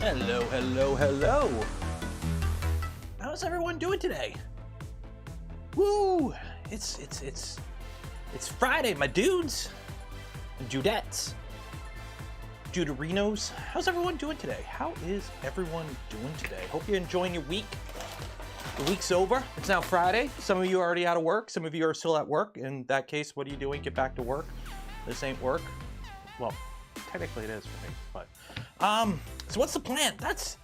Hello, hello, hello. How's everyone doing today? Woo! It's Friday, my dudes and dudettes, duderinos. How's everyone doing today? How is everyone doing today? Hope you're enjoying your week. The week's over. It's now Friday. Some of you are already out of work. Some of you are still at work. In that case, what are you doing? Get back to work. This ain't work. Well, technically it is for me, but so what's the plan? That's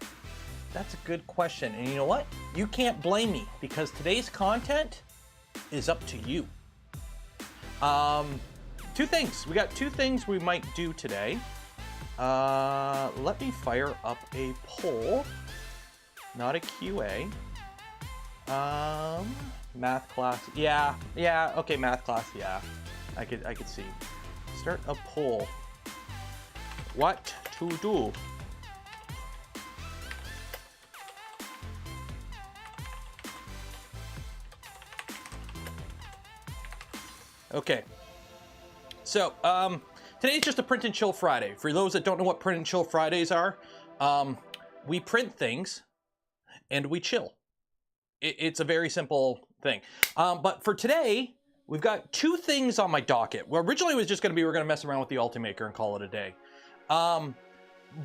a good question. And you know what? You can't blame me because today's content is up to you. Two things. We got two things we might do today. Let me fire up a poll, not a QA. Math class. Yeah, okay, math class, yeah. I could see. Start a poll. What to do? Okay. So, today's just a print and chill Friday. For those that don't know what print and chill Fridays are, we print things and we chill. It's a very simple thing. But for today, we've got two things on my docket. Well, originally it was just going to be we're going to mess around with the Ultimaker and call it a day.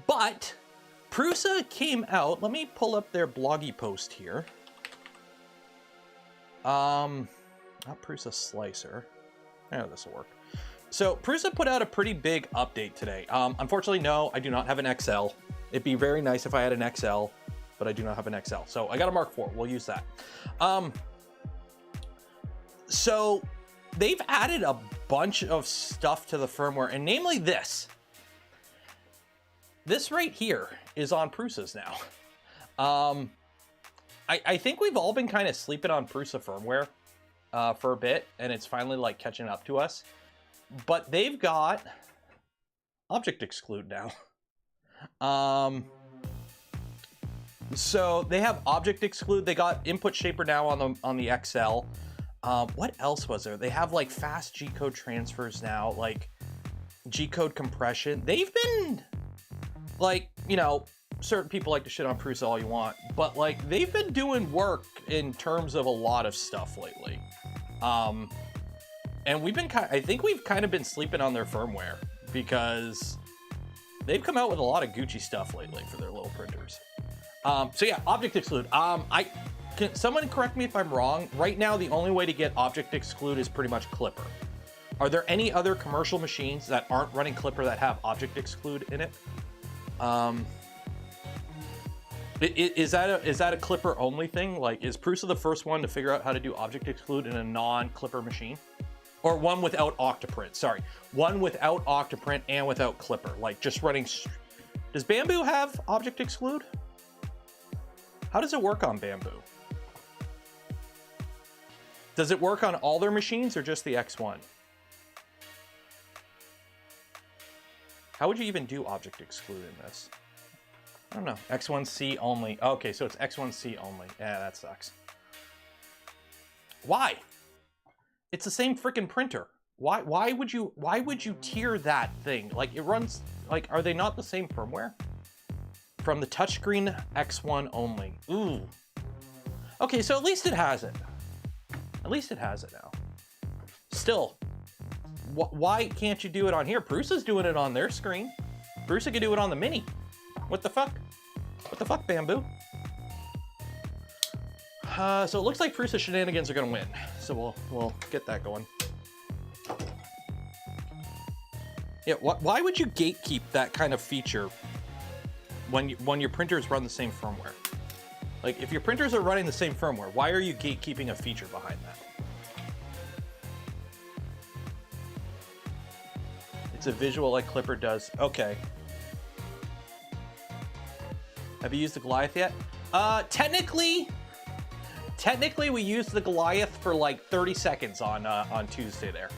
But Prusa came out. Let me pull up their bloggy post here. Not Prusa Slicer. Yeah, this will work. So Prusa put out a pretty big update today. Unfortunately, no, I do not have an XL. It'd be very nice if I had an XL, but I do not have an XL. So I got a Mark IV. We'll use that. So they've added a bunch of stuff to the firmware, and namely this. This right here is on Prusa's now. I think we've all been kind of sleeping on Prusa firmware for a bit, and it's finally like catching up to us. But they've got object exclude now. So they have object exclude. They got input shaper now on the XL. What else was there? They have like fast G-code transfers now, like G-code compression. They've been like, you know, certain people like to shit on Prusa all you want, but like they've been doing work in terms of a lot of stuff lately. And we've been I think we've kind of been sleeping on their firmware because they've come out with a lot of Gucci stuff lately for their little printers. So yeah, object exclude. Can someone correct me if I'm wrong? Right now, the only way to get object exclude is pretty much Clipper. Are there any other commercial machines that aren't running Clipper that have object exclude in it? Is that a Clipper only thing? Like, is Prusa the first one to figure out how to do object exclude in a non-Clipper machine? Or one without Octoprint, sorry. One without Octoprint and without Clipper. Like just running, does Bamboo have object exclude? How does it work on Bamboo? Does it work on all their machines or just the X1? How would you even do object exclude in this? I don't know, X1C only. Okay, so it's X1C only. Yeah, that sucks. Why? It's the same freaking printer. Why would you tier that thing? Like it runs, like, are they not the same firmware? From the touchscreen X1 only. Ooh. Okay, so at least it has it. At least it has it now. Still, why can't you do it on here? Prusa's doing it on their screen. Prusa could do it on the Mini. What the fuck? What the fuck, Bamboo? So it looks like Prusa shenanigans are gonna win. So we'll get that going. Yeah, why would you gatekeep that kind of feature when your printers run the same firmware? Like, if your printers are running the same firmware, why are you gatekeeping a feature behind that? It's a visual like Clipper does. Okay. Have you used the Goliath yet? Technically, we used the Goliath for like 30 seconds on Tuesday there.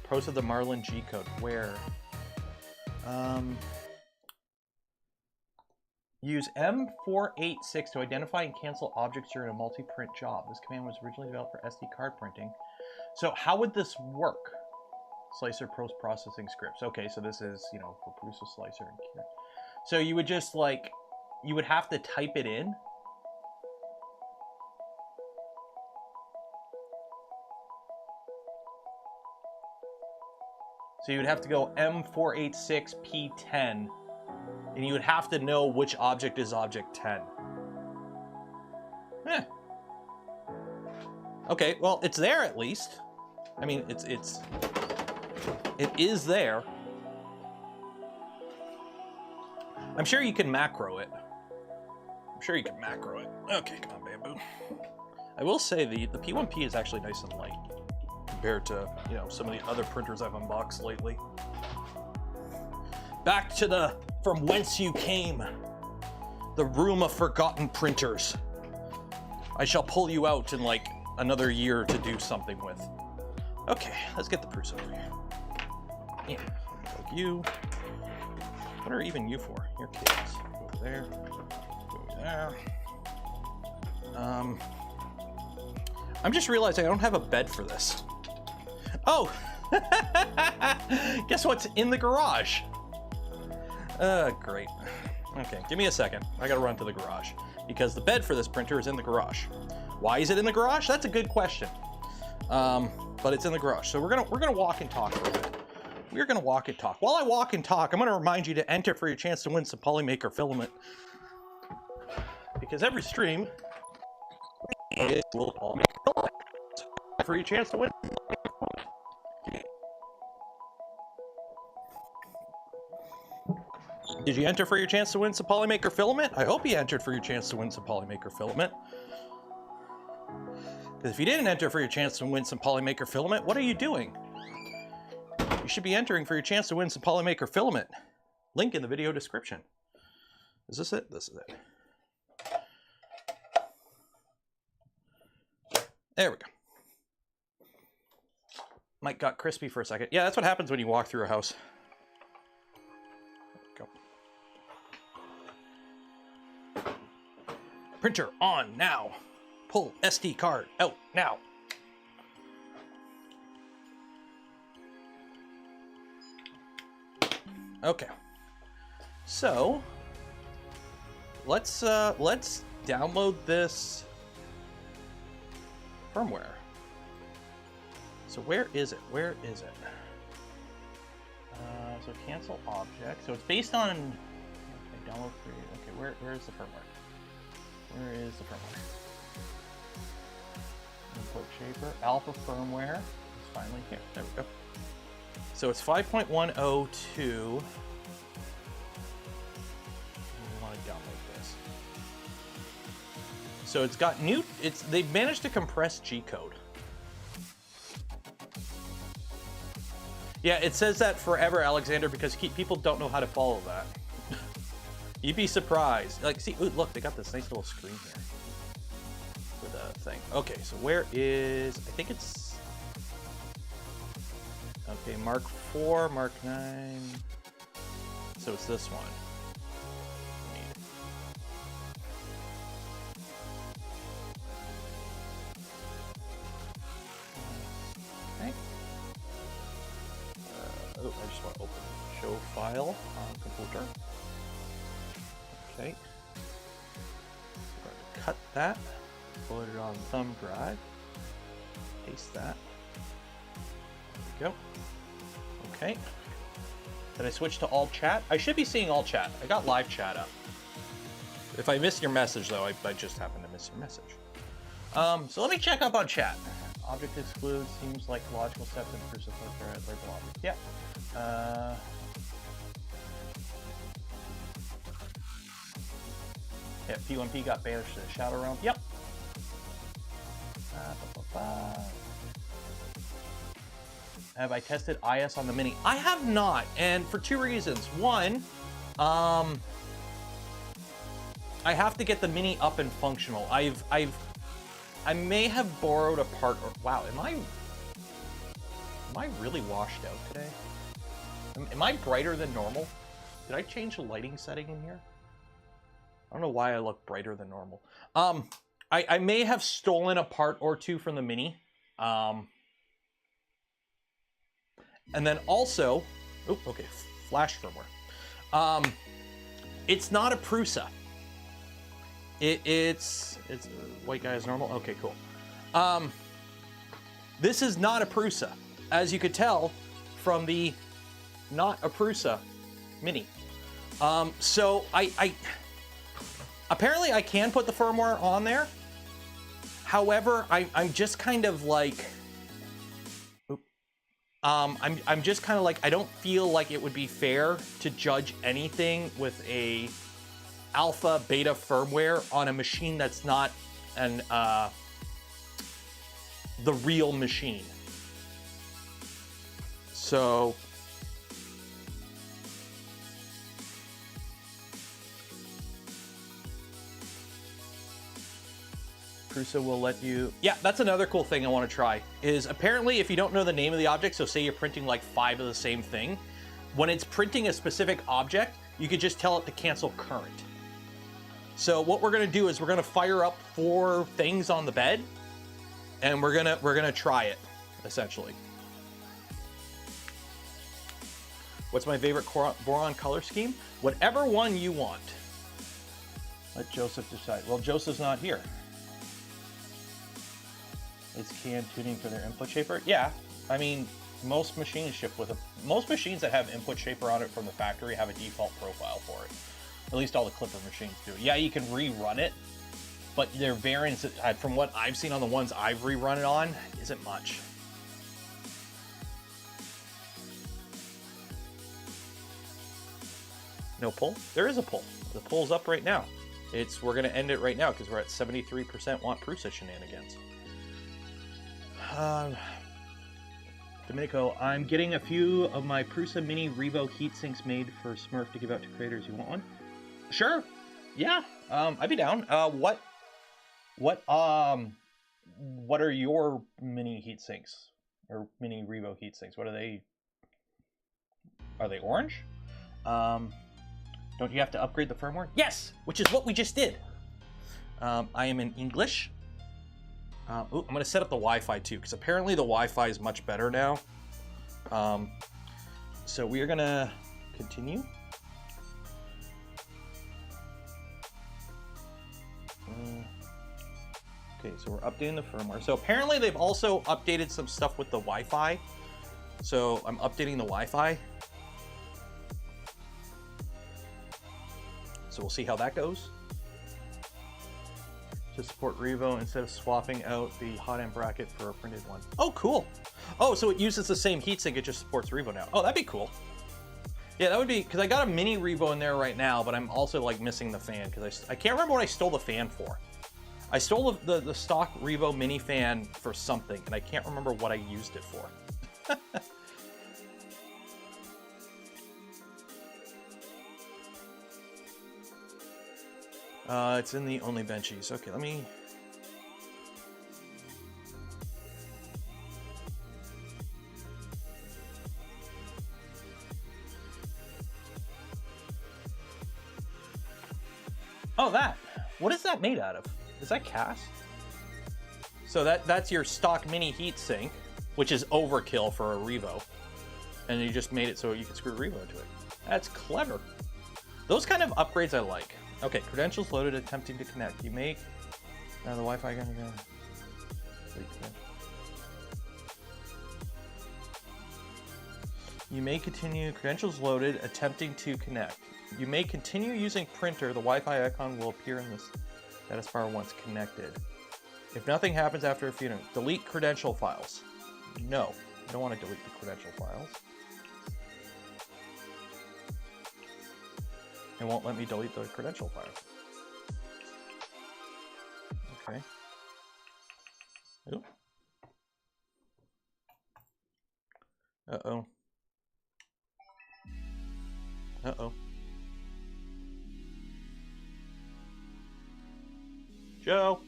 Pros of the Marlin G-code. Where? Use M486 to identify and cancel objects during a multi-print job. This command was originally developed for SD card printing. So how would this work? Slicer post-processing scripts. Okay, so this is, you know, for Prusa Slicer and Kira. So you would just like, you would have to type it in. So you would have to go M486P10, and you would have to know which object is object 10. Eh. Okay, well, it's there at least. I mean, it is there. I'm sure you can macro it. Okay, come on, Bamboo. I will say the P1P is actually nice and light compared to, you know, some of the other printers I've unboxed lately. Back to the from whence you came, the room of forgotten printers. I shall pull you out in like another year to do something with. Okay, let's get the Prusa over here. Yeah, like you. What are even you for? Your kids. Go over there. Go over there. I'm just realizing I don't have a bed for this. Oh! Guess what's in the garage? Great. Okay, give me a second. I gotta run to the garage because the bed for this printer is in the garage. Why is it in the garage? That's a good question. But it's in the garage. So we're gonna walk and talk a little bit. We're gonna walk and talk. While I walk and talk, I'm gonna remind you to enter for your chance to win some Polymaker filament. Because every stream is a little Polymaker filament. For your chance to win. Did you enter for your chance to win some Polymaker filament? I hope you entered for your chance to win some Polymaker filament. Because if you didn't enter for your chance to win some Polymaker filament, what are you doing? You should be entering for your chance to win some Polymaker filament. Link in the video description. Is this it? This is it. There we go. Mike got crispy for a second. Yeah, that's what happens when you walk through a house. There we go. Printer on now. Pull SD card out now. Okay. So let's download this firmware. So where is it? Where is it? So cancel object. So it's based on. Okay, download free. Okay, where is the firmware? Where is the firmware? Import shaper. Alpha firmware is finally here. There we go. So it's 5.102. We want to download this. So it's got new. They've managed to compress G code. Yeah, it says that forever, Alexander, because people don't know how to follow that. You'd be surprised. Like, see, ooh, look, they got this nice little screen here for the thing. Okay, so where is? I think it's. Okay, Mark 4, Mark 9. So it's this one. Okay. Oh, I just want to open show file on computer. Okay. We're going to cut that, put it on thumb drive, paste that. There we go. Okay. Did I switch to all chat? I should be seeing all chat. I got live chat up. If I missed your message, though, I just happened to miss your message. So let me check up on chat. Object exclude seems like logical steps in Prusa label object. Yeah. Yeah, P1P got banished to the shadow realm. Yep. Have I tested IS on the Mini? I have not, and for two reasons. One, I have to get the Mini up and functional. I may have borrowed a part. Or wow, am I really washed out today? Am I brighter than normal? Did I change the lighting setting in here? I don't know why I look brighter than normal. I may have stolen a part or two from the Mini. And then also, oh, okay, flash firmware. It's not a Prusa. It's white guy is normal. Okay, cool. This is not a Prusa, as you could tell from the not a Prusa mini. So I apparently I can put the firmware on there. However, I'm just kind of like, I'm just kind of like, I don't feel like it would be fair to judge anything with a alpha beta firmware on a machine that's not an the real machine. So Prusa will let you, yeah, that's another cool thing I want to try, is apparently if you don't know the name of the object, so say you're printing like 5 of the same thing, when it's printing a specific object, you could just tell it to cancel current. So what we're gonna do is we're gonna fire up 4 things on the bed, and we're gonna try it, essentially. What's my favorite Voron color scheme? Whatever one you want. Let Joseph decide. Well, Joseph's not here. It's CAN tuning for their input shaper. Yeah, I mean, most machines ship with most machines that have input shaper on it from the factory have a default profile for it. At least all the Clipper machines do. Yeah, you can rerun it, but their variants, from what I've seen on the ones I've rerun it on, isn't much. No pull? There is a pull. The pull's up right now. We're gonna end it right now because we're at 73% want Prusa shenanigans. Domenico, I'm getting a few of my Prusa Mini Revo heatsinks made for Smurf to give out to creators. You want one? Sure. Yeah. I'd be down. What are your mini heatsinks or mini Revo heatsinks? What are they? Are they orange? Don't you have to upgrade the firmware? Yes, which is what we just did. I am in English. Ooh, I'm gonna set up the Wi-Fi too, because apparently the Wi-Fi is much better now. So we are gonna continue. Okay, so we're updating the firmware. So apparently they've also updated some stuff with the Wi-Fi. So I'm updating the Wi-Fi. So we'll see how that goes. To support Revo instead of swapping out the hotend bracket for a printed one. Oh, cool. Oh, so it uses the same heatsink, it just supports Revo now. Oh, that'd be cool. Yeah, that would be, because I got a mini Revo in there right now, but I'm also like missing the fan, because I can't remember what I stole the fan for. I stole the stock Revo mini fan for something, and I can't remember what I used it for. It's in the only benchies. Okay, let me... Oh, that. What is that made out of? Is that cast? So that's your stock mini heatsink, which is overkill for a Revo. And you just made it so you can screw Revo into it. That's clever. Those kind of upgrades I like. Okay, credentials loaded, attempting to connect. You make the Wi-Fi gonna go. You may continue, credentials loaded, attempting to connect. You may continue using printer. The Wi-Fi icon will appear in this status bar once connected. If nothing happens after a few minutes, delete credential files. No, I don't want to delete the credential files. It won't let me delete the credential file. Okay. Ooh. Uh-oh. Uh-oh. Joe?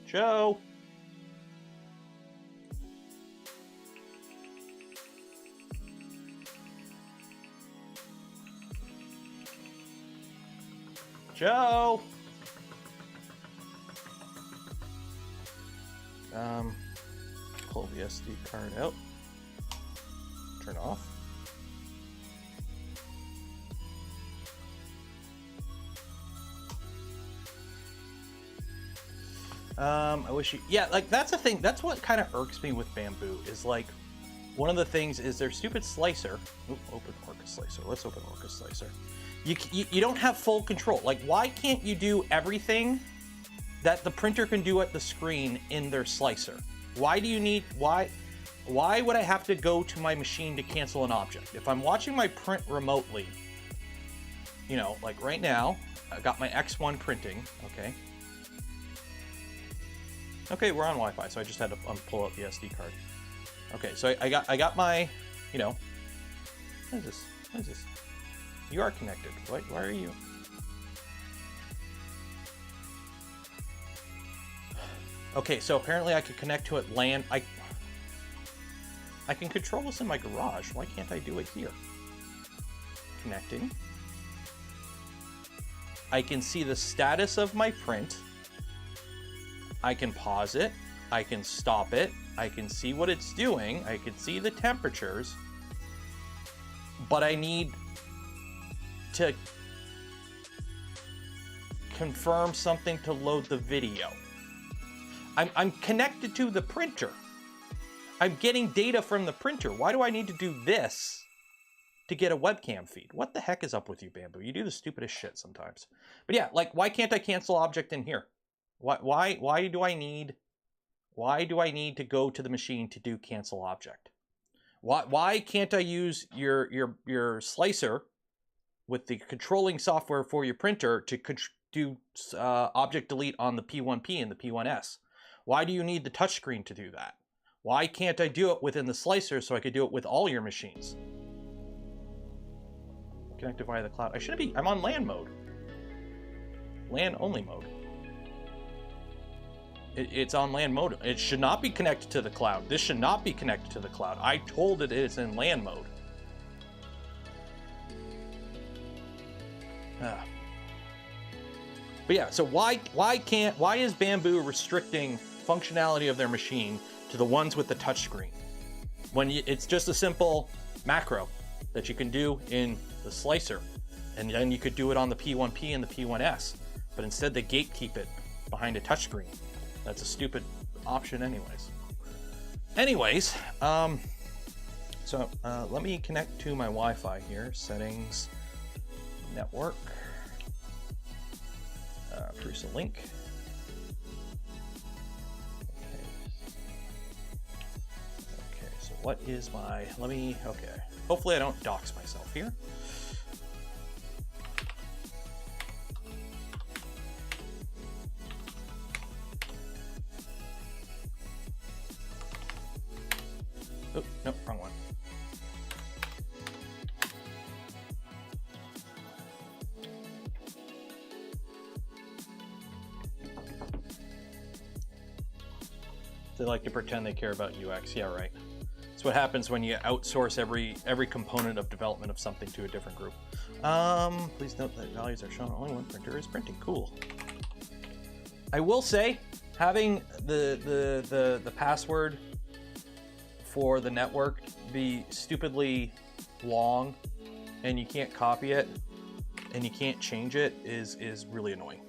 Joe? Joe! Pull the SD card out. Turn off. I wish you, yeah, like that's the thing. That's what kind of irks me with Bamboo is like, one of the things is their stupid slicer. Oop, open Orca slicer. Let's open Orca slicer. You don't have full control. Like, why can't you do everything that the printer can do at the screen in their slicer? Why do you need, why would I have to go to my machine to cancel an object? If I'm watching my print remotely, you know, like right now, I got my X1 printing, okay? Okay, we're on Wi-Fi, so I just had to pull out the SD card. Okay, so I got my, you know, what is this? What is this? You are connected. Why are you? Okay, so apparently I could connect to it LAN. I can control this in my garage. Why can't I do it here? Connecting. I can see the status of my print. I can pause it. I can stop it. I can see what it's doing. I can see the temperatures. But I need to confirm something to load the video. I'm connected to the printer. I'm getting data from the printer. Why do I need to do this to get a webcam feed? What the heck is up with you, Bamboo? You do the stupidest shit sometimes. But yeah, like, why can't I cancel object in here? Why do I need to go to the machine to do cancel object? Why can't I use your slicer with the controlling software for your printer to do object delete on the P1P and the P1S? Why do you need the touchscreen to do that? Why can't I do it within the slicer so I could do it with all your machines? Connected via the cloud. I shouldn't be. I'm on LAN mode. LAN only mode. It's on LAN mode. It should not be connected to the cloud. This should not be connected to the cloud. I told it it's in LAN mode. But yeah, so why is Bamboo restricting functionality of their machine to the ones with the touchscreen when it's just a simple macro that you can do in the slicer, and then you could do it on the P1P and the P1S, but instead they gatekeep it behind a touchscreen? That's a stupid option anyways. So let me connect to my Wi-Fi here. Settings, network, Prusa link. Okay, so what is my, okay. Hopefully I don't dox myself here. Oh, no, wrong one. They like to pretend they care about UX. Yeah, right. That's what happens when you outsource every component of development of something to a different group. Please note that values are shown only when printer is printing. Cool. I will say, having the password for the network be stupidly long and you can't copy it and you can't change it is really annoying.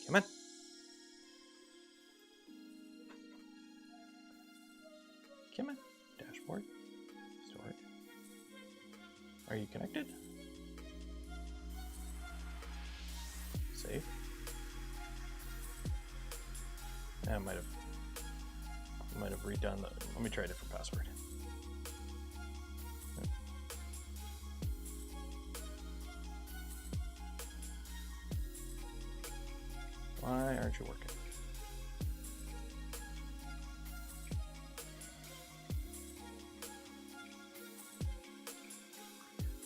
Come on. Come on. Dashboard. Storage. Are you connected? Save. I might have redone the. Let me try a different password. Why aren't you working?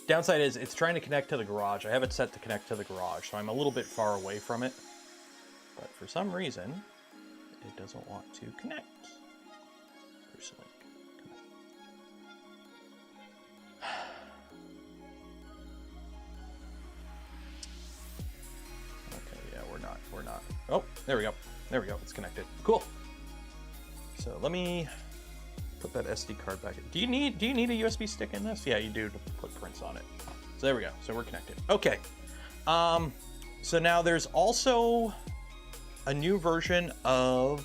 Downside is it's trying to connect to the garage. I have it set to connect to the garage, so I'm a little bit far away from it. But for some reason, it doesn't want to connect. There we go. There we go. It's connected. Cool. So let me put that SD card back in. Do you need a USB stick in this? Yeah, you do, to put prints on it. So there we go. So we're connected. Okay. So now there's also a new version of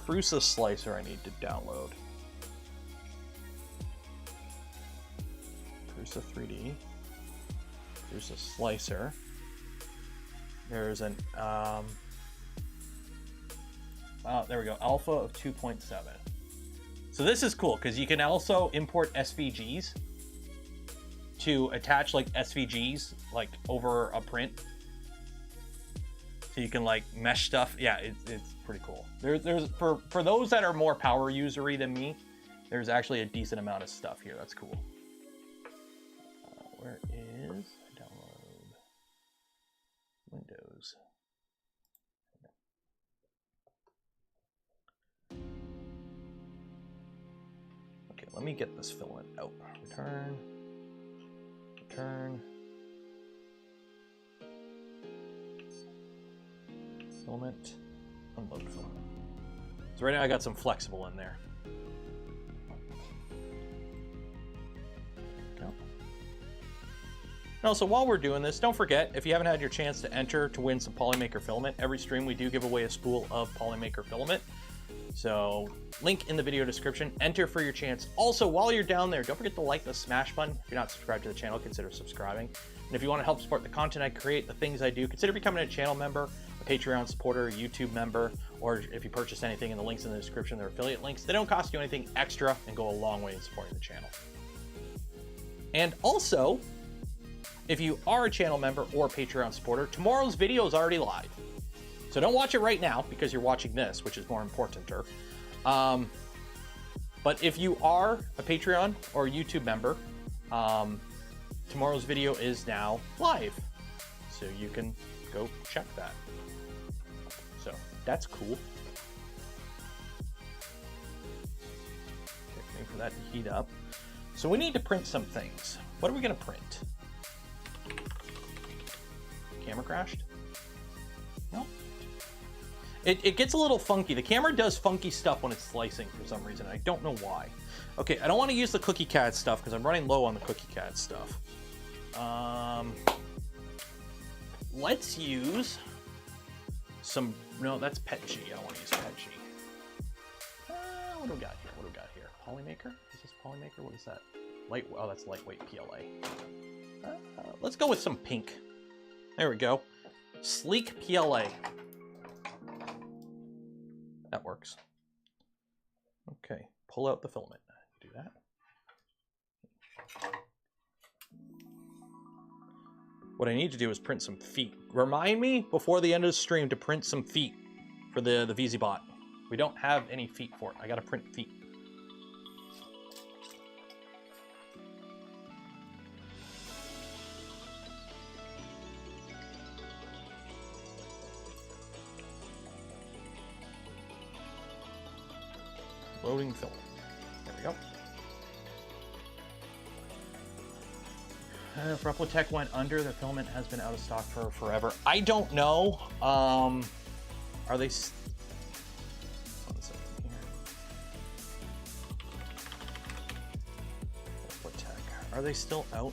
Prusa slicer I need to download. Prusa 3D. Prusa slicer. There's an there we go, alpha of 2.7. So this is cool because you can also import SVGs to attach like SVGs like over a print. So you can like mesh stuff. Yeah, it's pretty cool. There's for those that are more power usery than me, there's actually a decent amount of stuff here. That's cool. Where is download Windows? Okay, let me get this filament out. Return. Filament. Unload filament. So right now I got some flexible in there. No, so while we're doing this, don't forget, if you haven't had your chance to enter to win some Polymaker filament, every stream we do give away a spool of Polymaker filament. So, link in the video description, enter for your chance. Also, while you're down there, don't forget to like the smash button. If you're not subscribed to the channel, consider subscribing. And if you want to help support the content I create, the things I do, consider becoming a channel member, a Patreon supporter, a YouTube member, or if you purchase anything in the links in the description, they're affiliate links. They don't cost you anything extra and go a long way in supporting the channel. And also, if you are a channel member or Patreon supporter, tomorrow's video is already live. So don't watch it right now because you're watching this, which is more importanter. But if you are a Patreon or a YouTube member, tomorrow's video is now live. So you can go check that. So that's cool. Okay, waiting for that to heat up. So we need to print some things. What are we going to print? Camera crashed? No. It gets a little funky. The camera does funky stuff when it's slicing for some reason. I don't know why. Okay, I don't want to use the cookie CAD stuff because I'm running low on the cookie CAD stuff. Let's use some, no, that's PETG. I don't want to use PETG. What do we got here? What do we got here? Polymaker? Is this Polymaker? What is that? Oh, that's lightweight PLA. Let's go with some pink. There we go. Sleek PLA. That works. Okay, pull out the filament. Do that. What I need to do is print some feet. Remind me before the end of the stream to print some feet for the VZBot. We don't have any feet for it. I gotta print feet. Loading filament. There we go. If Replotech went under, the filament has been out of stock for forever. I don't know. Are they? 1 second here. Replotech. Are they still out?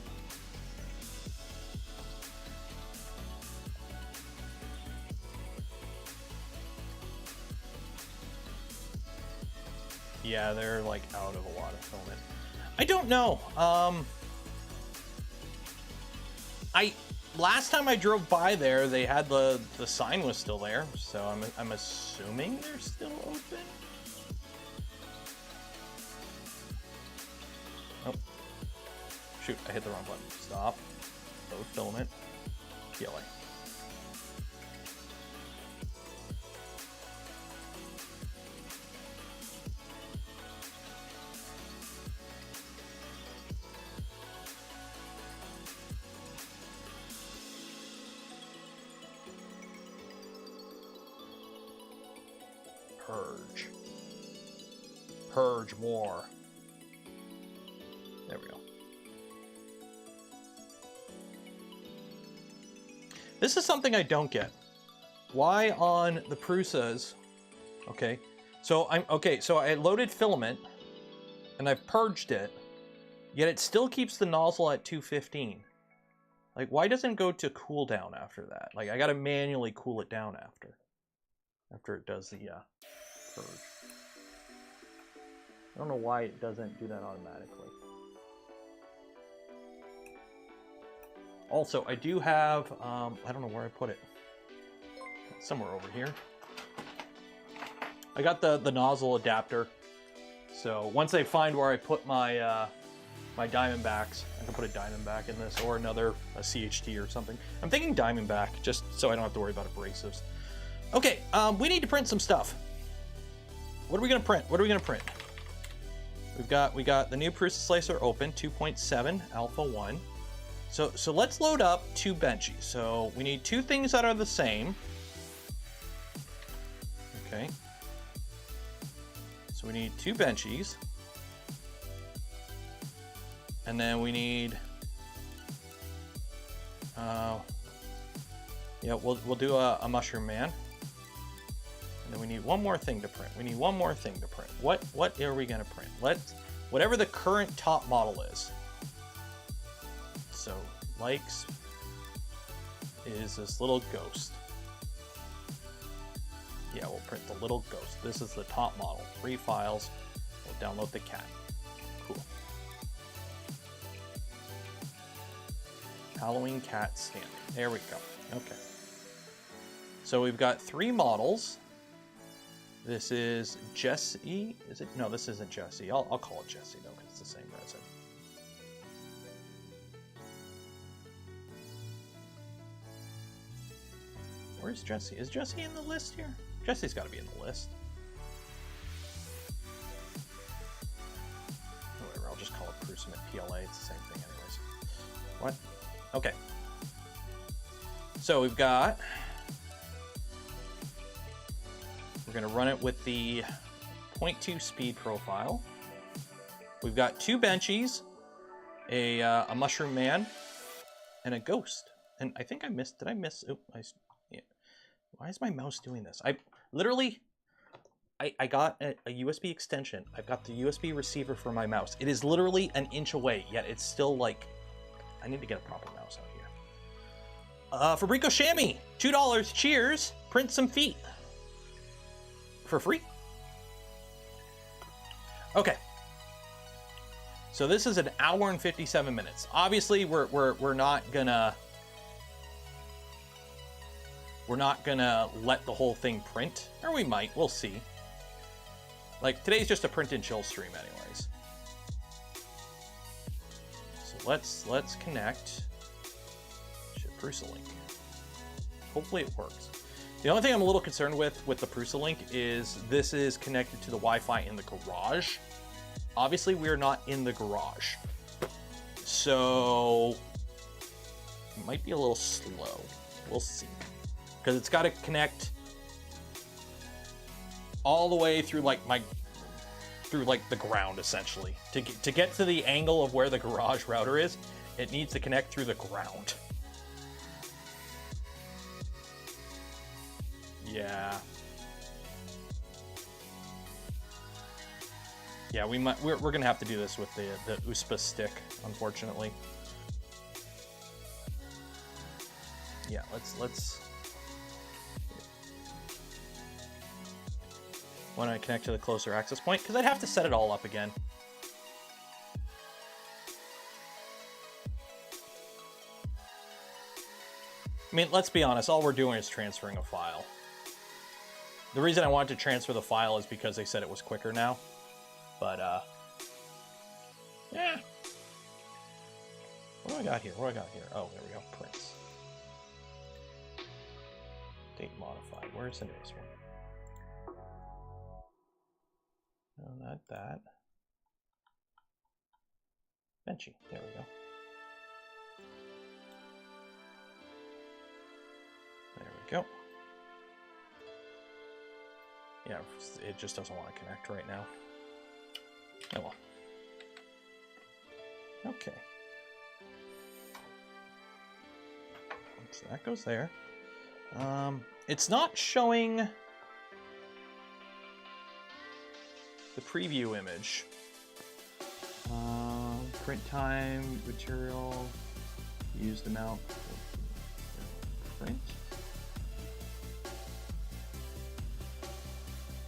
Yeah, they're like out of a lot of filament. I don't know. Last time I drove by there, they had the sign was still there, so I'm assuming they're still open. Oh, shoot! I hit the wrong button. Stop. Load filament. PLA. Purge. Purge more. There we go. This is something I don't get. Why on the Prusas? Okay, so so I loaded Filament, and I've purged it, yet it still keeps the nozzle at 215. Like, why doesn't it go to cooldown after that? Like, I gotta manually cool it down after it does the purge. I don't know why it doesn't do that automatically. Also, I do have, I don't know where I put it. Somewhere over here. I got the nozzle adapter. So once I find where I put my my Diamondbacks, I can put a Diamondback in this or a CHT or something. I'm thinking Diamondback, just so I don't have to worry about abrasives. Okay, we need to print some stuff. What are we gonna print? What are we gonna print? We got the new Prusa slicer open, 2.7 Alpha 1. So let's load up 2 benchies. So we need 2 things that are the same. Okay. So we need 2 benchies. And then we need yeah, we'll do a mushroom man. And then we need one more thing to print. We need one more thing to print. What are we gonna print? Whatever the current top model is. So likes is this little ghost. Yeah, we'll print the little ghost. This is the top model. 3 files. We'll download the cat. Cool. Halloween cat stand. There we go. Okay. So we've got 3 models. This is Jesse. Is it? No, this isn't Jesse. I'll call it Jesse though, because it's the same resin. Where's Jesse? Is Jesse in the list here? Jesse's got to be in the list. Whatever, I'll just call it Printn PLA. It's the same thing anyways. What? Okay. So we've got... We're going to run it with the 0.2 speed profile. We've got 2 benchies, a mushroom man, and a ghost. And I think I missed... Did I miss... Oh, yeah. Why is my mouse doing this? I got a USB extension. I've got the USB receiver for my mouse. It is literally an inch away, yet it's still like... I need to get a proper mouse out here. Fabrico Chamois, $2. Cheers. Print some feet. For free. Okay. So this is an hour and 57 minutes. Obviously, we're not gonna let the whole thing print, or we might. We'll see. Like today's just a print and chill stream, anyways. So let's connect to Prusa link. Hopefully it works. The only thing I'm a little concerned with the Prusa link is this is connected to the Wi-Fi in the garage. Obviously, we're not in the garage. So it might be a little slow. We'll see. Because it's got to connect all the way through like the ground essentially. To get to the angle of where the garage router is, it needs to connect through the ground. Yeah. Yeah, we're gonna have to do this with the USPA stick, unfortunately. Yeah, let's when I connect to the closer access point, because I'd have to set it all up again. I mean, let's be honest, all we're doing is transferring a file. The reason I wanted to transfer the file is because they said it was quicker now. But, yeah. What do I got here? What do I got here? Oh, there we go. Prints. Date modified. Where's the newest one? No, not that. Benchy. There we go. There we go. Yeah, it just doesn't want to connect right now. Oh well. Okay. So that goes there. It's not showing the preview image. Print time, material, used amount, print.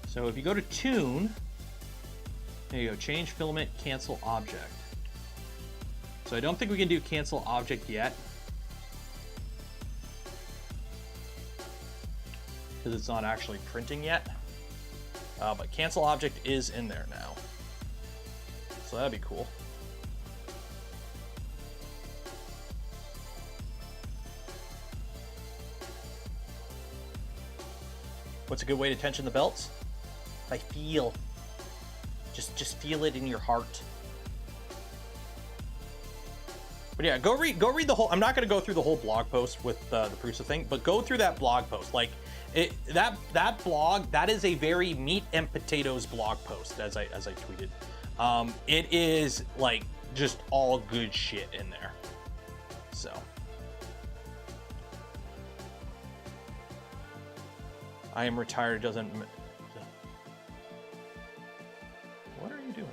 So if you go to tune, there you go, change filament, cancel object. So I don't think we can do cancel object yet, because it's not actually printing yet. But cancel object is in there now. So that'd be cool. What's a good way to tension the belts? By feel. Just feel it in your heart. But yeah, go read the whole. I'm not going to go through the whole blog post with the Prusa thing, but go through that blog post. Like that blog, that is a very meat and potatoes blog post, as I tweeted. It is like just all good shit in there. So. I am retired. Doesn't. What are you doing?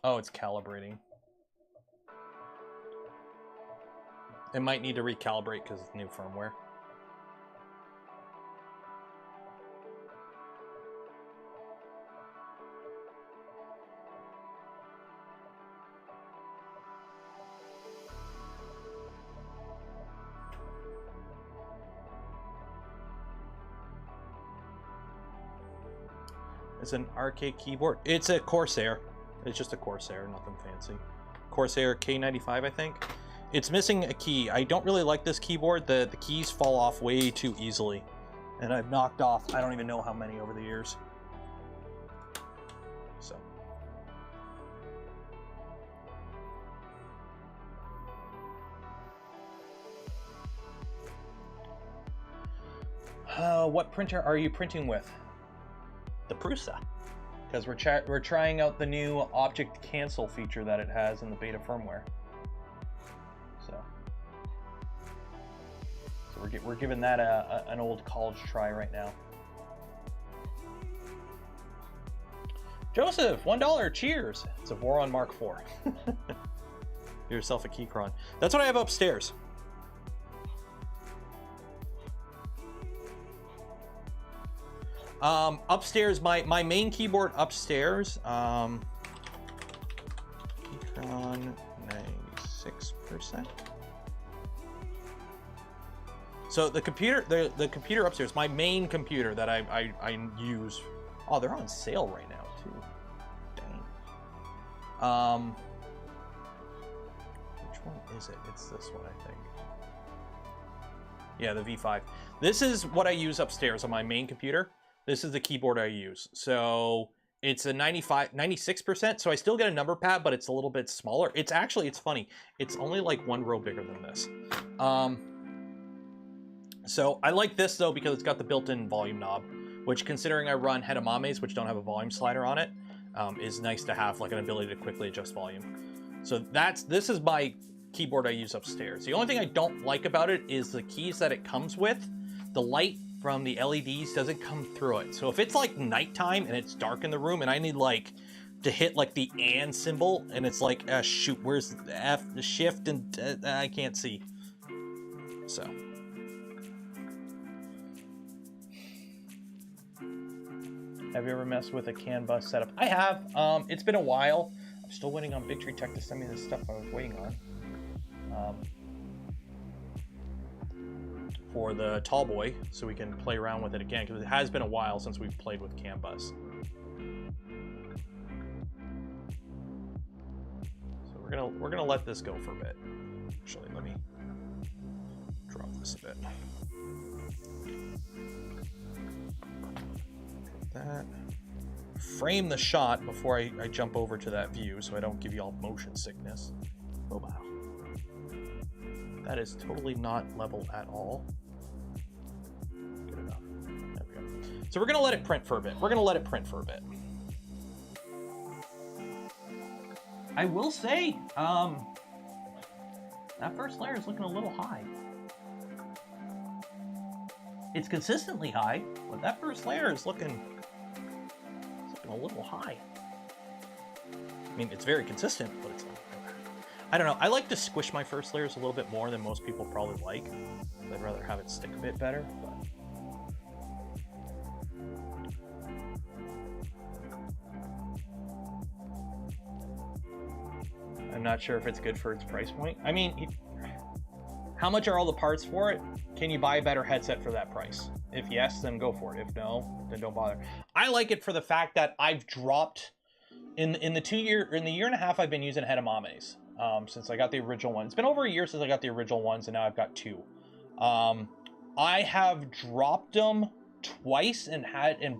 Oh, it's calibrating. It might need to recalibrate because it's new firmware. It's an arcade keyboard. It's a Corsair. It's just a Corsair, nothing fancy. Corsair K95, I think. It's missing a key. I don't really like this keyboard. The keys fall off way too easily. And I've knocked off, I don't even know how many over the years. So. What printer are you printing with? The Prusa, because we're trying out the new object cancel feature that it has in the beta firmware. So we're giving that an old college try right now. Joseph, $1, cheers. It's a Voron Mark IV. Give yourself a Keychron. That's what I have upstairs. Upstairs, my main keyboard upstairs, Keychron 96%. So the computer upstairs, my main computer that I use. Oh, they're on sale right now too. Dang. Which one is it? It's this one, I think. Yeah, the V5. This is what I use upstairs on my main computer. This is the keyboard I use. So it's a 96%. So I still get a number pad, but it's a little bit smaller. It's funny. It's only like one row bigger than this. So I like this though, because it's got the built-in volume knob, which considering I run Hedemames, which don't have a volume slider on it, is nice to have like an ability to quickly adjust volume. So this is my keyboard I use upstairs. The only thing I don't like about it is the keys that it comes with. The light from the LEDs doesn't come through it. So if it's like nighttime and it's dark in the room and I need like to hit like the and symbol and it's like, shoot, where's the F, the shift, and I can't see. So. Have you ever messed with a CAN bus setup? I have. It's been a while. I'm still waiting on Big Tree Tech to send me the stuff I was waiting on. For the tall boy, so we can play around with it again, because it has been a while since we've played with CAN bus. So we're gonna let this go for a bit. Actually, let me drop this a bit. That. Frame the shot before I jump over to that view, so I don't give you all motion sickness. Oh wow. That is totally not level at all. Good enough. There we go. So we're gonna let it print for a bit. I will say, that first layer is looking a little high. It's consistently high, but that first layer is looking a little high. I mean, it's very consistent, but it's, I don't know. I like to squish my first layers a little bit more than most people probably like. I'd rather have it stick a bit better, but. I'm not sure if it's good for its price point. I mean, how much are all the parts for it? Can you buy a better headset for that price? If yes, then go for it. If no, then don't bother. I like it for the fact that I've dropped in the year and a half I've been using Hedemames since I got the original one. It's been over a year since I got the original ones, and now I've got two. I have dropped them twice and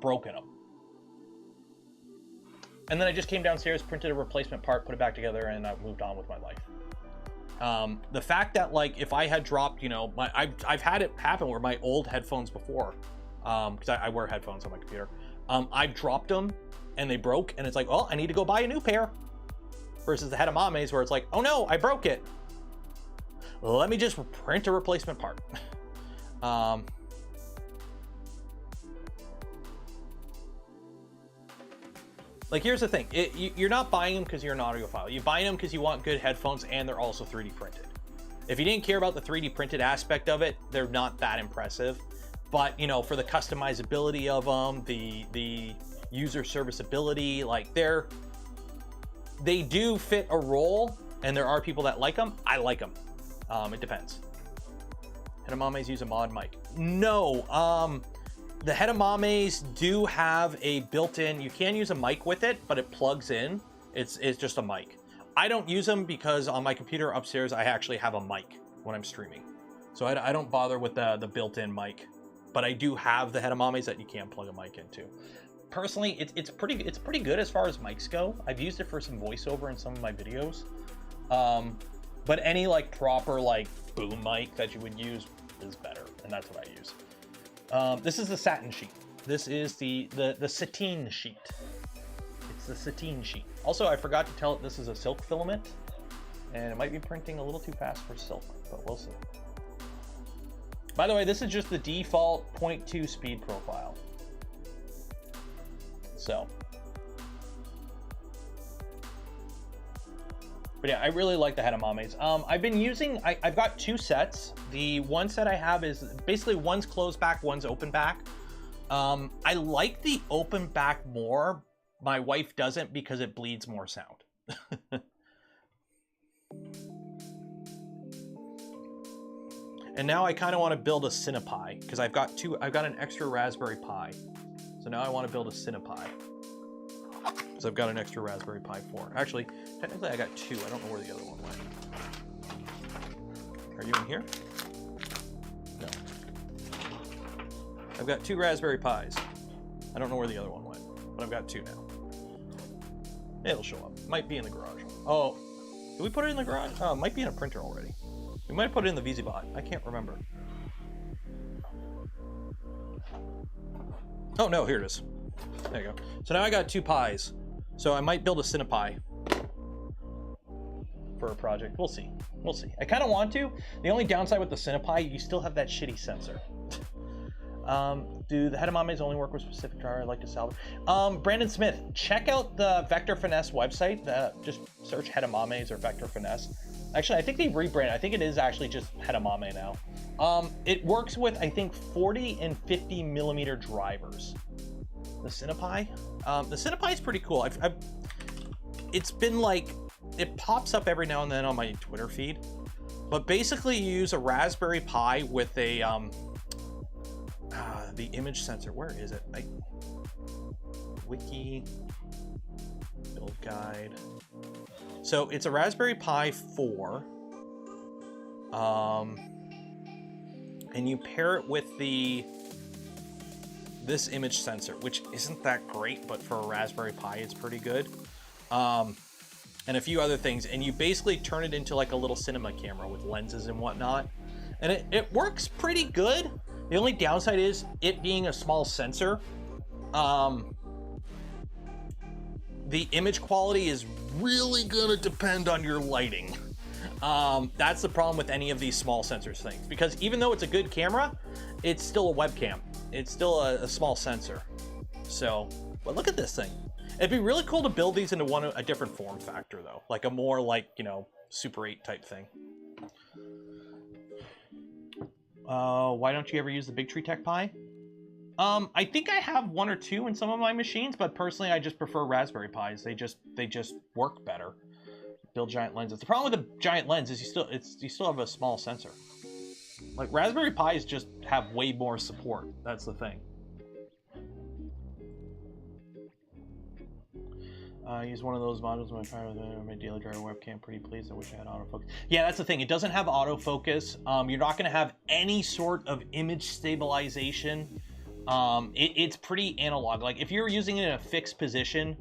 broken them. And then I just came downstairs, printed a replacement part, put it back together, and I moved on with my life. The fact that, like, if I had dropped, you know, I've had it happen where my old headphones before, because I wear headphones on my computer, I've dropped them and they broke, and it's like, well, I need to go buy a new pair. Versus the Hedemames where it's like, oh no, I broke it. Let me just print a replacement part. Like, here's the thing. You're not buying them because you're an audiophile. You're buying them because you want good headphones and they're also 3D printed. If you didn't care about the 3D printed aspect of it, they're not that impressive. But, you know, for the customizability of them, the user serviceability, like, they do fit a role, and there are people that like them. I like them. It depends. Hedemames use a mod mic. No, the Hedemames do have a built-in, you can use a mic with it, but it plugs in. It's just a mic. I don't use them because on my computer upstairs, I actually have a mic when I'm streaming. So I don't bother with the built-in mic, but I do have the Hedemames that you can plug a mic into. Personally, it's pretty good as far as mics go. I've used it for some voiceover in some of my videos. But any like proper like boom mic that you would use is better, and that's what I use. This is the satin sheet. This is the sateen sheet. It's the sateen sheet. Also, I forgot to tell it this is a silk filament, and it might be printing a little too fast for silk, but we'll see. By the way, this is just the default 0.2 speed profile. So, but yeah, I really like the Hedemames. I've been using, I've got two sets. The one set I have is basically one's closed back, one's open back. I like the open back more. My wife doesn't because it bleeds more sound. And now I kind of want to build a Cinepi because I've got an extra Raspberry Pi. So now I want to build a Cinepi. So I've got an extra Raspberry Pi 4. Actually, technically I got two. I don't know where the other one went. Are you in here? No. I've got two Raspberry Pis. I don't know where the other one went, but I've got two now. It'll show up. Might be in the garage. Oh, did we put it in the garage? Oh, it might be in a printer already. We might have put it in the VZBot. I can't remember. Oh no, here it is. There you go. So now I got two Pis. So I might build a Cinepi for a project. We'll see. We'll see. I kind of want to. The only downside with the Cinepi, you still have that shitty sensor. Do the Hedemames only work with specific driver? I'd like to salvage. Brandon Smith, check out the Vector Finesse website. Just search Hedemames or Vector Finesse. Actually, I think they've rebranded. I think it is actually just Hedemame now. It works with, I think, 40 and 50 millimeter drivers. The Cinepi? The Cinepi is pretty cool. It's been like, it pops up every now and then on my Twitter feed. But basically you use a Raspberry Pi with a, the image sensor. Where is it? Wiki, build guide. So it's a Raspberry Pi 4. And you pair it with this image sensor, which isn't that great, but for a Raspberry Pi, it's pretty good. and a few other things, and you basically turn it into like a little cinema camera with lenses and whatnot. And it works pretty good. The only downside is it being a small sensor. The image quality is really gonna depend on your lighting. That's the problem with any of these small sensors things, because even though it's a good camera, it's still a webcam. It's still a small sensor. So, but look at this thing. It'd be really cool to build these into a different form factor though, like a more like, you know, Super 8 type thing. Why don't you ever use the Big Tree Tech Pi? I think I have one or two in some of my machines, but personally I just prefer Raspberry Pis. They just work better. Build giant lenses. The problem with the giant lens is you still have a small sensor. Like Raspberry Pis just have way more support. That's the thing. I use one of those models when I try with my daily driver webcam. Pretty pleased. I wish I had autofocus. Yeah, that's the thing. It doesn't have autofocus. You're not going to have any sort of image stabilization. It's pretty analog. Like if you're using it in a fixed position,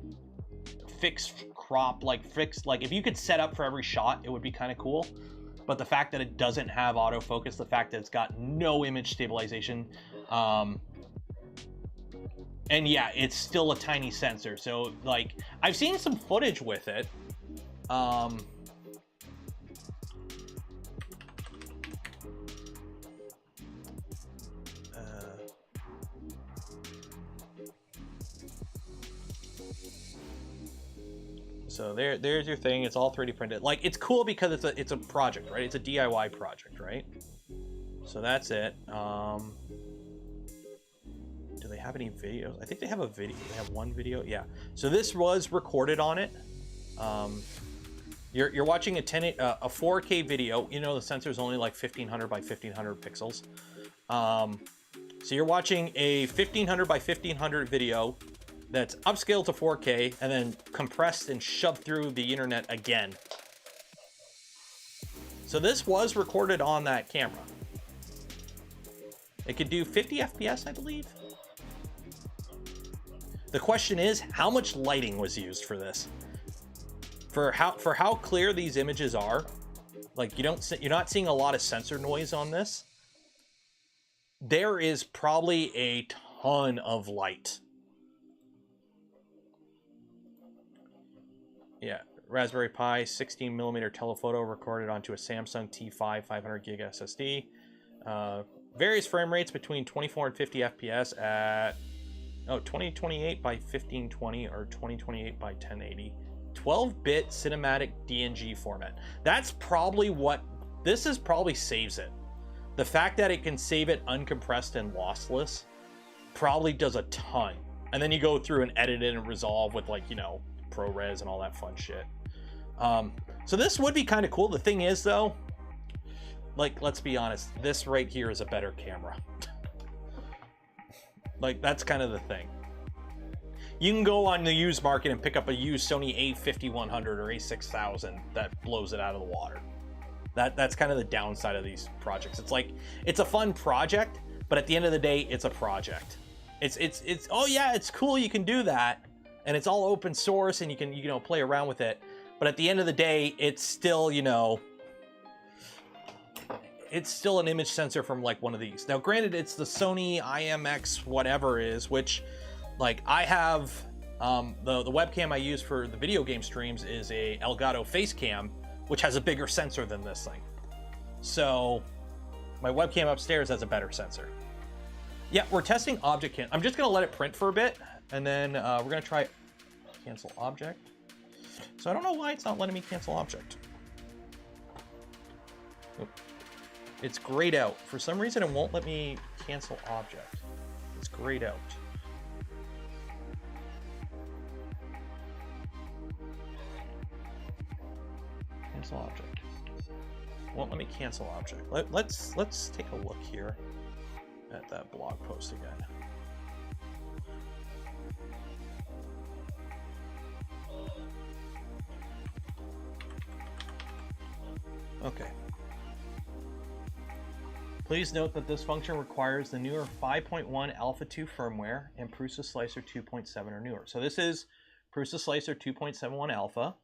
fixed crop, like if you could set up for every shot, it would be kind of cool. But the fact that it doesn't have autofocus, the fact that it's got no image stabilization, and yeah, it's still a tiny sensor. So like I've seen some footage with it. So there's your thing. It's all 3D printed. Like it's cool because it's a project, right? It's a DIY project, right? So that's it. Do they have any videos? I think they have a video. They have one video. Yeah. So this was recorded on it. You're watching a 4K video. You know the sensor is only like 1500 by 1500 pixels. So you're watching a 1500 by 1500 video that's upscaled to 4K and then compressed and shoved through the internet again. So this was recorded on that camera. It could do 50 FPS, I believe. The question is, how much lighting was used for this? For how clear these images are, like you're not seeing a lot of sensor noise on this. There is probably a ton of light. Yeah, Raspberry Pi 16mm telephoto recorded onto a Samsung T5 500 gig SSD. Various frame rates between 24 and 50 FPS at 2028 by 1520 or 2028 by 1080. 12-bit cinematic DNG format. That's probably what this is. Probably saves it. The fact that it can save it uncompressed and lossless probably does a ton. And then you go through and edit it and resolve with, like, you know, ProRes and all that fun shit. So this would be kind of cool. The thing is though, like, let's be honest, this right here is a better camera. Like, that's kind of the thing. You can go on the used market and pick up a used Sony a5100 or a6000 that blows it out of the water. That's kind of the downside of these projects. It's like, it's a fun project, but at the end of the day, it's a project. It's oh yeah, it's cool, you can do that, and it's all open source and you can, you know, play around with it. But at the end of the day, it's still, you know, it's still an image sensor from like one of these. Now, granted, it's the Sony IMX whatever is, which, like, I have the webcam I use for the video game streams is a Elgato face cam, which has a bigger sensor than this thing. So my webcam upstairs has a better sensor. Yeah, we're testing object can. I'm just gonna let it print for a bit, and then we're gonna try cancel object. So I don't know why it's not letting me cancel object. Oop. It's grayed out. For some reason, it won't let me cancel object. It's grayed out. Cancel object. Won't let me cancel object. Let's take a look here at that blog post again. Okay. Please note that this function requires the newer 5.1 Alpha 2 firmware and Prusa Slicer 2.7 or newer. So this is Prusa Slicer 2.71 Alpha.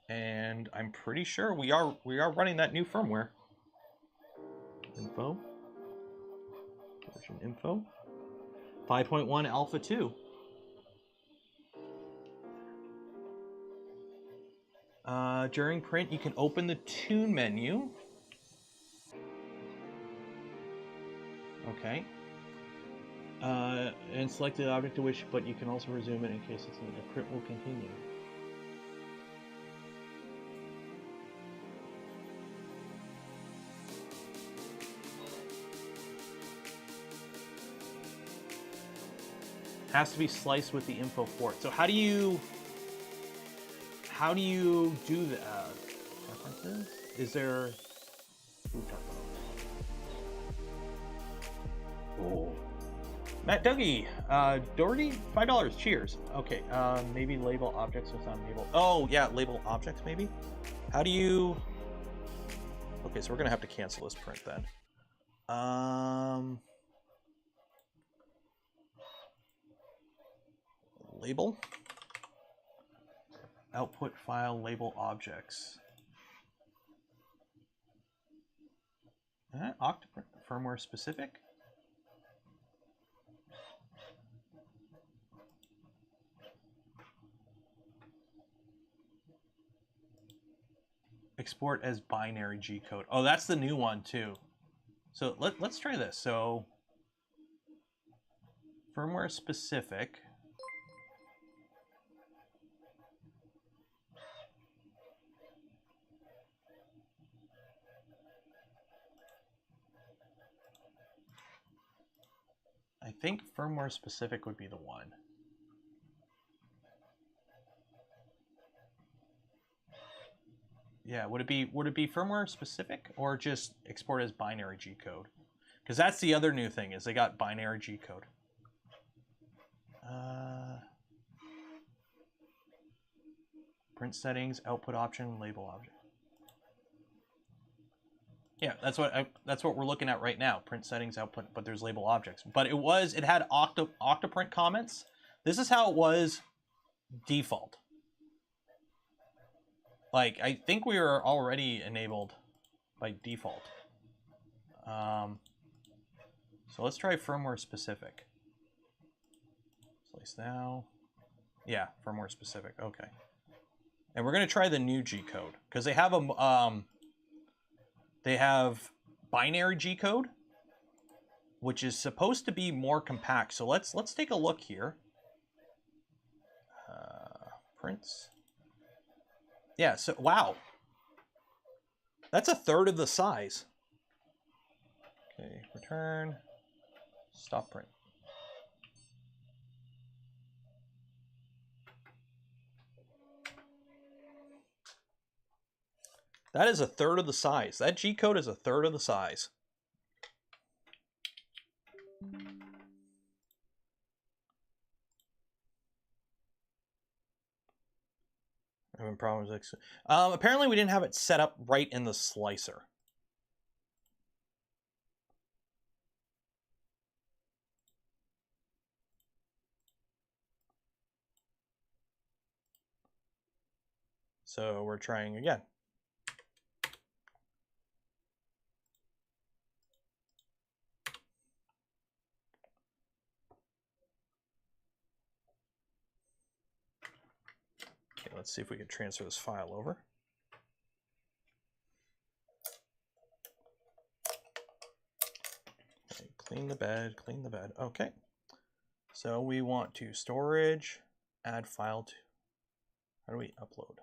And I'm pretty sure we are running that new firmware. Info. Version info. 5.1 alpha 2. During print, you can open the tune menu. Okay. And select the object to which, but you can also resume it in case it's the print will continue. Has to be sliced with the info for it. So how do you do that? Preferences? Is there? Oh. Matt Dougie, Doherty, $5. Cheers. Okay, maybe label objects without label. Oh yeah, label objects maybe. How do you? Okay, so we're gonna have to cancel this print then. Label. Output file label objects. Octoprint firmware specific. Export as binary G code. Oh, that's the new one too. So let's try this. So firmware specific. I think firmware specific would be the one. Yeah, would it be firmware specific or just export as binary G code? Because that's the other new thing is they got binary G code. Print settings, output option, label object. Yeah, that's what we're looking at right now. Print settings, output, but there's label objects. But it had octoprint comments. This is how it was default. Like, I think we were already enabled by default. So let's try firmware specific. Slice now. Yeah, firmware specific. Okay. And we're gonna try the new G code because they have they have binary G code, which is supposed to be more compact. So let's take a look here. Prints. Yeah, so wow. That's 1/3 of the size. Okay, return. Stop print. That is 1/3 of the size. That G code is 1/3 of the size. Having problems. Apparently, we didn't have it set up right in the slicer. So we're trying again. Okay, let's see if we can transfer this file over. Okay, clean the bed, clean the bed. Okay. So we want to storage, add file to, how do we upload?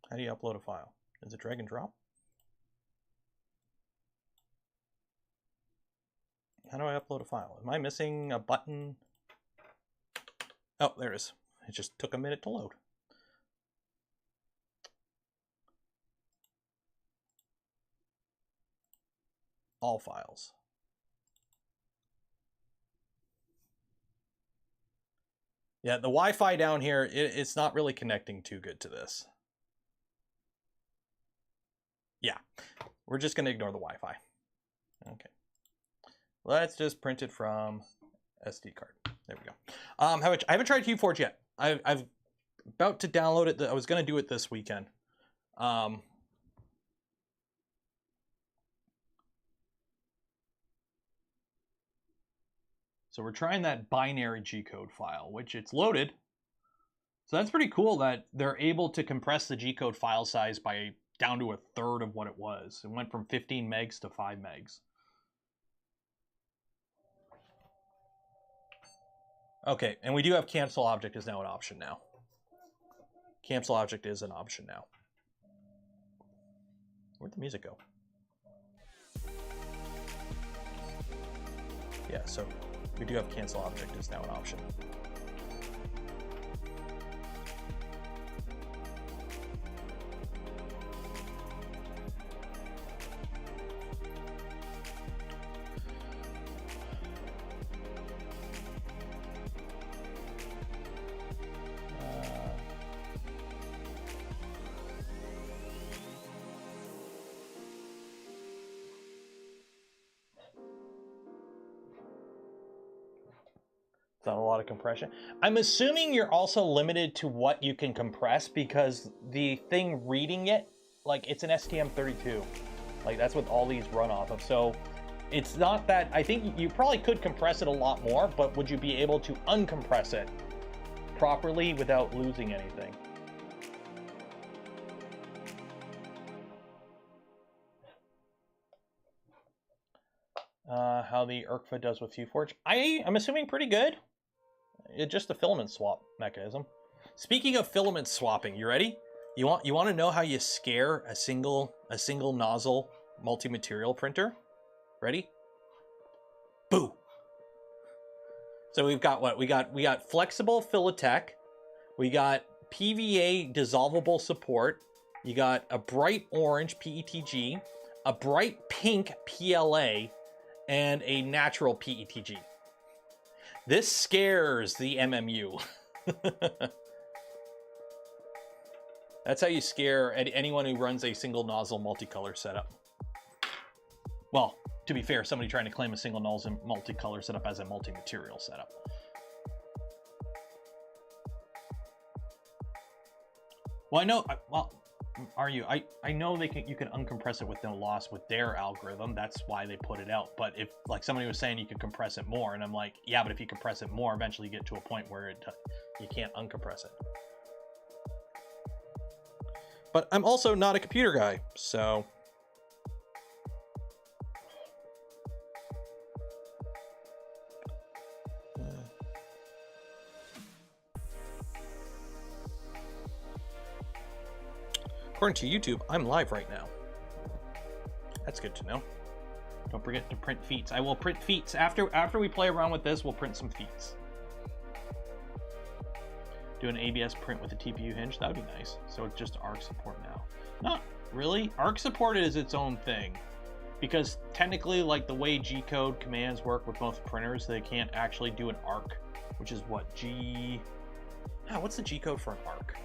How do you upload a file? Is it drag and drop? How do I upload a file? Am I missing a button? Oh, there it is. It just took a minute to load. All files. Yeah, the Wi-Fi down here, it's not really connecting too good to this. Yeah, we're just going to ignore the Wi-Fi. Okay. Let's just print it from SD card. There we go. I haven't tried QForge yet. I've about to download it. I was going to do it this weekend. So we're trying that binary G-code file, which it's loaded. So that's pretty cool that they're able to compress the G-code file size by down to a third of what it was. It went from 15 megs to 5 megs. Okay, and we do have cancel object is now an option now. Cancel object is an option now. Where'd the music go? Yeah, so we do have cancel object is now an option. It's not a lot of compression. I'm assuming you're also limited to what you can compress because the thing reading it, like it's an STM32. Like that's what all these run off of. So it's not that, I think you probably could compress it a lot more, but would you be able to uncompress it properly without losing anything? How the ERCFA does with QForge. I'm assuming pretty good. It's just a filament swap mechanism. Speaking of filament swapping, you ready? You want to know how you scare a single nozzle multi-material printer? Ready? Boo. So we've got what? We got flexible Filatech. We got PVA dissolvable support. You got a bright orange PETG, a bright pink PLA, and a natural PETG. This scares the MMU. That's how you scare anyone who runs a single nozzle multicolor setup. Well, to be fair, somebody trying to claim a single nozzle multicolor setup as a multi-material setup. Well, I know, well, are you? I know you can uncompress it with no loss with their algorithm. That's why they put it out. But if like somebody was saying you could compress it more, and I'm like, yeah, but if you compress it more, eventually you get to a point where you can't uncompress it. But I'm also not a computer guy, so. According to YouTube, I'm live right now. That's good to know. Don't forget to print feats. I will print feats. After we play around with this, we'll print some feats. Do an ABS print with a TPU hinge. That would be nice. So it's just ARC support now. Not really. ARC support is its own thing. Because technically, like the way G-code commands work with most printers, they can't actually do an ARC, which is what? What's the G-code for an ARC?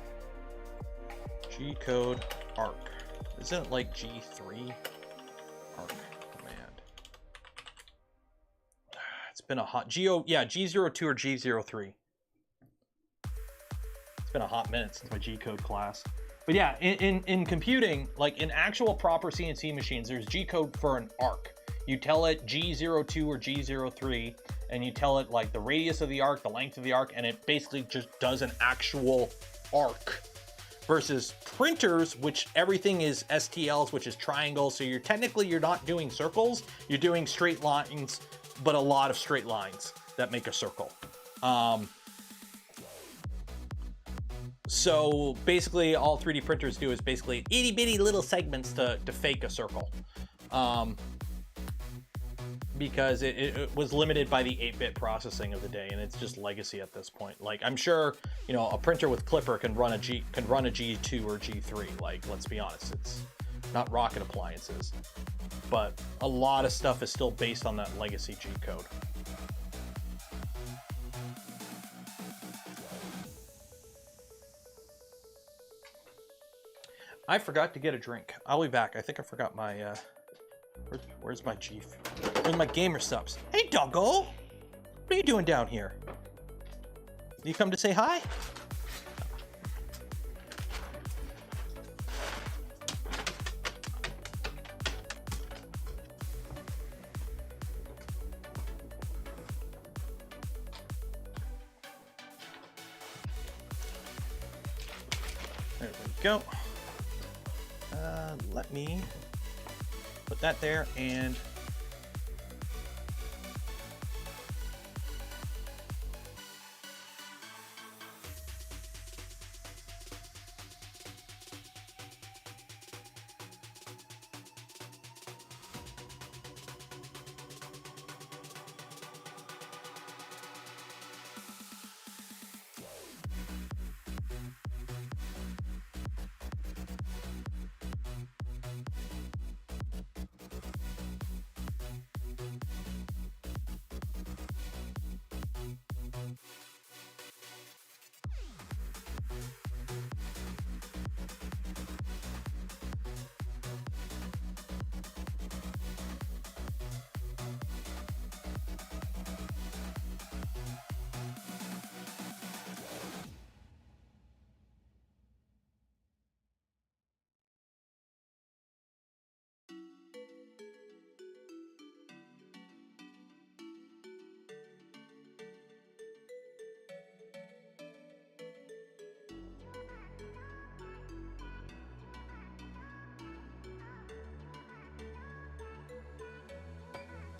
G-code ARC. Isn't it like G3? ARC command. It's been a hot G02 or G03. It's been a hot minute since my G-code class. But yeah, in computing, like in actual proper CNC machines, there's G-code for an ARC. You tell it G02 or G03, and you tell it like the radius of the arc, the length of the arc, and it basically just does an actual arc. Versus printers, which everything is STLs, which is triangles. So you're not doing circles, you're doing straight lines, but a lot of straight lines that make a circle. So basically all 3D printers do is basically itty bitty little segments to fake a circle. Because it was limited by the 8-bit processing of the day, and it's just legacy at this point. Like I'm sure, you know, a printer with Clipper can run a G2 or G3. Like, let's be honest, it's not rocket appliances. But a lot of stuff is still based on that legacy G code. I forgot to get a drink. I'll be back. I think I forgot my Where's my chief? Where's my gamer subs? Hey, doggo! What are you doing down here? You come to say hi? There we go. Let me put that there and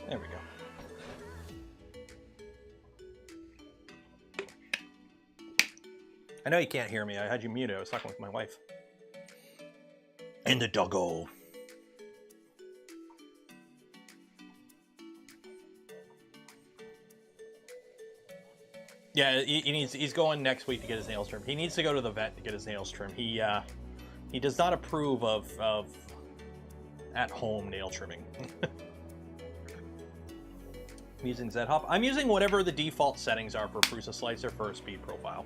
there we go. I know you can't hear me. I had you muted. I was talking with my wife. And the doggo. Yeah, he's going next week to get his nails trimmed. He needs to go to the vet to get his nails trimmed. He does not approve of at-home nail trimming. I'm using Z-Hop. I'm using whatever the default settings are for Prusa Slicer for a speed profile.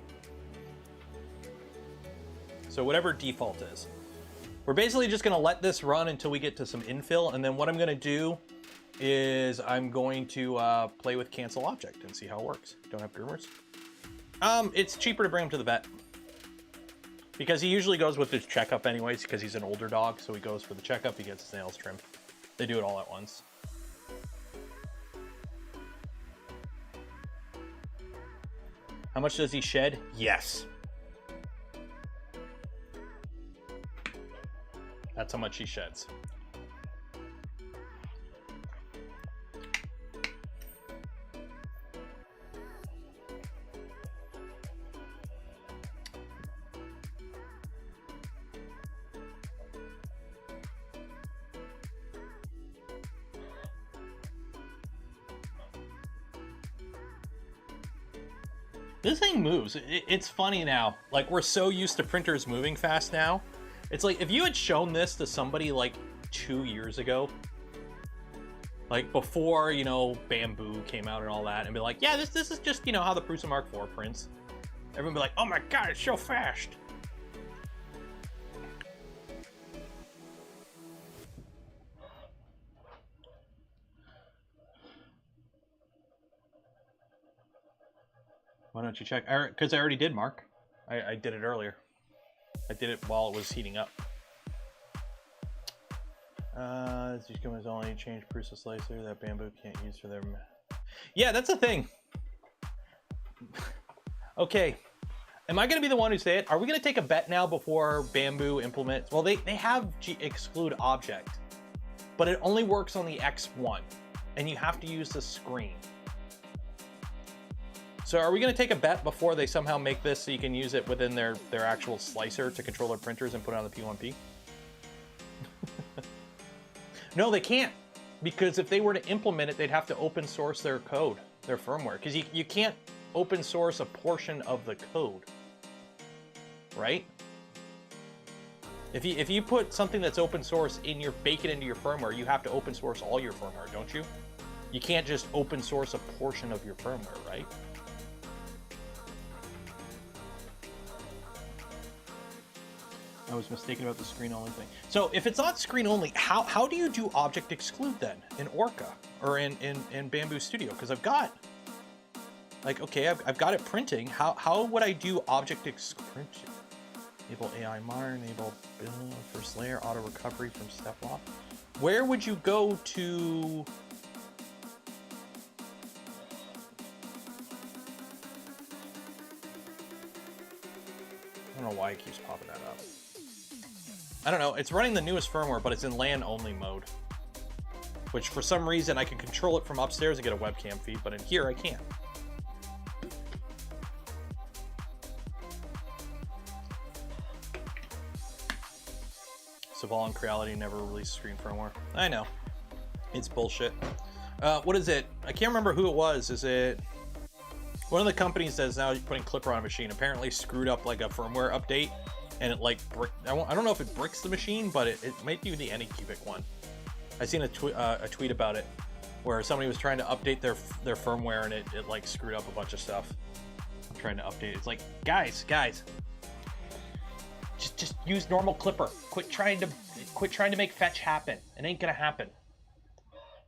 So whatever default is. We're basically just going to let this run until we get to some infill, and then what I'm going to do is I'm going to play with cancel object and see how it works. Don't have groomers. It's cheaper to bring him to the vet because he usually goes with his checkup anyways because he's an older dog, so he goes for the checkup, he gets his nails trimmed. They do it all at once. How much does he shed? Yes. That's how much he sheds. This thing moves. It's funny now. Like, we're so used to printers moving fast now. It's like, if you had shown this to somebody like 2 years ago, like before, you know, Bamboo came out and all that, and be like, yeah, this is just, you know, how the Prusa Mark IV prints. Everyone would be like, oh my God, it's so fast. Why don't you check? Because I already did, Mark. I did it earlier. I did it while it was heating up. These commands only change Prusa Slicer that Bamboo can't use for their... Yeah, that's the thing. Okay. Am I going to be the one who say it? Are we going to take a bet now before Bamboo implements? Well, they have exclude object, but it only works on the X1, and you have to use the screen. So are we going to take a bet before they somehow make this so you can use it within their actual slicer to control their printers and put it on the P1P? No, they can't. Because if they were to implement it, they'd have to open source their code, their firmware. Because you can't open source a portion of the code, right? If you put something that's open source bake it into your firmware, you have to open source all your firmware, don't you? You can't just open source a portion of your firmware, right? I was mistaken about the screen only thing. So if it's not screen only, how do you do object exclude then in Orca or in Bamboo Studio? Because I've got, like, okay, I've got it printing. How would I do object exclude? Enable AI miner, enable first layer, auto recovery from step lock. Where would you go to? I don't know why it keeps popping that up. I don't know, it's running the newest firmware, but it's in LAN only mode. Which for some reason I can control it from upstairs and get a webcam feed, but in here I can't. So Voron Creality never released screen firmware. I know. It's bullshit. What is it? I can't remember who it was. Is it one of the companies that's now putting Clipper on a machine? Apparently screwed up like a firmware update, and it like I don't know if it bricks the machine, but it might be the Anycubic one. I seen a tweet about it where somebody was trying to update their firmware, and it like screwed up a bunch of stuff. I'm trying to update. It's like, guys, just use normal Clipper. Quit trying to make fetch happen. It ain't gonna happen.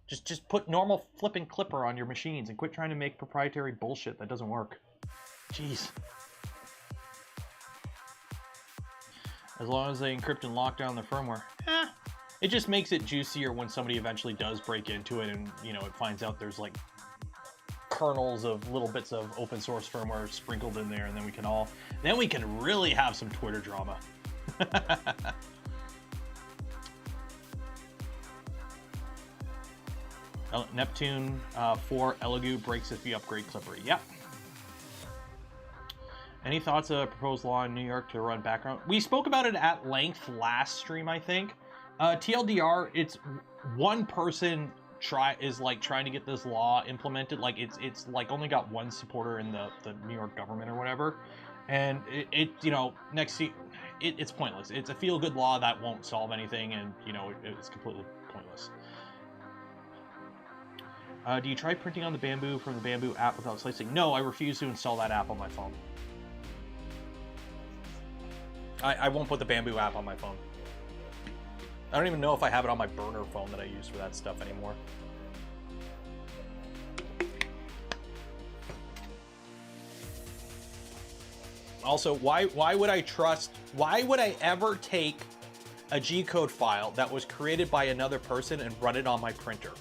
Just put normal flipping Clipper on your machines and quit trying to make proprietary bullshit that doesn't work. Jeez. As long as they encrypt and lock down the firmware. It just makes it juicier when somebody eventually does break into it and, you know, it finds out there's like kernels of little bits of open source firmware sprinkled in there, and then we can really have some Twitter drama. Neptune 4 Elegoo breaks if you upgrade Clipper. Yep. Any thoughts of a proposed law in New York to run background? We spoke about it at length last stream, I think. TLDR, it's one person trying to get this law implemented. Like it's like only got one supporter in the New York government or whatever, and it you know, it's pointless. It's a feel-good law that won't solve anything, and you know, it's completely pointless. Do you try printing on the Bamboo from the Bamboo app without slicing? No, I refuse to install that app on my phone. I won't put the Bamboo app on my phone. I don't even know if I have it on my burner phone that I use for that stuff anymore. Also, why would I ever take a G-code file that was created by another person and run it on my printer?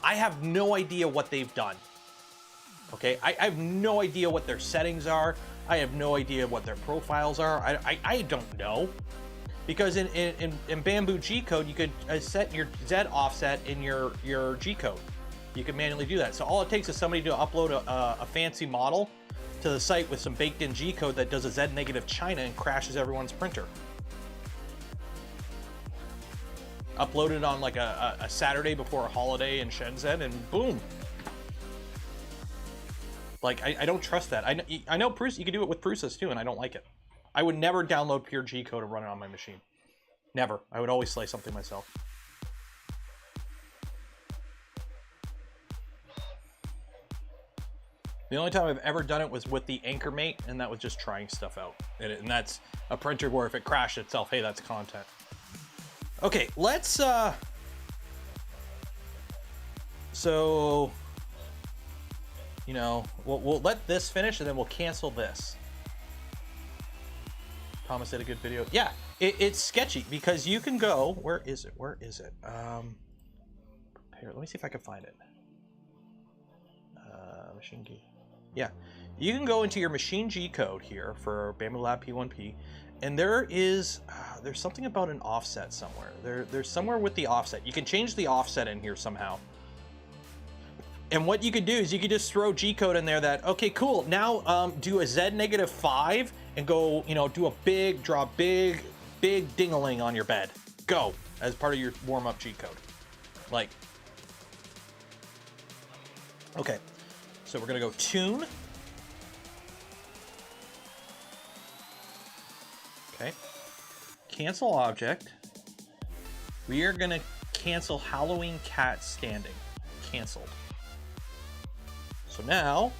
I have no idea what they've done. Okay, I have no idea what their settings are. I have no idea what their profiles are. I don't know. Because in Bamboo G-code, you could set your Z offset in your G-code. You can manually do that. So all it takes is somebody to upload a fancy model to the site with some baked-in G-code that does a Z-negative China and crashes everyone's printer. Upload it on like a Saturday before a holiday in Shenzhen, and boom. Like, I don't trust that. I know Prusa, you can do it with Prusas too, and I don't like it. I would never download pure G-code and run it on my machine. Never. I would always slice something myself. The only time I've ever done it was with the Anchormate, and that was just trying stuff out. And that's a printer where if it crashed itself, hey, that's content. Okay, let's, so, you know, we'll let this finish, and then we'll cancel this. Thomas did a good video. Yeah, it's sketchy because you can go, where is it? Prepare, let me see if I can find it. Machine G. Yeah, you can go into your Machine G code here for Bamboo Lab P1P, and there is, there's something about an offset somewhere. There's somewhere with the offset. You can change the offset in here somehow. And what you could do is you could just throw G-code in there that, okay, cool, now do a Z-5 and go, you know, do a draw big ding-a-ling on your bed. Go, as part of your warm-up G-code. Like, okay, so we're gonna go tune. Okay, cancel object. We are gonna cancel Halloween cat standing. Canceled. So now,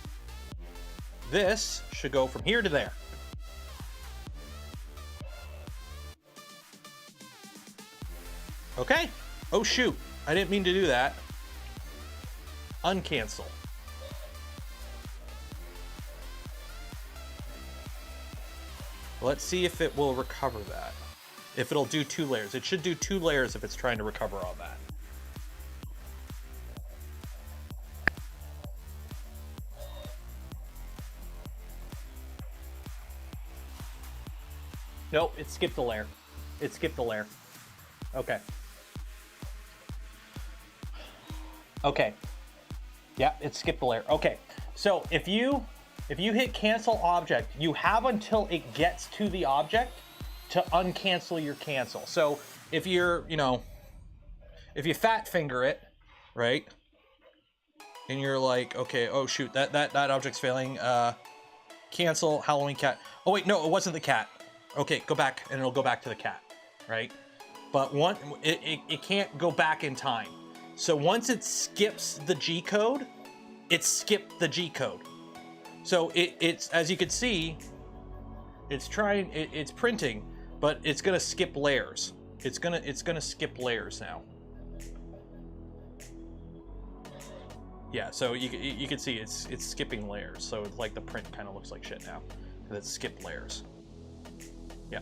this should go from here to there. Okay. Oh shoot, I didn't mean to do that. Uncancel. Let's see if it will recover that. If it'll do 2 layers. It should do 2 layers if it's trying to recover all that. Nope, it skipped a layer. It skipped a layer. Okay. Okay. Yeah, it skipped a layer. Okay. So if you hit cancel object, you have until it gets to the object to uncancel your cancel. So if you're, you know, if you fat finger it, right? And you're like, okay, oh shoot, that object's failing. Cancel Halloween cat. Oh wait, no, it wasn't the cat. Okay, go back and it'll go back to the cat, right? But it can't go back in time. So once it skips the G code, it skipped the G code. So it's as you can see, it's printing, but it's gonna skip layers. It's gonna skip layers now. Yeah, so you can see it's skipping layers. So it's like the print kind of looks like shit now because it's skipped layers. Yeah.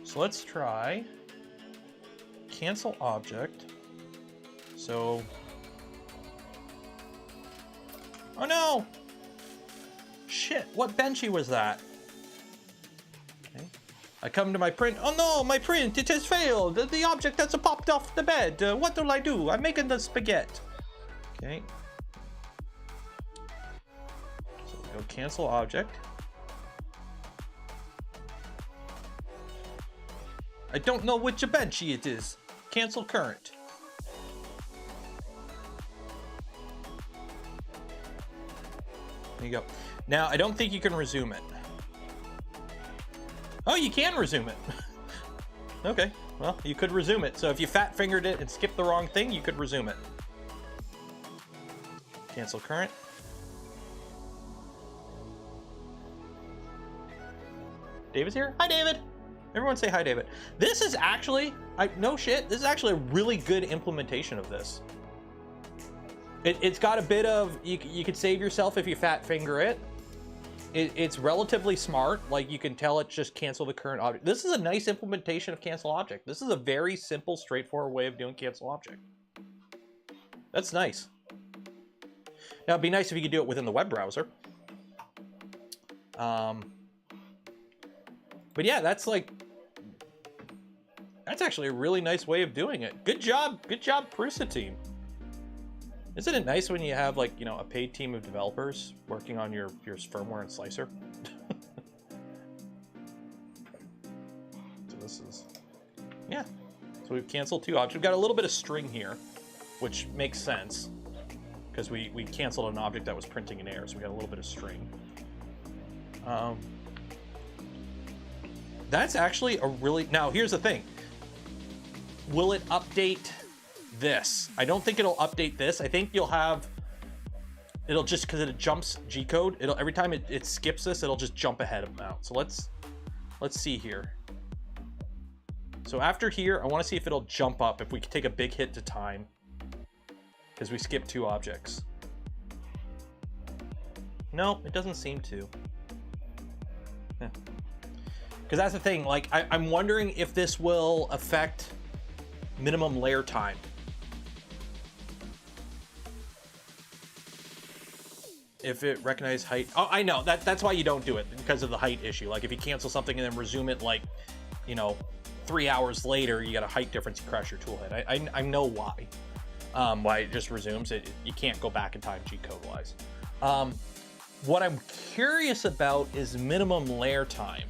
So let's try cancel object. So, oh no! Shit, what benchy was that? Okay. I come to my print. Oh no, my print, it has failed. The object has popped off the bed. What will I do? I'm making the spaghetti. Okay. So we go cancel object. I don't know which benchy it is. Cancel current. There you go. Now, I don't think you can resume it. Oh, you can resume it. Okay, well, you could resume it. So if you fat fingered it and skipped the wrong thing, you could resume it. Cancel current. David's here? Hi, David. Everyone say hi, David. This is actually, no shit, this is actually a really good implementation of this. It's got a bit of, you could save yourself if you fat finger it. It's relatively smart. Like you can tell it just cancel the current object. This is a nice implementation of cancel object. This is a very simple, straightforward way of doing cancel object. That's nice. Now it'd be nice if you could do it within the web browser. But yeah, that's actually a really nice way of doing it. Good job, Prusa team. Isn't it nice when you have like, you know, a paid team of developers working on your firmware and slicer? So this is, yeah. So we've canceled 2 objects. We've got a little bit of string here, which makes sense because we canceled an object that was printing an error, so we got a little bit of string. That's actually a really, now here's the thing. Will it update this? I don't think it'll update this. I think it'll just, because it jumps G-code, every time it skips this, it'll just jump ahead of now. So let's see here. So after here, I want to see if it'll jump up, if we can take a big hit to time, because we skipped 2 objects. No, it doesn't seem to. Yeah. Because that's the thing, like, I'm wondering if this will affect minimum layer time. If it recognizes height. Oh, I know, that's why you don't do it, because of the height issue. Like, if you cancel something and then resume it, like, you know, 3 hours later, you got a height difference, you crash your toolhead. I know why. Why it just resumes it. You can't go back in time G-code wise. What I'm curious about is minimum layer time.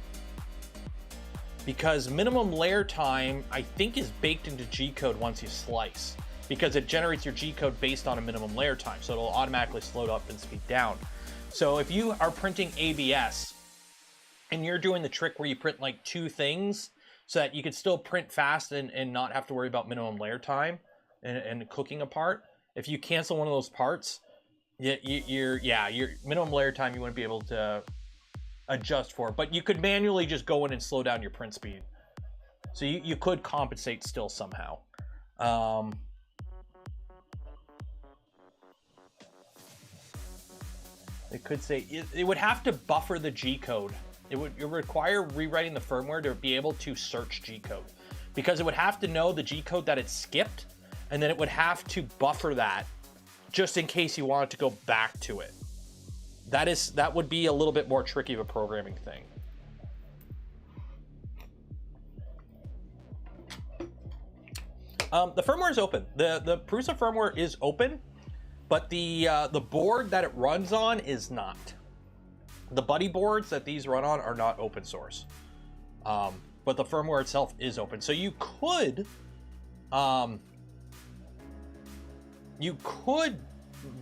Because minimum layer time, I think, is baked into G-code once you slice, because it generates your G-code based on a minimum layer time, so it'll automatically slow up and speed down. So if you are printing ABS and you're doing the trick where you print like 2 things so that you can still print fast and not have to worry about minimum layer time and cooking a part, if you cancel one of those parts, your minimum layer time, you wouldn't be able to adjust for, but you could manually just go in and slow down your print speed. So you could compensate still somehow. It could say, it would have to buffer the G-code. It would require rewriting the firmware to be able to search G-code. Because it would have to know the G-code that it skipped, and then it would have to buffer that just in case you wanted to go back to it. That would be a little bit more tricky of a programming thing. The firmware is open. The Prusa firmware is open, but the board that it runs on is not. The buddy boards that these run on are not open source, but the firmware itself is open. So you could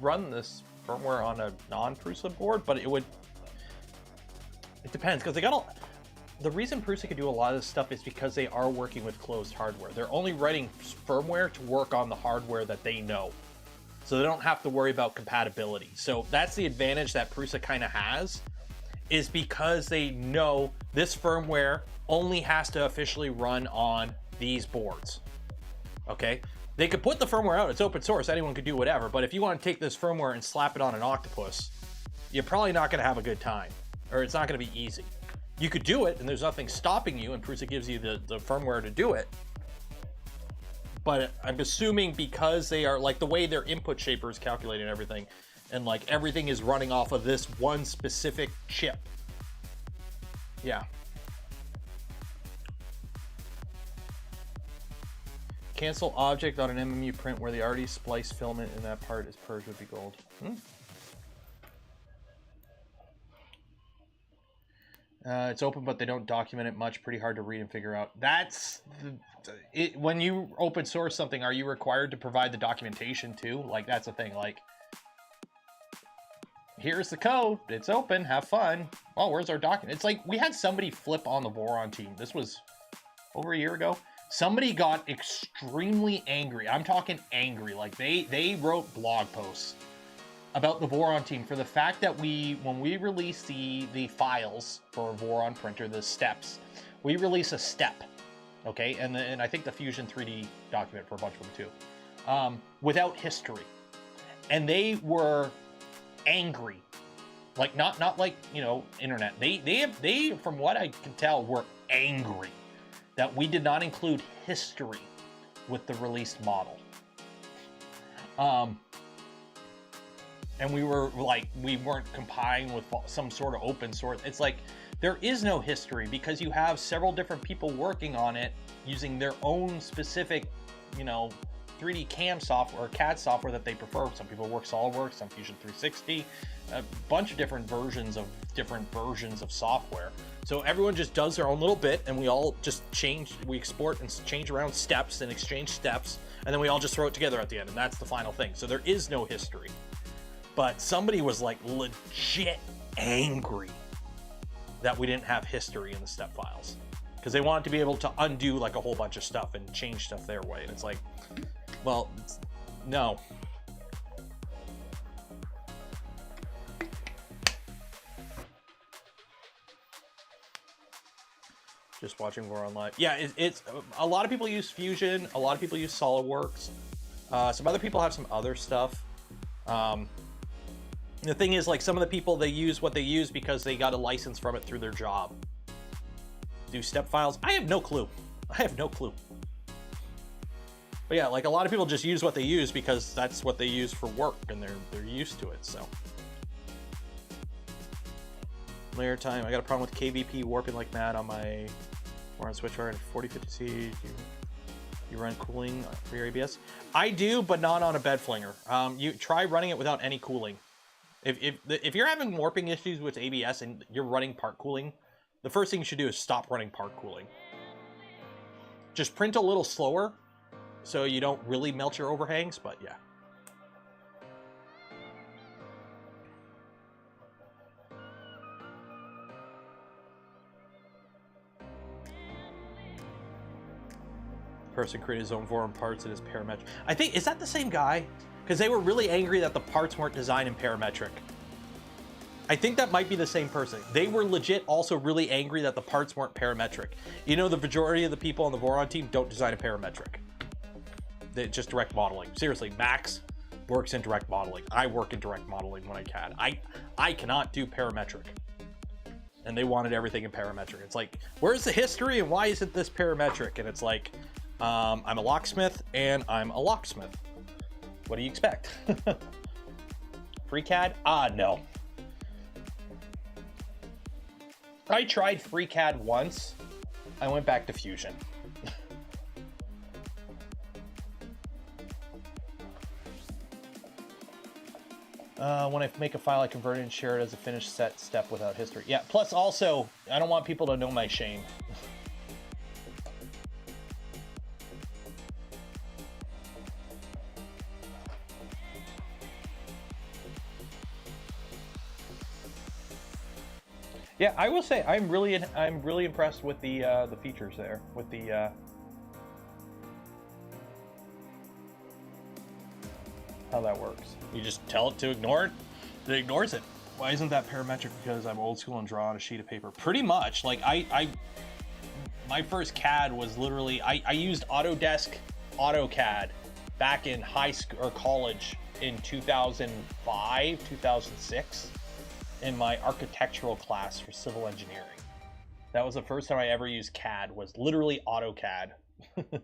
run this firmware on a non-Prusa board, but it depends, because they got the reason Prusa can do a lot of this stuff is because they are working with closed hardware. They're only writing firmware to work on the hardware that they know. So they don't have to worry about compatibility. So that's the advantage that Prusa kind of has, is because they know this firmware only has to officially run on these boards. Okay? They could put the firmware out, it's open source, anyone could do whatever, but if you want to take this firmware and slap it on an Octopus, you're probably not going to have a good time, or it's not going to be easy. You could do it, and there's nothing stopping you, and Prusa gives you the firmware to do it. But I'm assuming because they are, like, the way their input shaper is calculating everything, and, like, everything is running off of this one specific chip. Yeah. Cancel object on an MMU print where the already spliced filament in that part is purged would be gold. It's open, but they don't document it much. Pretty hard to read and figure out. That's it. When you open source something, are you required to provide the documentation too? Like, that's the thing. Like, here's the code. It's open. Have fun. Well, where's our document? It's like we had somebody flip on the Voron team. This was over a year ago. Somebody got extremely angry. I'm talking angry. Like, they wrote blog posts about the Voron team for the fact that when we release the files for a Voron printer, the steps, we release a step, okay? And I think the Fusion 3D document for a bunch of them too, without history. And they were angry. Like, not like, you know, internet. They, from what I can tell, were angry that we did not include history with the released model. And we were like, we weren't complying with some sort of open source. It's like, there is no history because you have several different people working on it using their own specific, you know, 3D CAM software or CAD software that they prefer. Some people work SolidWorks, some Fusion 360, a bunch of different versions of software. So everyone just does their own little bit, and we all just we export and change around steps and exchange steps, and then we all just throw it together at the end, and that's the final thing. So there is no history. But somebody was like legit angry that we didn't have history in the step files, because they wanted to be able to undo like a whole bunch of stuff and change stuff their way. And it's like, well, no. Just watching Voron live. Yeah, it's a lot of people use Fusion. A lot of people use SolidWorks. Some other people have some other stuff. The thing is, like, some of the people, they use what they use because they got a license from it through their job. Do step files? I have no clue. I have no clue. But yeah, like, a lot of people just use what they use because that's what they use for work, and they're used to it. So layer time. I got a problem with KVP warping like mad on my Voron switchwire and 4050C. You run cooling for your ABS? I do, but not on a bed flinger. You try running it without any cooling. If you're having warping issues with ABS and you're running part cooling, the first thing you should do is stop running part cooling. Just print a little slower so you don't really melt your overhangs, but yeah. Person created his own Voron parts in his parametric. I think, is that the same guy? Because they were really angry that the parts weren't designed in parametric. I think that might be the same person. They were legit also really angry that the parts weren't parametric. You know, the majority of the people on the Voron team don't design a parametric. They just direct modeling. Seriously, Max works in direct modeling. I work in direct modeling when I CAD. I cannot do parametric. And they wanted everything in parametric. It's like, where's the history and why isn't this parametric? And it's like, I'm a locksmith and I'm a locksmith. What do you expect? FreeCAD? No. I tried FreeCAD once. I went back to Fusion. When I make a file, I convert it and share it as a finished set step without history. Yeah, plus also, I don't want people to know my shame. Yeah, I will say I'm really impressed with the features there, with the how that works. You just tell it to ignore it, it ignores it. Why isn't that parametric? Because I'm old school and draw on a sheet of paper. Pretty much, like my first CAD was literally I used Autodesk AutoCAD back in high school or college in 2005, 2006. In my architectural class for civil engineering. That was the first time I ever used CAD, was literally AutoCAD. Did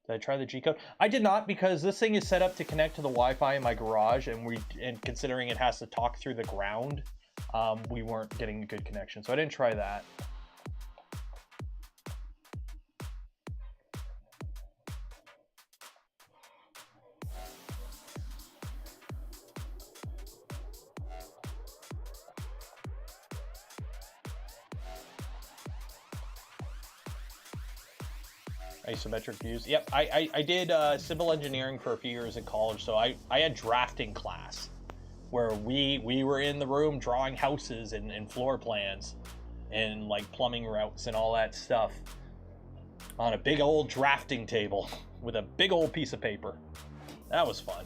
I try the G-code? I did not, because this thing is set up to connect to the Wi-Fi in my garage, and considering it has to talk through the ground, we weren't getting a good connection, so I didn't try that. Isometric views. Yep, I did civil engineering for a few years in college, so I had drafting class where we were in the room drawing houses and floor plans and like plumbing routes and all that stuff on a big old drafting table with a big old piece of paper. That was fun.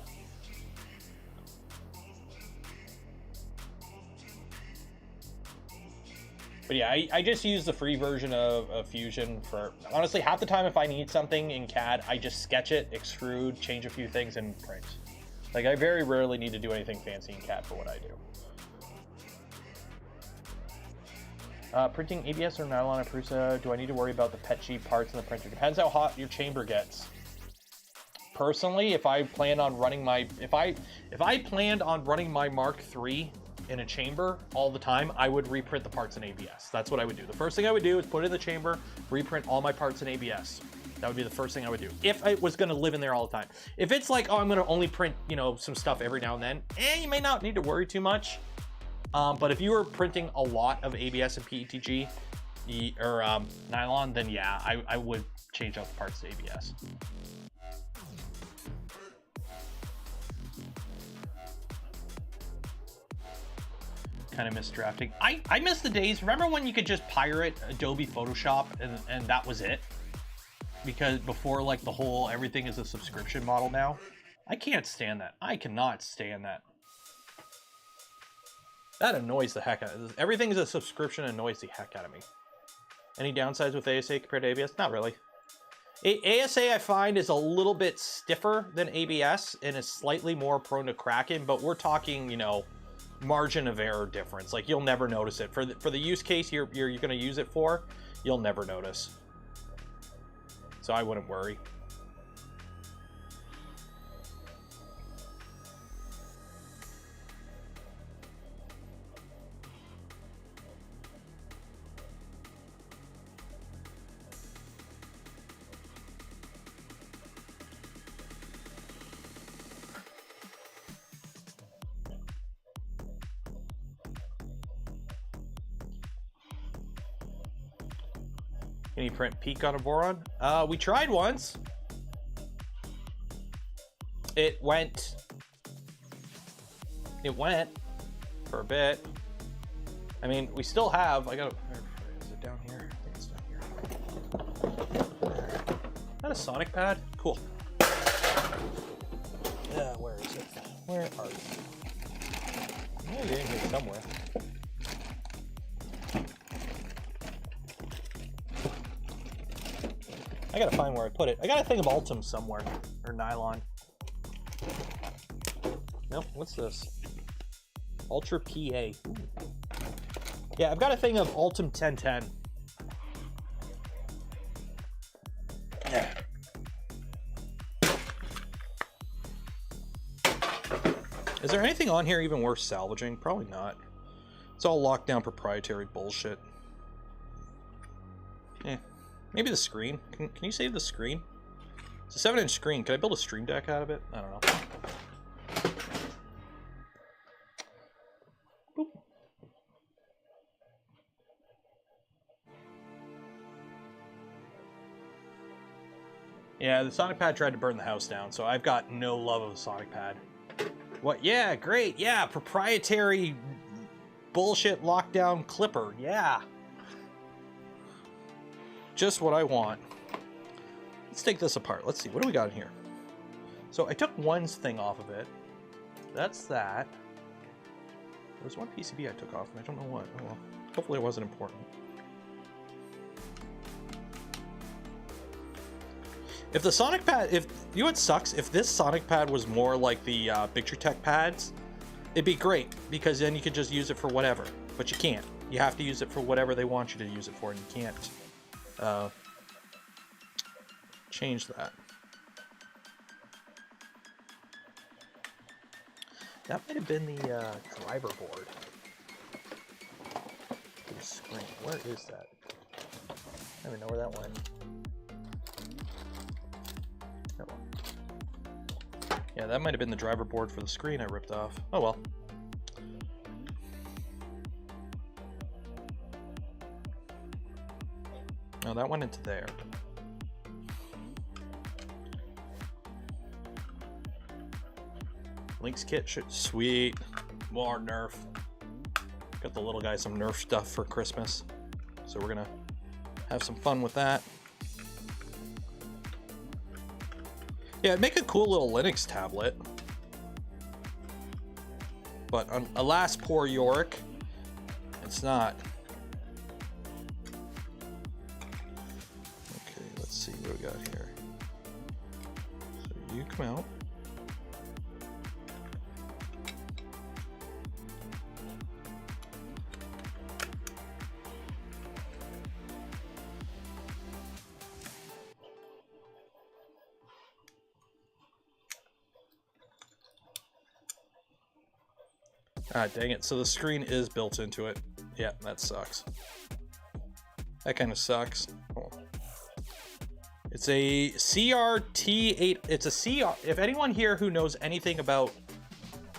But yeah, I just use the free version of Fusion for, honestly, half the time if I need something in CAD, I just sketch it, extrude, change a few things, and print. Like, I very rarely need to do anything fancy in CAD for what I do. Printing ABS or nylon or Prusa, do I need to worry about the pet sheet parts in the printer? Depends how hot your chamber gets. Personally, if I planned on running my, if I planned on running my Mark III in a chamber all the time, I would reprint the parts in ABS. That's what I would do. The first thing I would do is put it in the chamber, reprint all my parts in ABS. That would be the first thing I would do if I was going to live in there all the time. If it's like, oh, I'm going to only print, you know, some stuff every now and then, you may not need to worry too much. But if you were printing a lot of ABS and PETG or nylon, then yeah, I would change out the parts to ABS. Kind of miss drafting. I miss the days. Remember when you could just pirate Adobe Photoshop and that was it? Because before, like, the whole everything is a subscription model now. I can't stand that. I cannot stand that. That annoys the heck out of me. Everything is a subscription, annoys the heck out of me. Any downsides with ASA compared to ABS? Not really. ASA I find is a little bit stiffer than ABS and is slightly more prone to cracking, but we're talking, you know, margin of error difference. Like, you'll never notice it. For the use case you're going to use it for, you'll never notice. So I wouldn't worry. Can you print peak on a Voron? We tried once. It went for a bit. I mean, we still have, is it down here? I think it's down here. Is that a Sonic pad? Cool. Yeah, where is it? Where are you? Oh, you're in here somewhere. I gotta find where I put it. I gotta think of Ultim somewhere, or nylon. Nope, what's this? Ultra PA. Ooh. Yeah, I've got a thing of Ultim 1010. Yeah. Is there anything on here even worth salvaging? Probably not. It's all locked down proprietary bullshit. Yeah. Maybe the screen. Can you save the screen? It's a 7-inch screen. Can I build a stream deck out of it? I don't know. Boop. Yeah, the Sonic Pad tried to burn the house down, so I've got no love of the Sonic Pad. What? Yeah, great. Yeah, proprietary bullshit lockdown clipper. Yeah. Just what I want. Let's take this apart. Let's see. What do we got in here? So I took one thing off of it. That's that. There was one PCB I took off, and I don't know what. Oh, well. Hopefully it wasn't important. If the Sonic Pad, you know what sucks? If this Sonic Pad was more like the Victortech pads, it'd be great, because then you could just use it for whatever. But you can't. You have to use it for whatever they want you to use it for, and you can't change that. That might have been the driver board. The screen. Where is that? I don't even know where that went. Yeah, that might have been the driver board for the screen I ripped off. Oh well. No, that went into there. Link's kit should... Sweet. More Nerf. Got the little guy some Nerf stuff for Christmas. So we're gonna have some fun with that. Yeah, it'd make a cool little Linux tablet. But alas, poor Yorick, it's not. Okay, let's see what we got here. So you come out. Ah, dang it. So the screen is built into it. Yeah, that sucks. That kind of sucks. Oh. It's a CRT8. It's a CR. If anyone here who knows anything about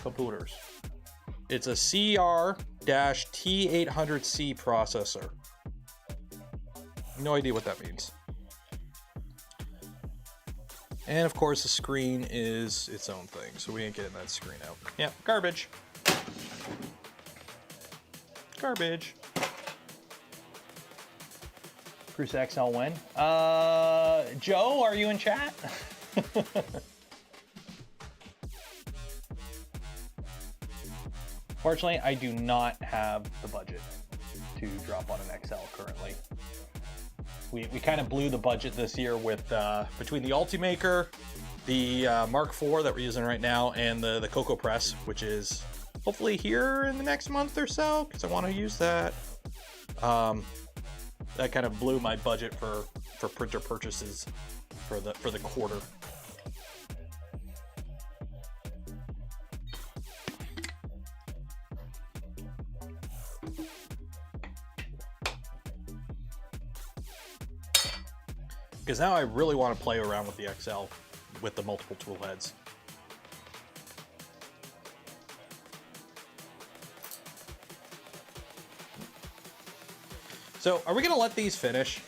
computers, it's a CR-T800C processor. No idea what that means. And of course, the screen is its own thing, so we ain't getting that screen out. Yeah, garbage. Garbage. Prusa XL when? Joe, are you in chat? Fortunately, I do not have the budget to drop on an XL currently. We kind of blew the budget this year with between the Ultimaker, the Mark IV that we're using right now, and the Cocoa Press, which is hopefully here in the next month or so, because I want to use that. That kind of blew my budget for printer purchases for the quarter. Because now I really want to play around with the XL with the multiple tool heads. So, are we gonna let these finish?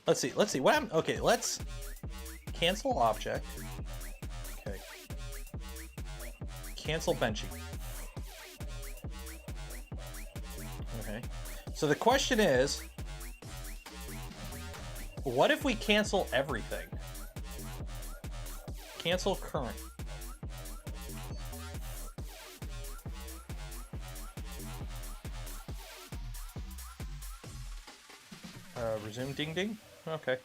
Let's see. What happened? Okay, let's cancel object. Okay. Cancel benchy. Okay. So the question is, what if we cancel everything? Cancel current. Resume ding ding. Okay.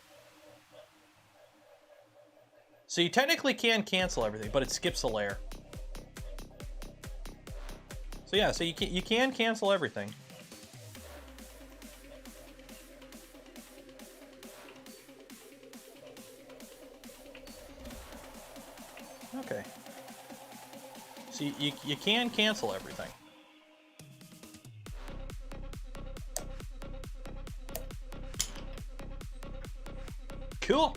So you technically can cancel everything, but it skips a layer. So yeah, so you can cancel everything. Okay. So you can cancel everything. Cool.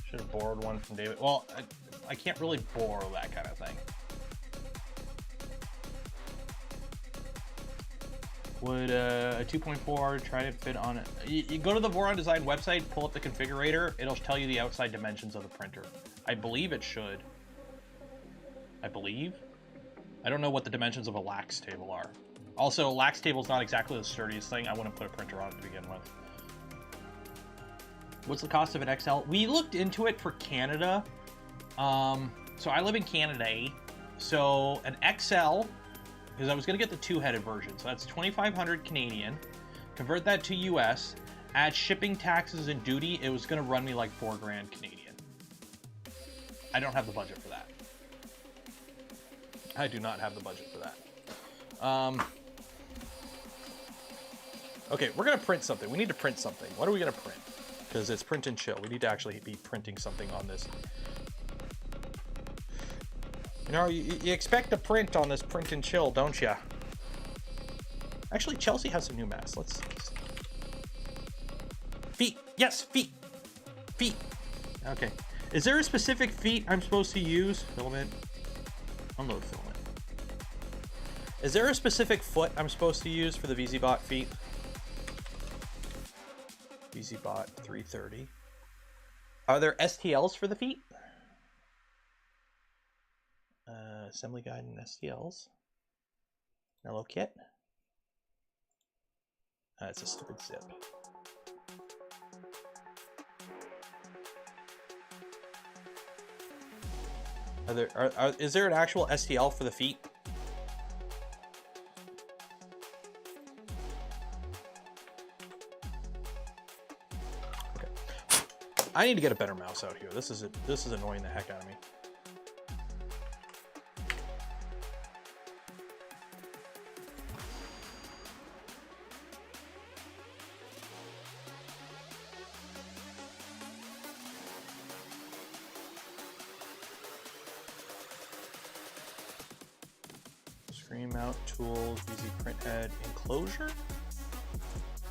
Should have borrowed one from David. Well, I can't really borrow that kind of thing. Would a 2.4 try to fit on it? You go to the Voron Design website, pull up the configurator, it'll tell you the outside dimensions of the printer. I believe it should. I believe. I don't know what the dimensions of a lax table are. Also, lax table is not exactly the sturdiest thing. I wouldn't put a printer on it to begin with. What's the cost of an XL? We looked into it for Canada. So I live in Canada. So an XL, because I was going to get the two-headed version. So that's 2,500 Canadian. Convert that to US. Add shipping, taxes, and duty. It was going to run me like $4 grand Canadian. I don't have the budget for that. I do not have the budget for that. Okay, we're going to print something. We need to print something. What are we going to print? Because it's print and chill. We need to actually be printing something on this. You know, you expect to print on this print and chill, don't you? Actually, Chelsea has some new masks. Let's... Feet. Yes, feet. Feet. Okay. Is there a specific feet I'm supposed to use? Filament. Unload filament. Is there a specific foot I'm supposed to use for the VZBot feet? VZBot 330. Are there STLs for the feet? Assembly guide and STLs. Mellow kit. It's a stupid zip. Is there an actual STL for the feet? Okay. I need to get a better mouse out here. This is annoying the heck out of me. Screen mount tools, easy print head enclosure,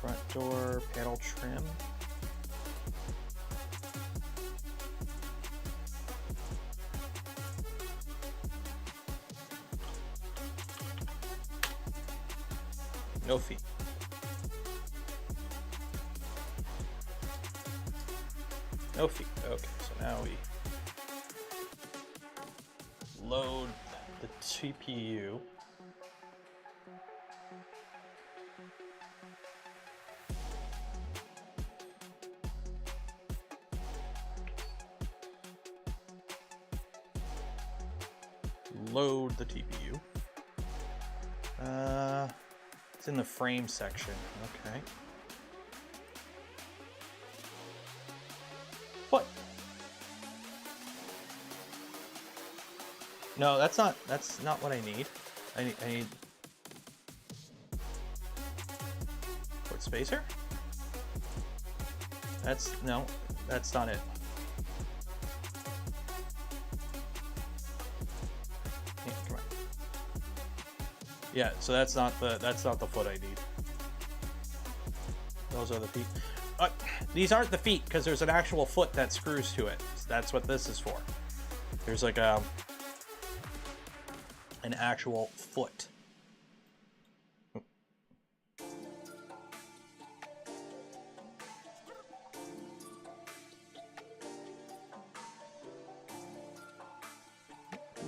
front door panel trim. No feet. No feet. Okay, so now we load the TPU. Load the TPU. It's in the frame section. Okay. What? No, that's not what I need. I need port spacer? That's not it. Yeah, come on. Yeah, so that's not the foot I need. Those are the feet. These aren't the feet because there's an actual foot that screws to it. So that's what this is for. There's like an actual foot.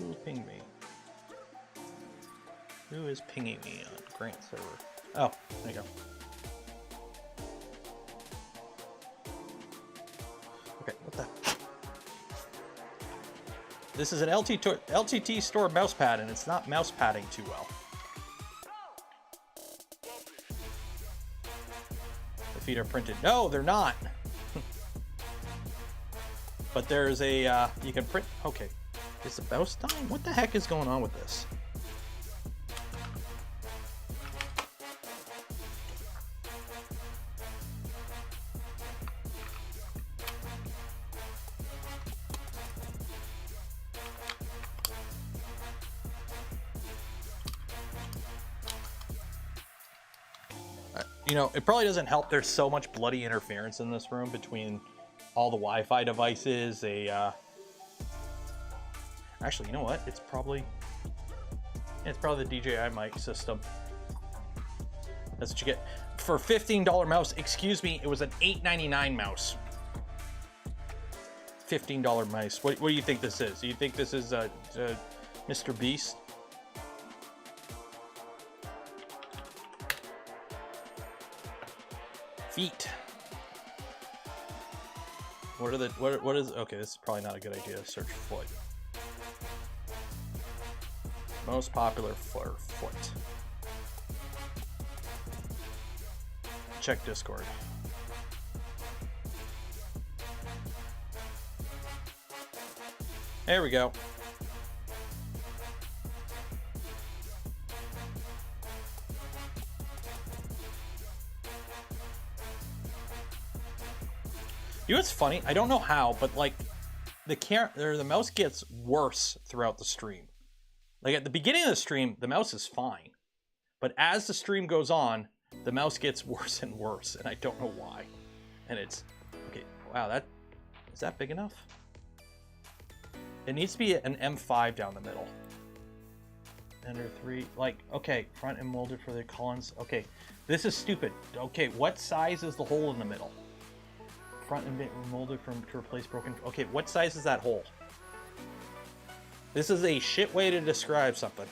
Who pinged me? Who is pinging me on Grant server? Oh, there you go. Okay, what the? This is an LTT store mouse pad, and it's not mouse padding too well. feet are printed. No, they're not. But there's a, you can print, okay. Is the mouse dying? What the heck is going on with this? You know, it probably doesn't help. There's so much bloody interference in this room between all the Wi-Fi devices. Actually, you know what? It's probably the DJI mic system. That's what you get for a $15 mouse. Excuse me, it was an $8.99 mouse. $15 mouse. What do you think this is? Do you think this is Mr. Beast? Feet. What is, okay, this is probably not a good idea to search foot. Most popular foot. Check Discord. There we go. You know what's funny? I don't know how, but like the mouse gets worse throughout the stream. Like at the beginning of the stream, the mouse is fine. But as the stream goes on, the mouse gets worse and worse, and I don't know why. And it's, okay, wow, is that big enough? It needs to be an M5 down the middle. Ender 3, like, okay, front and molded for the Collins. Okay, this is stupid. Okay, what size is the hole in the middle? Front and molded to replace broken. Okay, what size is that hole? This is a shit way to describe something.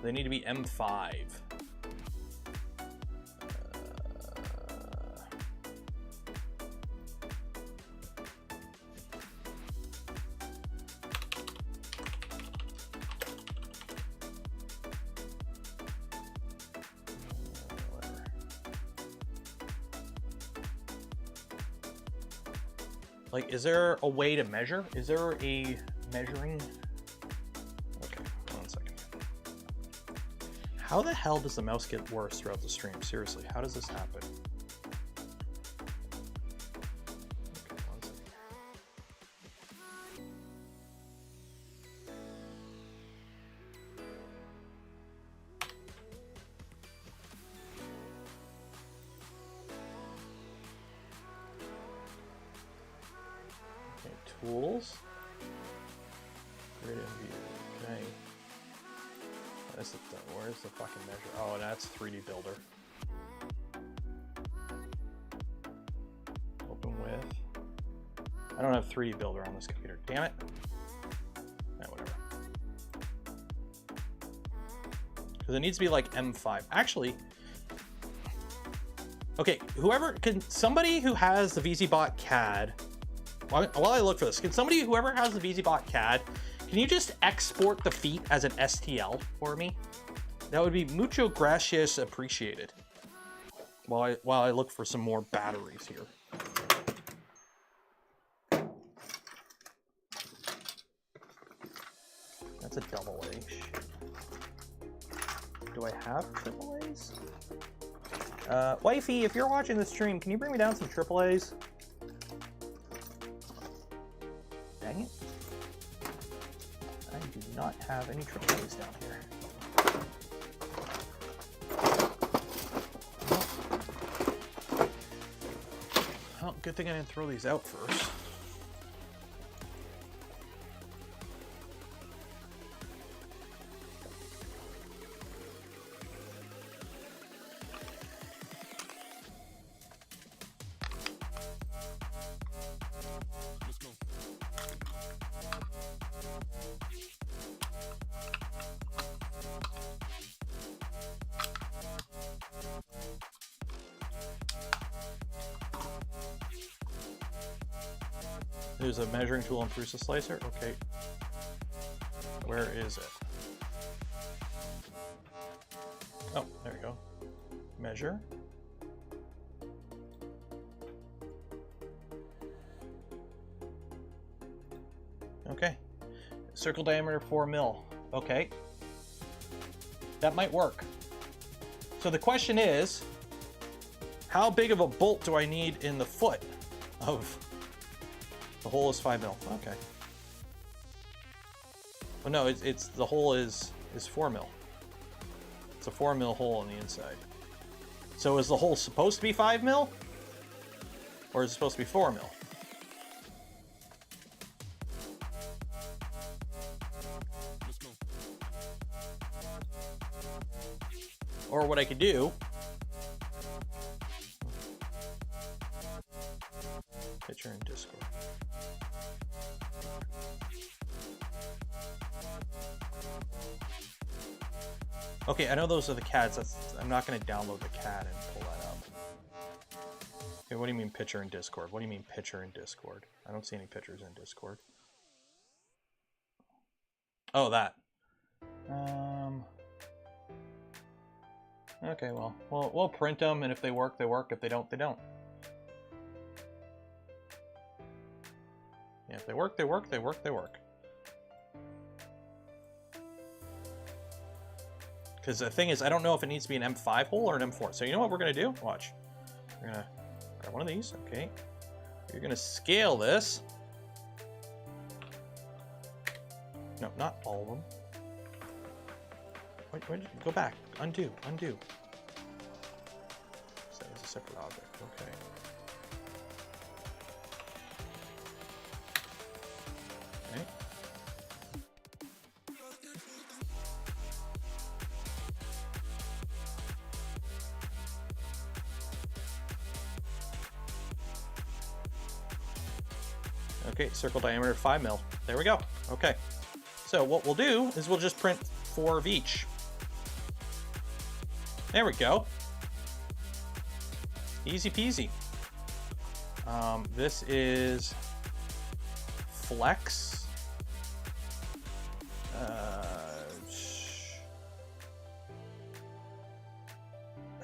They need to be M5. Like, is there a way to measure? Is there a measuring? Okay, 1 second. How the hell does the mouse get worse throughout the stream? Seriously, how does this happen? Okay, 1 second. Tools. Grid and view. Okay. Where's the fucking measure? Oh, that's 3D Builder. Open with. I don't have 3D Builder on this computer. Damn it. Whatever. Because it needs to be like M5. Actually. Okay, somebody who has the VZBot CAD. While I look for this, whoever has the VZBot CAD, can you just export the feet as an STL for me? That would be mucho gracias appreciated. While I look for some more batteries here. That's a double A. Shit. Do I have triple A's? Wifey, if you're watching this stream, can you bring me down some triple A's? Dang it. I do not have any triple A's down here. Well, good thing I didn't throw these out first. There's a measuring tool and Prusa slicer. Okay. Where is it? Oh, there we go. Measure. Okay. Circle diameter 4 mil. Okay. That might work. So the question is, how big of a bolt do I need in the foot of the hole is 5 mil? Okay. Oh no, it's the hole is 4 mil. It's a 4 mil hole on the inside. So is the hole supposed to be 5 mil? Or is it supposed to be 4 mil? Or what I could do, picture in Discord. Okay, I know those are the CADs. I'm not going to download the CAD and pull that up. Okay, what do you mean picture in Discord? What do you mean picture in Discord? I don't see any pictures in Discord. Oh, that. Okay, well, we'll print them, and if they work, they work. If they don't, they don't. Yeah, if they work, they work. They work, they work. Because the thing is, I don't know if it needs to be an M5 hole or an M4. So you know what we're going to do? Watch. We're going to grab one of these. Okay. You're going to scale this. No, not all of them. Wait, go back. Undo. Undo. That is a separate object. Okay. Okay. Okay, circle diameter 5 mil. There we go. Okay. So what we'll do is we'll just print 4 of each. There we go. Easy peasy. This is Flex. I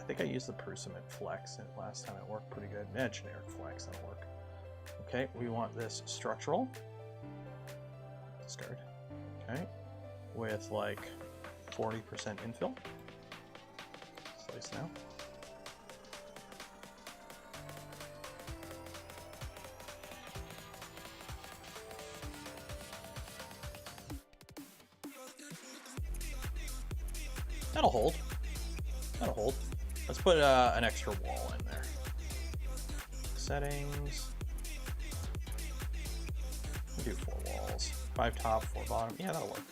think I used the Prusament Flex last time. It worked pretty good. Generic Flex, that'll work. Okay, we want this structural. Discard. Okay. With like 40% infill. Slice now. That'll hold. That'll hold. Let's put an extra wall in there. Settings. We'll do 4 walls. 5 top, 4 bottom. Yeah, that'll work.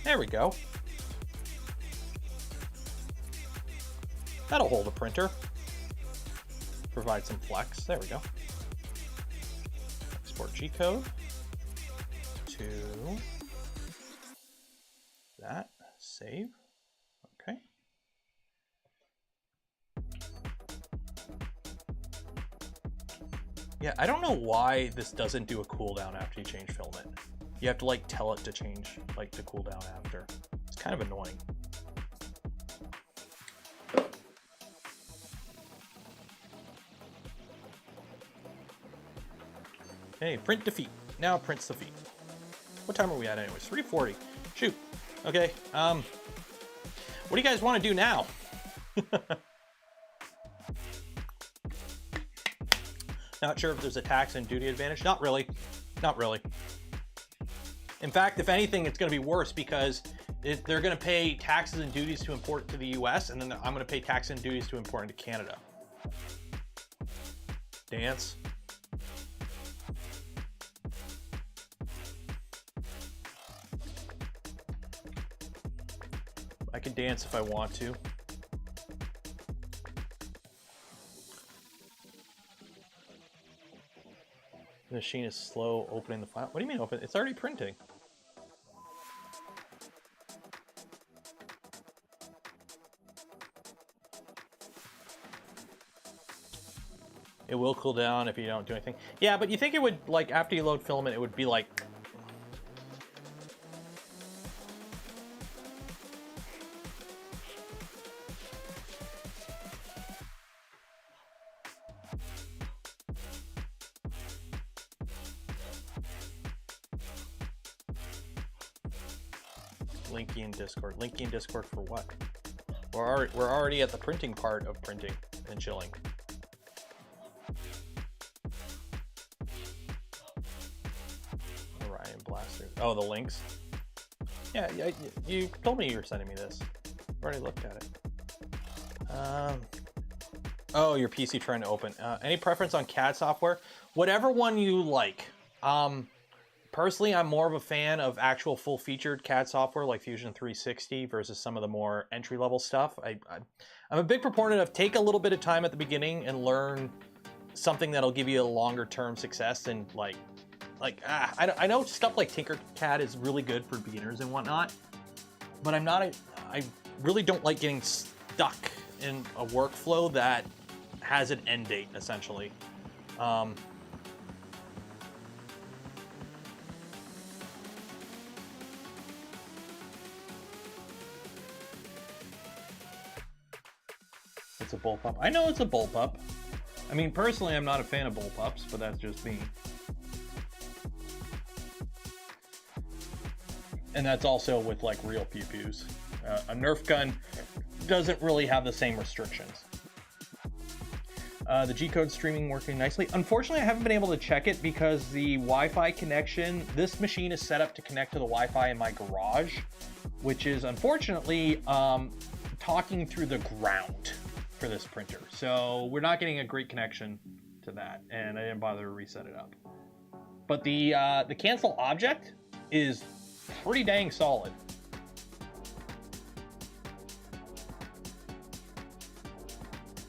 There we go. That'll hold a printer. Provide some flex. There we go. Export G-code to that. Save. Okay. Yeah, I don't know why this doesn't do a cooldown after you change filament. You have to like tell it to change, like to cool down after. It's kind of annoying. Hey, print defeat. Now it prints the feet. What time are we at anyways? 3:40. Shoot. Okay. What do you guys want to do now? Not sure if there's a tax and duty advantage. Not really. Not really. In fact, if anything, it's going to be worse because they're going to pay taxes and duties to import to the US, and then I'm going to pay taxes and duties to import into Canada. Dance. I can dance if I want to. The machine is slow opening the file. What do you mean open? It's already printing. It will cool down if you don't do anything. Yeah, but you think it would, like, after you load Filament, it would be like... Linky in Discord. Linky in Discord for what? We're already at the printing part of printing and chilling. Orion Blaster. Oh, the links? Yeah, you told me you were sending me this. I've already looked at it. Oh, your PC trying to open. Any preference on CAD software? Whatever one you like. Personally, I'm more of a fan of actual full-featured CAD software like Fusion 360 versus some of the more entry-level stuff. I'm a big proponent of take a little bit of time at the beginning and learn something that'll give you a longer-term success. And I know stuff like Tinkercad is really good for beginners and whatnot, but I really don't like getting stuck in a workflow that has an end date, essentially. It's a bullpup. I know it's a bullpup. I mean, personally, I'm not a fan of bullpups, but that's just me. And that's also with like real pew-pews. A Nerf gun doesn't really have the same restrictions. The G-code streaming working nicely. Unfortunately, I haven't been able to check it because the Wi-Fi connection, this machine is set up to connect to the Wi-Fi in my garage, which is unfortunately talking through the ground for this printer. So we're not getting a great connection to that, and I didn't bother to reset it up. But the cancel object is pretty dang solid.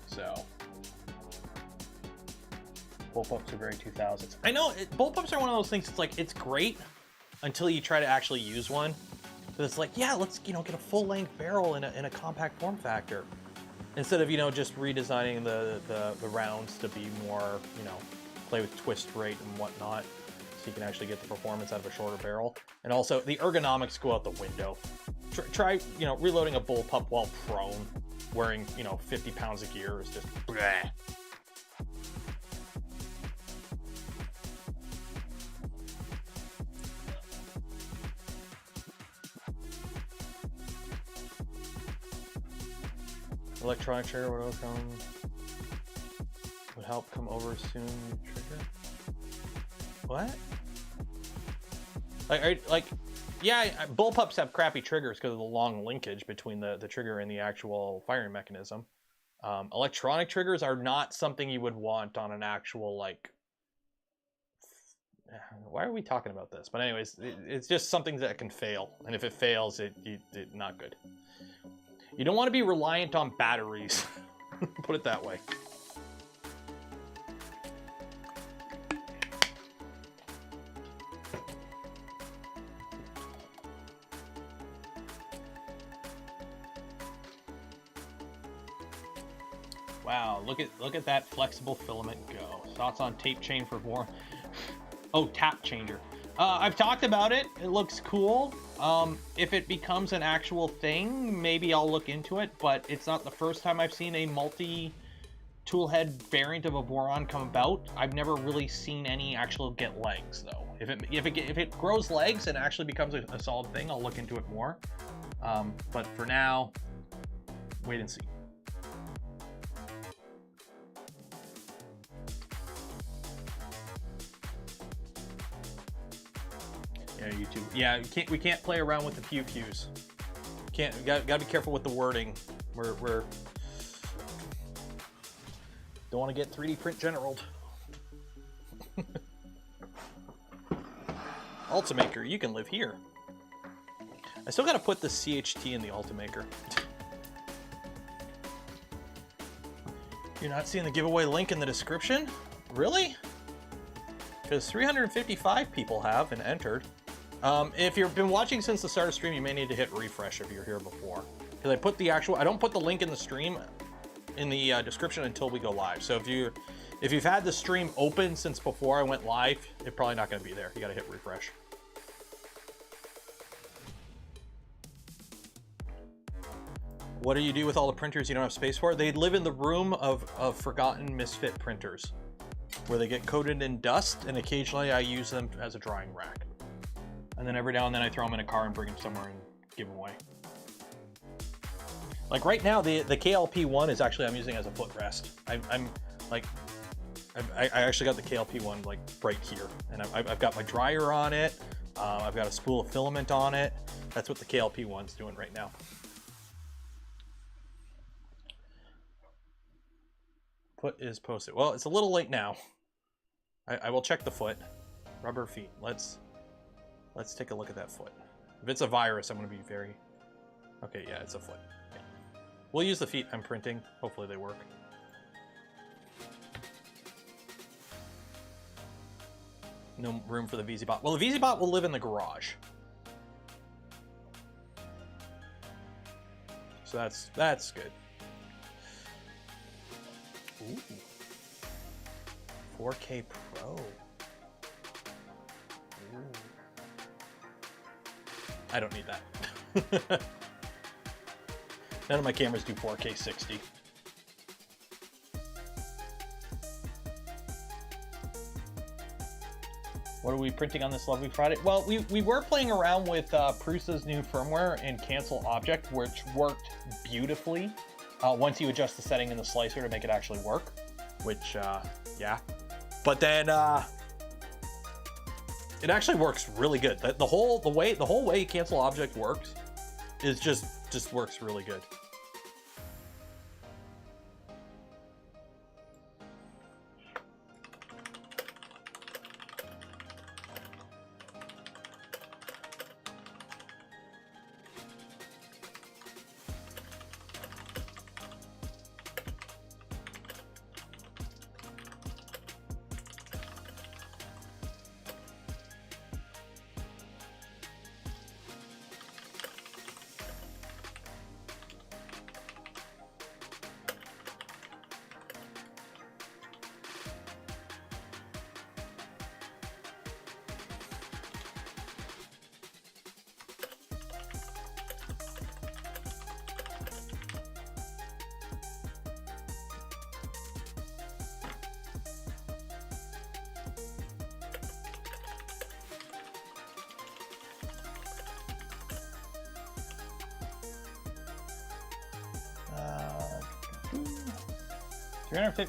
So bullpups are very 2000s. I know bullpups are one of those things. It's like, it's great until you try to actually use one. But it's like, yeah, let's get a full-length barrel in a compact form factor, instead of just redesigning the rounds to be more play with twist rate and whatnot, so you can actually get the performance out of a shorter barrel. And also the ergonomics go out the window. Try reloading a bullpup while prone, wearing 50 pounds of gear is just bleh. Electronic trigger would help come over soon. Trigger. What? Yeah, bullpups have crappy triggers because of the long linkage between the trigger and the actual firing mechanism. Electronic triggers are not something you would want on an actual why are we talking about this? But anyways, it's just something that can fail, and if it fails, it not good. You don't want to be reliant on batteries. Put it that way. Wow, look at that flexible filament go. Thoughts on tape chain for Voron? Oh, tap changer. I've talked about it. It looks cool. If it becomes an actual thing, maybe I'll look into it, but it's not the first time I've seen a multi-tool head variant of a Voron come about. I've never really seen any actual get legs, though. If it grows legs and actually becomes a solid thing, I'll look into it more. But for now, wait and see. Yeah, YouTube. Yeah, we can't play around with the pew-pews. Gotta be careful with the wording. We're don't want to get 3D print generaled. Ultimaker, you can live here. I still gotta put the CHT in the Ultimaker. You're not seeing the giveaway link in the description? Really? Because 355 people have and entered. If you've been watching since the start of stream, you may need to hit refresh if you're here before. Because I don't put the link in the stream in the description until we go live. So if If you've had the stream open since before I went live, it's probably not going to be there. You got to hit refresh. What do you do with all the printers you don't have space for? They live in the room of forgotten misfit printers, where they get coated in dust, and occasionally I use them as a drying rack. And then every now and then I throw them in a car and bring them somewhere and give them away. Like right now, the KLP1 is actually I'm using as a footrest. I actually got the KLP1 like right here, and I've got my dryer on it. I've got a spool of filament on it. That's what the KLP1's doing right now. Foot is posted. Well, it's a little late now. I will check the foot. Rubber feet. Let's take a look at that foot. If it's a virus, I'm going to be very... Okay, yeah, it's a foot. Yeah. We'll use the feet I'm printing. Hopefully they work. No room for the VZBot. Well, the VZBot will live in the garage. So that's good. Ooh. 4K Pro. Ooh. I don't need that. None of my cameras do 4K 60. What are we printing on this lovely Friday? Well, we were playing around with Prusa's new firmware in Cancel Object, which worked beautifully once you adjust the setting in the slicer to make it actually work, which, yeah. But then it actually works really good. The whole way Cancel Object works is just works really good.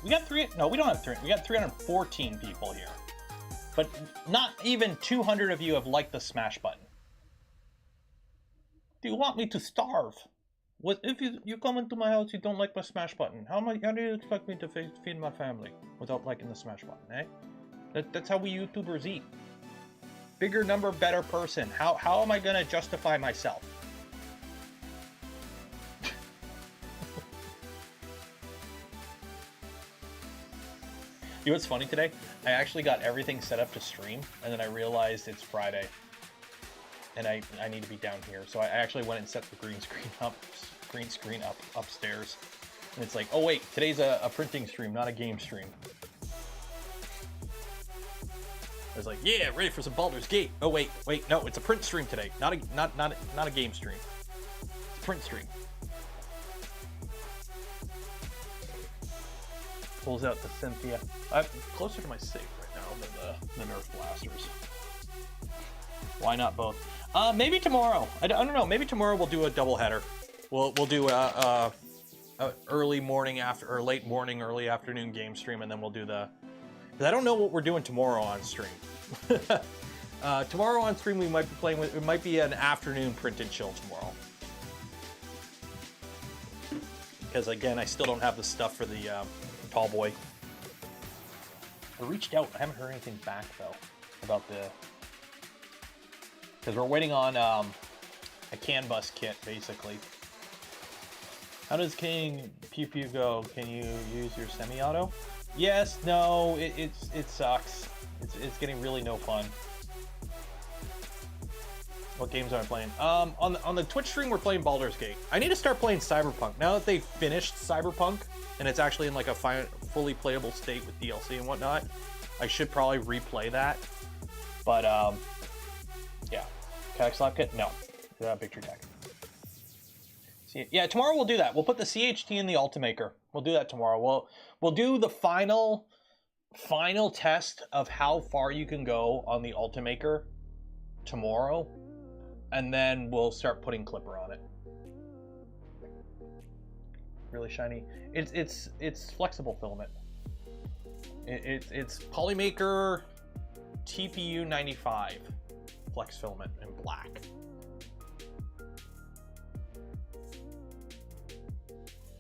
We got we don't have 3. We got 314 people here, but not even 200 of you have liked the smash button. Do you want me to starve? What if you come into my house, you don't like my smash button? How do you expect me to feed my family without liking the smash button, eh? That's how we YouTubers eat. Bigger number, better person. How am I gonna justify myself? You know what's funny today? I actually got everything set up to stream, and then I realized it's Friday, and I need to be down here. So I actually went and set the green screen up upstairs, and it's like, oh wait, today's a printing stream, not a game stream. I was like, yeah, ready for some Baldur's Gate. Oh wait, no, it's a print stream today, not a game stream. It's a print stream. Pulls out the Cynthia. I'm closer to my safe right now than the Nerf blasters. Why not both? Maybe tomorrow. I don't know. Maybe tomorrow we'll do a double header. We'll do a early morning or late morning, early afternoon game stream, and then we'll do the. Because I don't know what we're doing tomorrow on stream. Tomorrow on stream we might be playing with. It might be an afternoon print and chill tomorrow. Because again, I still don't have the stuff for the. Tall boy. I reached out. I haven't heard anything back though about because we're waiting on a CAN bus kit basically. How does King Pew Pew go? Can you use your semi-auto? Yes. No. It sucks. It's getting really no fun. What games am I playing? On the Twitch stream, we're playing Baldur's Gate. I need to start playing Cyberpunk. Now that they've finished Cyberpunk, and it's actually in like a fully playable state with DLC and whatnot, I should probably replay that. But, yeah. Can I slap kit? No. Big Tree Tech. Yeah, tomorrow we'll do that. We'll put the CHT in the Ultimaker. We'll do that tomorrow. We'll do the final test of how far you can go on the Ultimaker tomorrow, and then we'll start putting Clipper on it. Really shiny. It's flexible filament. It's Polymaker TPU 95 flex filament in black.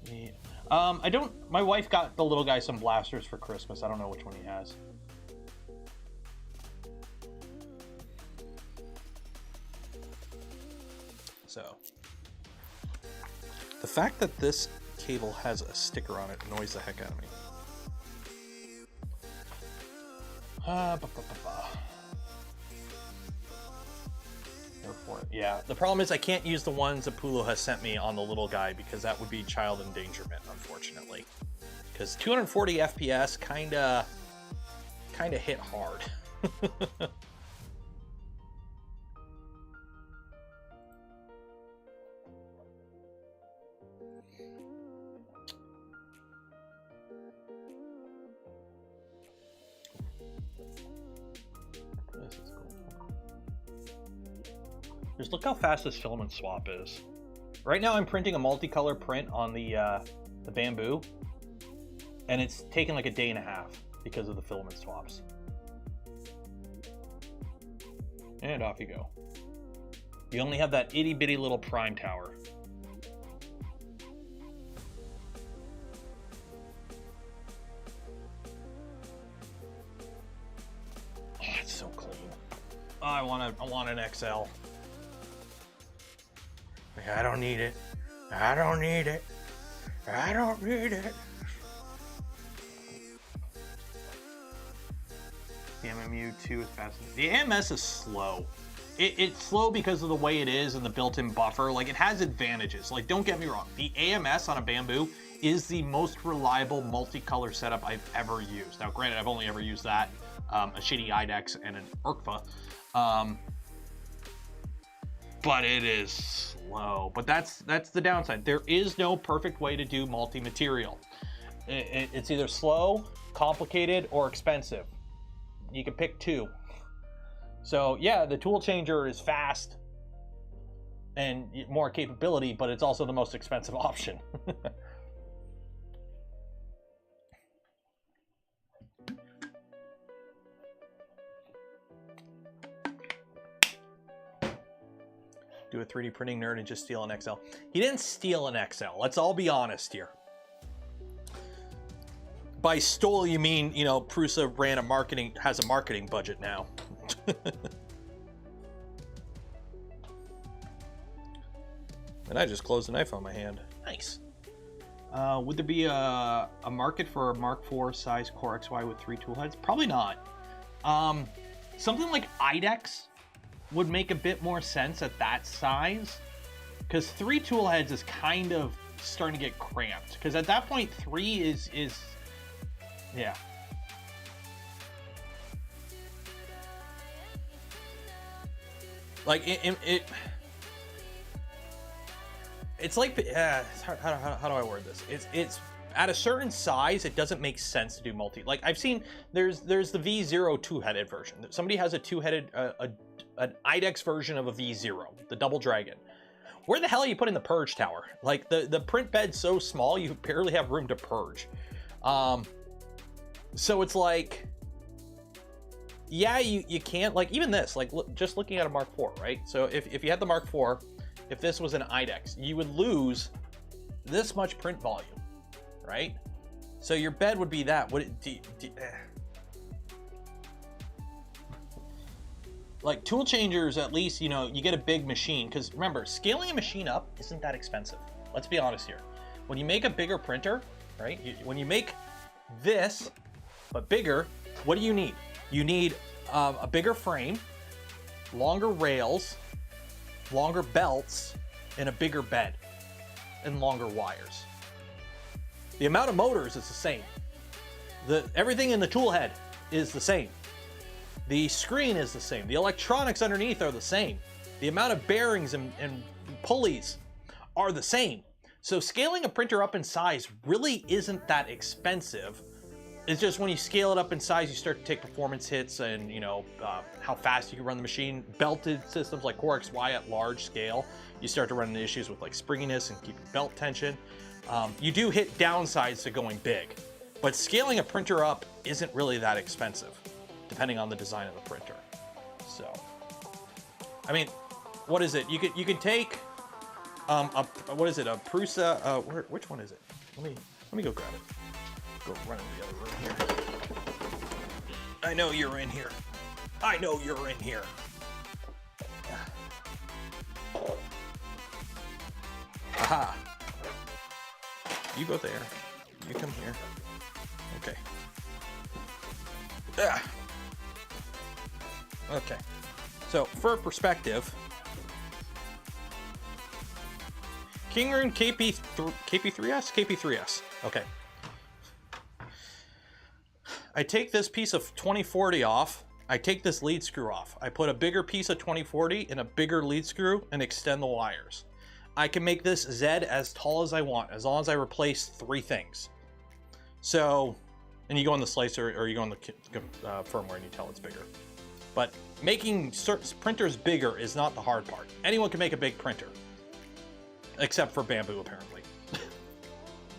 Yeah. My wife got the little guy some blasters for Christmas. I don't know which one he has. So, the fact that this cable has a sticker on it annoys the heck out of me. Go for it. Yeah, the problem is I can't use the ones that Pulo has sent me on the little guy because that would be child endangerment, unfortunately. Because 240 FPS kinda hit hard. This is cool. Just look how fast this filament swap is. Right now I'm printing a multicolor print on the bamboo, and it's taken like a day and a half because of the filament swaps. And off you go. You only have that itty bitty little prime tower. Oh, it's so clean. Oh, I want an XL. I don't need it. I don't need it. I don't need it. The MMU2 is fast. The AMS is slow. It's slow because of the way it is and the built-in buffer. Like, it has advantages. Like, don't get me wrong. The AMS on a bamboo is the most reliable multicolor setup I've ever used. Now, granted, I've only ever used that, a shitty IDEX and an ERCFA. But it is slow. But that's the downside. There is no perfect way to do multi-material. It's either slow, complicated, or expensive. You can pick two. So yeah, the tool changer is fast and more capability, but it's also the most expensive option. Do a 3D printing nerd and just steal an XL. He didn't steal an XL. Let's all be honest here. By stole, you mean, you know, Prusa has a marketing budget now. And I just closed the knife on my hand. Nice. Would there be a market for a Mark IV size Core XY with 3 tool heads? Probably not. Something like IDEX would make a bit more sense at that size, because 3 tool heads is kind of starting to get cramped. Because at that point, 3 is yeah. Like it's like how do I word this? It's at a certain size, it doesn't make sense to do multi. Like, I've seen there's the V0 2-headed version. Somebody has a 2-headed an IDEX version of a V0, the Double Dragon. Where the hell are you putting the purge tower? Like, the print bed's so small, you barely have room to purge. So it's like, yeah, you can't, like, even this, like, just looking at a Mark IV, right? So if you had the Mark IV, if this was an IDEX, you would lose this much print volume, right? So your bed would be that. Like, tool changers, at least, you know, you get a big machine, because remember, scaling a machine up isn't that expensive. Let's be honest here. When you make a bigger printer, right? When you make this, but bigger, what do you need? You need a bigger frame, longer rails, longer belts, and a bigger bed, and longer wires. The amount of motors is the same. Everything in the tool head is the same. The screen is the same. The electronics underneath are the same. The amount of bearings and pulleys are the same. So scaling a printer up in size really isn't that expensive. It's just when you scale it up in size, you start to take performance hits and, you know, how fast you can run the machine. Belted systems like Core XY at large scale, you start to run into issues with like springiness and keeping belt tension. You do hit downsides to going big, but scaling a printer up isn't really that expensive, depending on the design of the printer. So, I mean, what is it? You can take what is it? A Prusa? Which one is it? Let me go grab it. Go run into the other room here. I know you're in here. I know you're in here. Aha. You go there. You come here. Okay. Ah. Okay. So for perspective, Kingroon KP3S? KP3S. Okay. I take this piece of 2040 off. I take this lead screw off. I put a bigger piece of 2040 in a bigger lead screw and extend the wires. I can make this Z as tall as I want, as long as I replace 3 things. So, and you go on the slicer or you go on the firmware and you tell it's bigger. But making printers bigger is not the hard part. Anyone can make a big printer. Except for bamboo, apparently.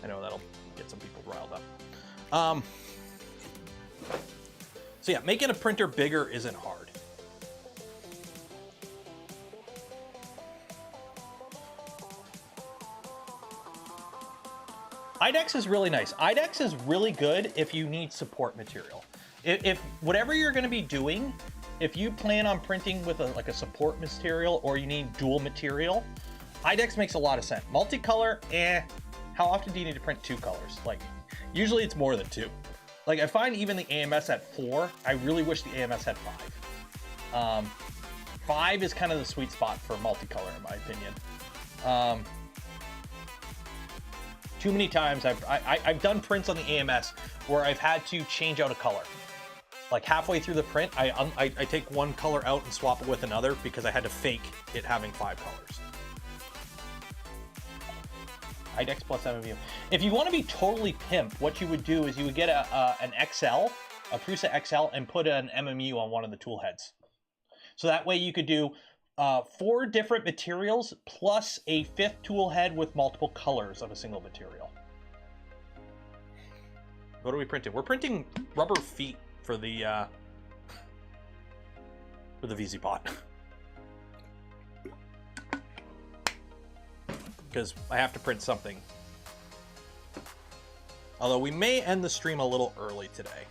I know that'll get some people riled up. So yeah, making a printer bigger isn't hard. IDEX is really nice. IDEX is really good if you need support material. If whatever you're going to be doing, if you plan on printing with like a support material or you need dual material, IDEX makes a lot of sense. Multicolor, how often do you need to print 2 colors? Like, usually it's more than 2. Like, I find even the AMS at 4, I really wish the AMS had 5. 5 is kind of the sweet spot for multicolor, in my opinion. Too many times I've done prints on the AMS where I've had to change out a color. Like halfway through the print, I take one color out and swap it with another because I had to fake it having 5 colors. IDEX plus MMU. If you want to be totally pimp, what you would do is you would get an XL, a Prusa XL, and put an MMU on one of the tool heads. So that way you could do 4 different materials plus a 5th tool head with multiple colors of a single material. What are we printing? We're printing rubber feet for the VZ-Pot. Because I have to print something. Although we may end the stream a little early today.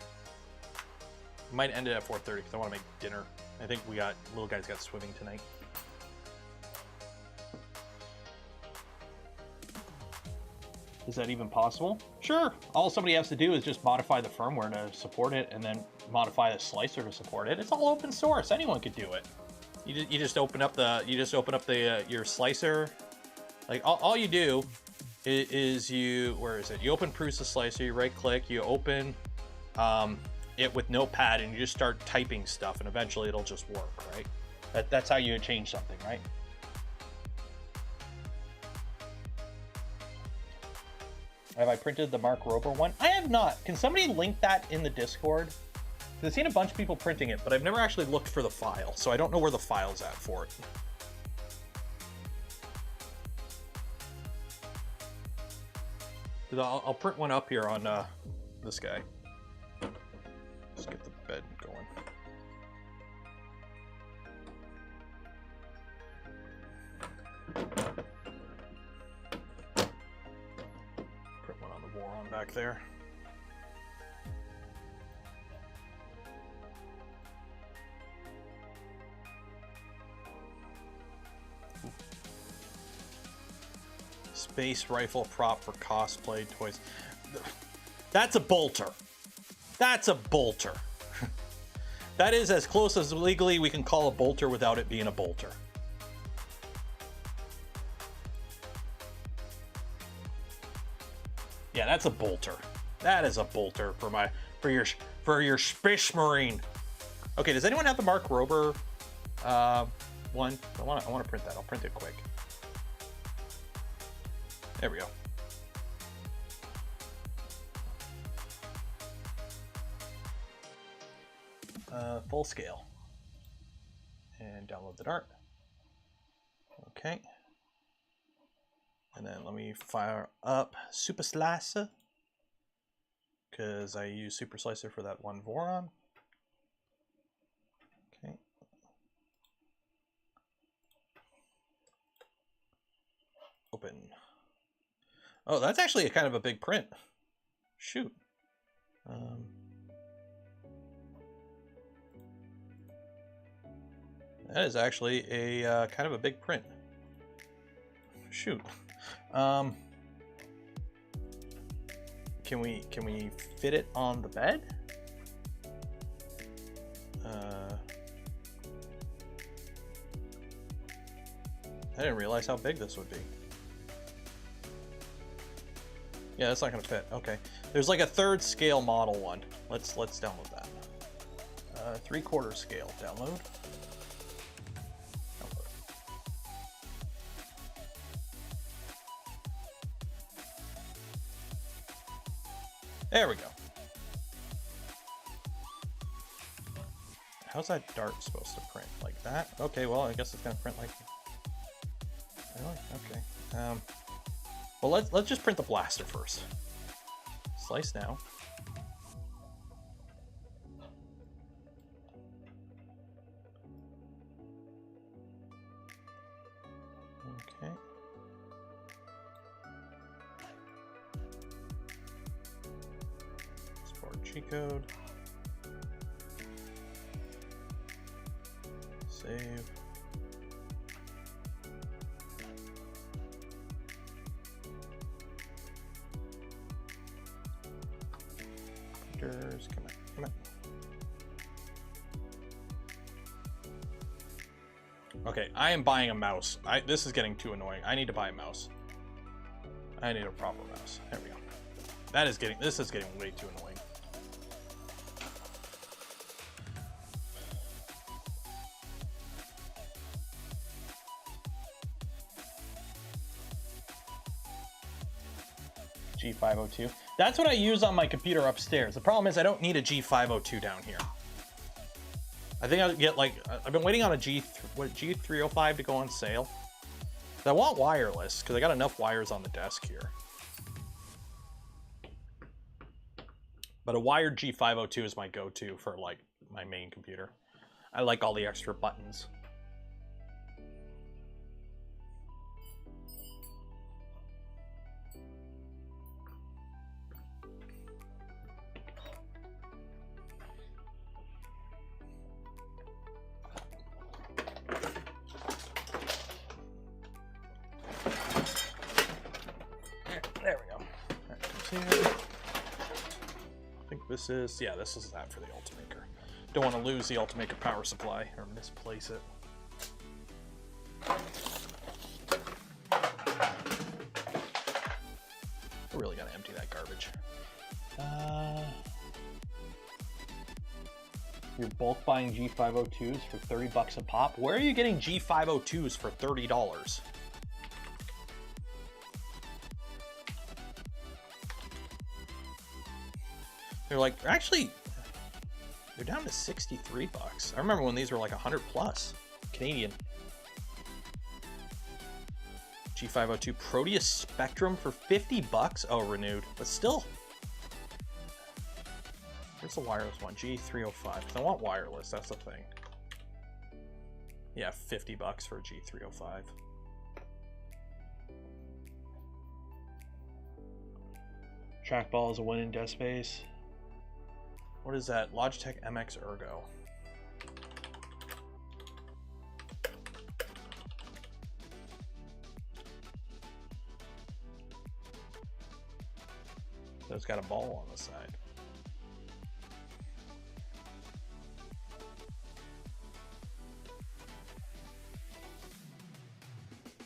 We might end it at 4:30 because I want to make dinner. I think little guy's got swimming tonight. Is that even possible? Sure. All somebody has to do is just modify the firmware to support it, and then modify the slicer to support it. It's all open source. Anyone could do it. You just open up your slicer. Like all you do is you open Prusa slicer, you right click, you open it with Notepad, and you just start typing stuff, and eventually it'll just work, right? That's how you change something, right? Have I printed the Mark Rober one? I have not. Can somebody link that in the Discord? I've seen a bunch of people printing it, but I've never actually looked for the file, so I don't know where the file's at for it. I'll print one up here on this guy. Just get the bed going. Print one on the Voron back there. Space rifle prop for cosplay toys. That's a bolter. That's a bolter. That is as close as legally we can call a bolter without it being a bolter. Yeah, that's a bolter. That is a bolter for your Spish Marine. Okay, does anyone have the Mark Rober one? I want to print that. I'll print it quick. There we go. Full scale. And download the dart. Okay. And then let me fire up Super Slicer, because I use Super Slicer for that one Voron. Okay. Open. Oh, that's actually a kind of a big print. Shoot. That is actually a kind of a big print. Shoot. Can we fit it on the bed? I didn't realize how big this would be. Yeah, that's not gonna fit. Okay, there's like a 3rd scale model one. Let's download that. 3/4 scale download. There we go. How's that dart supposed to print? Like that? Okay, well, I guess it's gonna print like... Really? Okay. Well, let's just print the blaster first. Slice now. Okay. G-code. Save. Printers, come on. Okay, I am buying a mouse. This is getting too annoying. I need to buy a mouse. I need a proper mouse. There we go. This is getting way too annoying. G502. That's what I use on my computer upstairs. The problem is I don't need a G502 down here. I think I'll get like, I've been waiting on a G305 to go on sale. I want wireless because I got enough wires on the desk here. But a wired G502 is my go-to for like my main computer. I like all the extra buttons. There we go. That comes here. I think this is, yeah, this is that for the Ultimaker. Don't want to lose the Ultimaker power supply or misplace it. We're really gonna empty that garbage. You're bulk buying G502s for 30 bucks a pop. Where are you getting G502s for $30? They're like, actually, they're down to 63 bucks. I remember when these were like 100 plus Canadian. G502 Proteus Spectrum for 50 bucks. Oh, renewed, but still. Where's the wireless one? G305. I want wireless, that's the thing. Yeah, 50 bucks for a G305. Trackball is a win in desk space. What is that? Logitech MX Ergo. So it's got a ball on the side.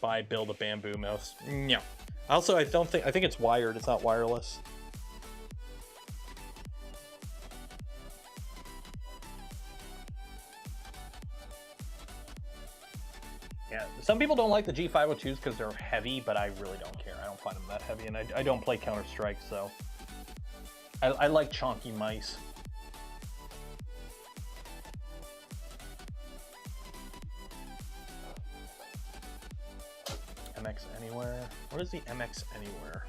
Buy, build a bamboo mouse. No. Also, I think it's wired. It's not wireless. Yeah, some people don't like the G502s because they're heavy, but I really don't care. I don't find them that heavy, and I don't play Counter-Strike, so I like chonky mice. MX Anywhere. What is the MX Anywhere?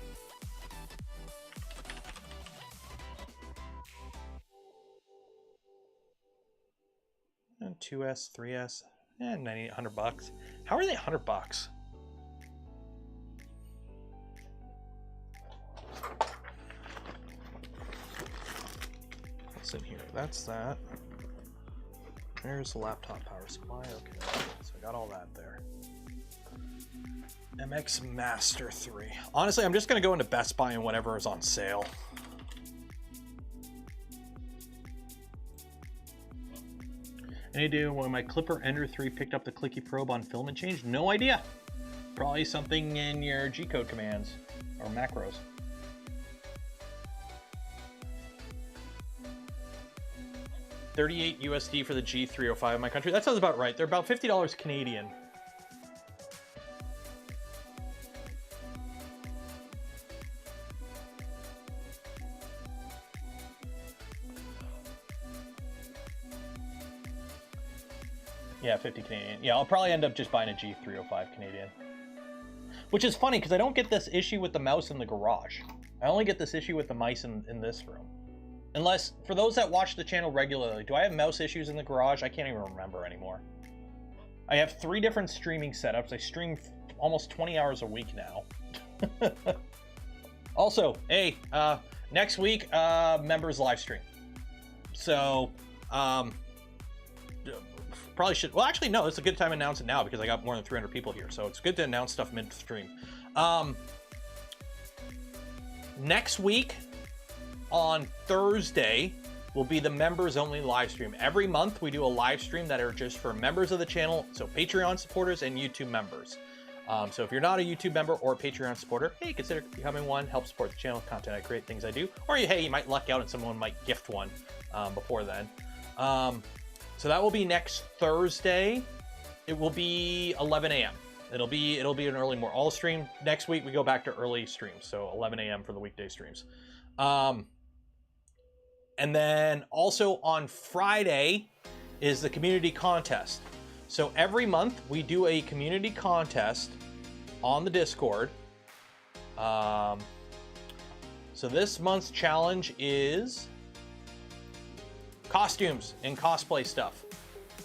And 2S, 3S, and 9,800 bucks. How are they 100 bucks? What's in here? That's that. There's the laptop power supply. Okay, so I got all that there. MX Master 3. Honestly, I'm just going to go into Best Buy and whatever is on sale. Any idea when my Clipper Ender 3 picked up the clicky probe on filament change? No idea. Probably something in your G-code commands or macros. $38 USD for the G305 in my country. That sounds about right. They're about $50 Canadian. Yeah, 50 Canadian. Yeah, I'll probably end up just buying a G305 Canadian. Which is funny, because I don't get this issue with the mouse in the garage. I only get this issue with the mice in this room. Unless, for those that watch the channel regularly, do I have mouse issues in the garage? I can't even remember anymore. I have 3 different streaming setups. I stream almost 20 hours a week now. Also, hey, next week, members live stream. So, probably should, well, actually, no, it's a good time to announce it now because I got more than 300 people here, so it's good to announce stuff mid-stream. Next week, on Thursday, will be the members-only live stream. Every month, we do a live stream that are just for members of the channel, so Patreon supporters and YouTube members. So if you're not a YouTube member or a Patreon supporter, hey, consider becoming one, help support the channel, content I create, things I do, or hey, you might luck out and someone might gift one before then. So that will be next Thursday. It will be 11 a.m. It'll be an early morning. All stream next week. We go back to early streams, so 11 a.m. for the weekday streams. And then also on Friday is the community contest. So every month we do a community contest on the Discord. So this month's challenge is costumes and cosplay stuff.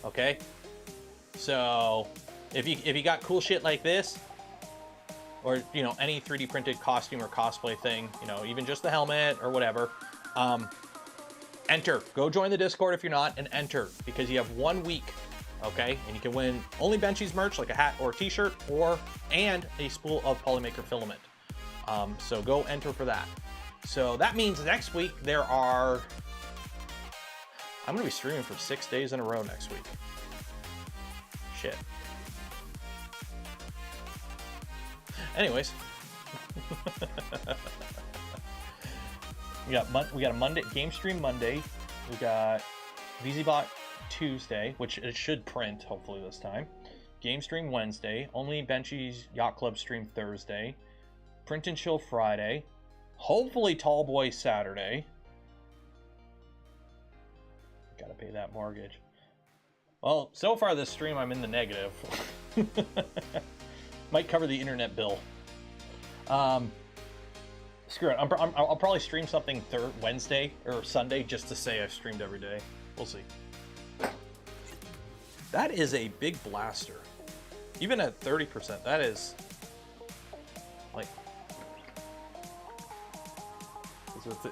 Okay, so if you got cool shit like this, or you know, any 3D printed costume or cosplay thing, you know, even just the helmet or whatever, enter. Go join the Discord if you're not, and enter, because you have 1 week. Okay, and you can win only Benchy's merch, like a hat or a t-shirt, and a spool of Polymaker filament. So go enter for that. So that means next week there are, I'm gonna be streaming for 6 days in a row next week. Shit. Anyways. we got a Monday game stream Monday. We got VZBot Tuesday, which it should print hopefully this time. Game stream Wednesday. Only Benchy's Yacht Club stream Thursday. Print and Chill Friday. Hopefully Tallboy Saturday. Gotta pay that mortgage. Well, so far this stream I'm in the negative. Might cover the internet bill. Screw it. I'll probably stream something Wednesday or Sunday just to say I've streamed every day. We'll see. That is a big blaster. Even at 30%, that is like,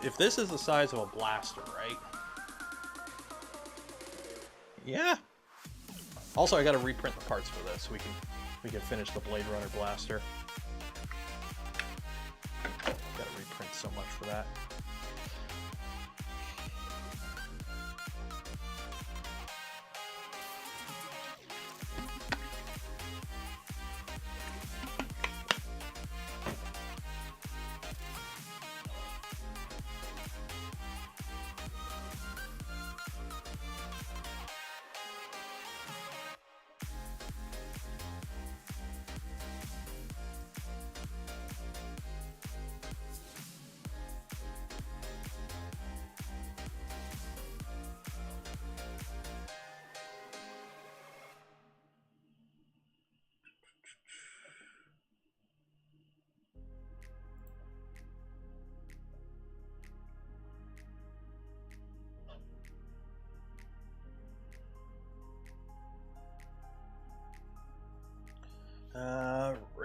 if this is the size of a blaster, right? Yeah. Also, I got to reprint the parts for this. We can finish the Blade Runner blaster. Got to reprint so much for that.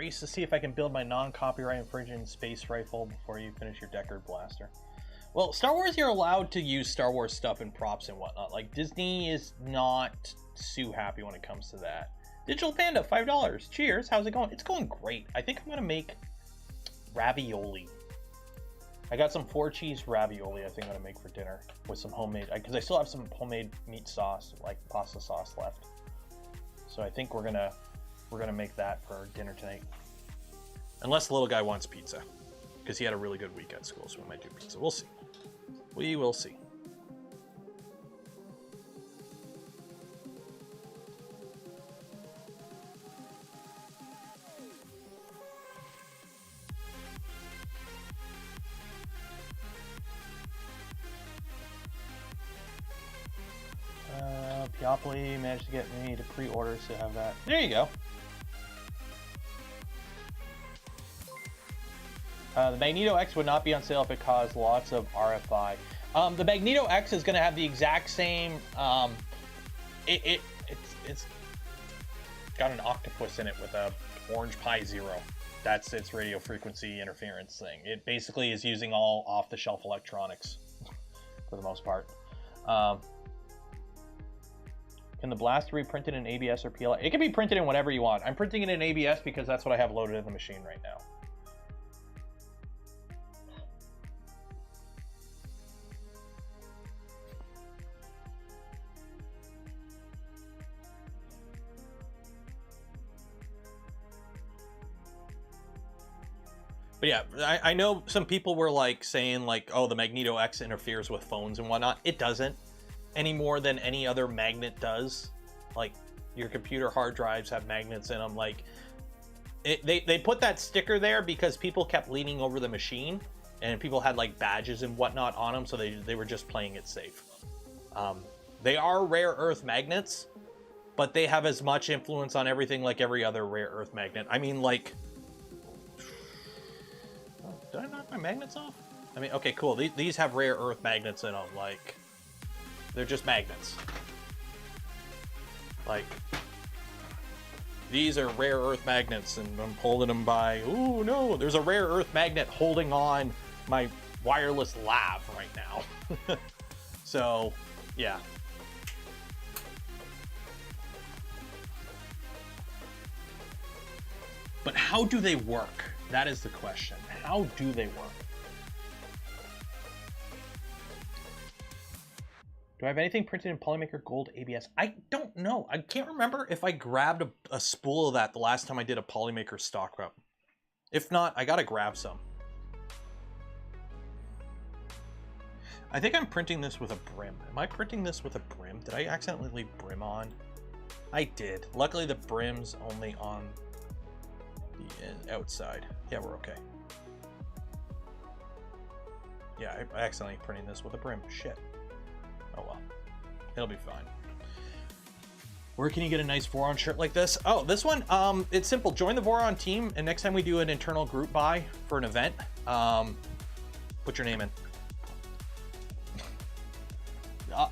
race to see if I can build my non-copyright infringing space rifle before you finish your Deckard blaster. Well, Star Wars, you're allowed to use Star Wars stuff and props and whatnot. Like, Disney is not too happy when it comes to that. Digital Panda, $5. Cheers. How's it going? It's going great. I think I'm going to make ravioli. I got some 4-cheese ravioli I think I'm going to make for dinner with some homemade, because I still have some homemade meat sauce, like pasta sauce left. So I think we're going to make that for dinner tonight. Unless the little guy wants pizza, because he had a really good week at school, so we might do pizza. We'll see. We will see. Piopoly managed to get me to pre-order, so have that. There you go. The Magneto X would not be on sale if it caused lots of RFI. The Magneto X is going to have the exact same. It's got an octopus in it with a orange Pi 0. That's its radio frequency interference thing. It basically is using all off-the-shelf electronics for the most part. Can the blaster be printed in ABS or PLA? It can be printed in whatever you want. I'm printing it in ABS because that's what I have loaded in the machine right now. But yeah, I know some people were like saying like, oh, the Magneto X interferes with phones and whatnot. It doesn't any more than any other magnet does. Like your computer hard drives have magnets in them. Like they put that sticker there because people kept leaning over the machine and people had like badges and whatnot on them. So they were just playing it safe. They are rare earth magnets, but they have as much influence on everything like every other rare earth magnet. I mean, like, did I knock my magnets off? I mean, okay, cool. These have rare earth magnets in them. Like, they're just magnets. Like, these are rare earth magnets, and I'm holding them by. Ooh, no, there's a rare earth magnet holding on my wireless lav right now. So, yeah. But how do they work? That is the question. How do they work? Do I have anything printed in Polymaker Gold ABS? I don't know. I can't remember if I grabbed a spool of that the last time I did a Polymaker stock up. If not, I gotta grab some. I think I'm printing this with a brim. Am I printing this with a brim? Did I accidentally leave brim on? I did. Luckily the brim's only on the outside. Yeah, we're okay. Yeah, I accidentally printing this with a brim. Shit. Oh well. It'll be fine. Where can you get a nice Voron shirt like this? Oh, this one, it's simple. Join the Voron team, and next time we do an internal group buy for an event, put your name in.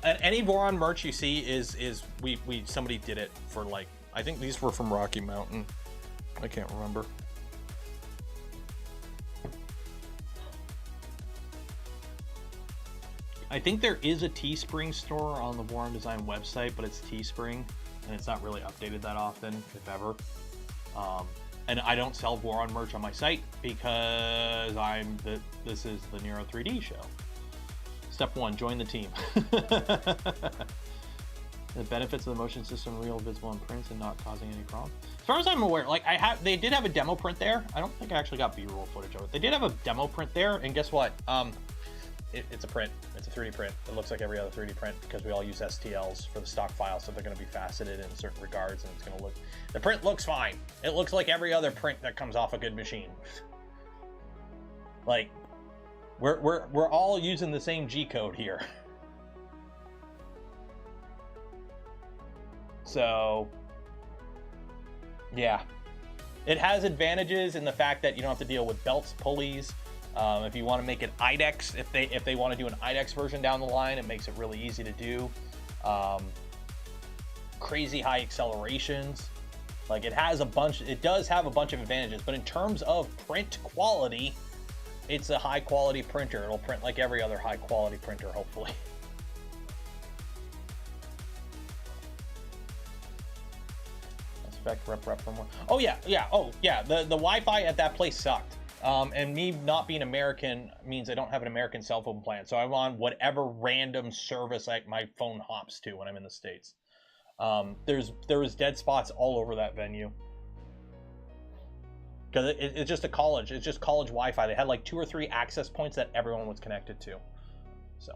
Any Voron merch you see is somebody did it for, like, I think these were from Rocky Mountain. I can't remember. I think there is a Teespring store on the Voron Design website, but it's Teespring, and it's not really updated that often, if ever. And I don't sell Voron merch on my site because this is the Nero 3D show. Step 1, join the team. The benefits of the motion system, real, visible in prints, and not causing any problem. As far as I'm aware, like they did have a demo print there. I don't think I actually got B-roll footage of it. They did have a demo print there, and guess what? It's a print. It's a 3D print. It looks like every other 3D print because we all use STLs for the stock file, so they're going to be faceted in certain regards, and it's going to look. The print looks fine. It looks like every other print that comes off a good machine. Like, we're all using the same G code here. So, yeah, it has advantages in the fact that you don't have to deal with belts, pulleys. If you want to make an IDEX, if they want to do an IDEX version down the line, it makes it really easy to do. Crazy high accelerations. Like it does have a bunch of advantages, but in terms of print quality, it's a high quality printer. It'll print like every other high quality printer, hopefully. Spec rep firmware. Oh yeah. The Wi-Fi at that place sucked. And me not being American means I don't have an American cell phone plan, so I'm on whatever random service like my phone hops to when I'm in the States. There was dead spots all over that venue because it's just a college. It's just college Wi-Fi. They had like 2 or 3 access points that everyone was connected to. So.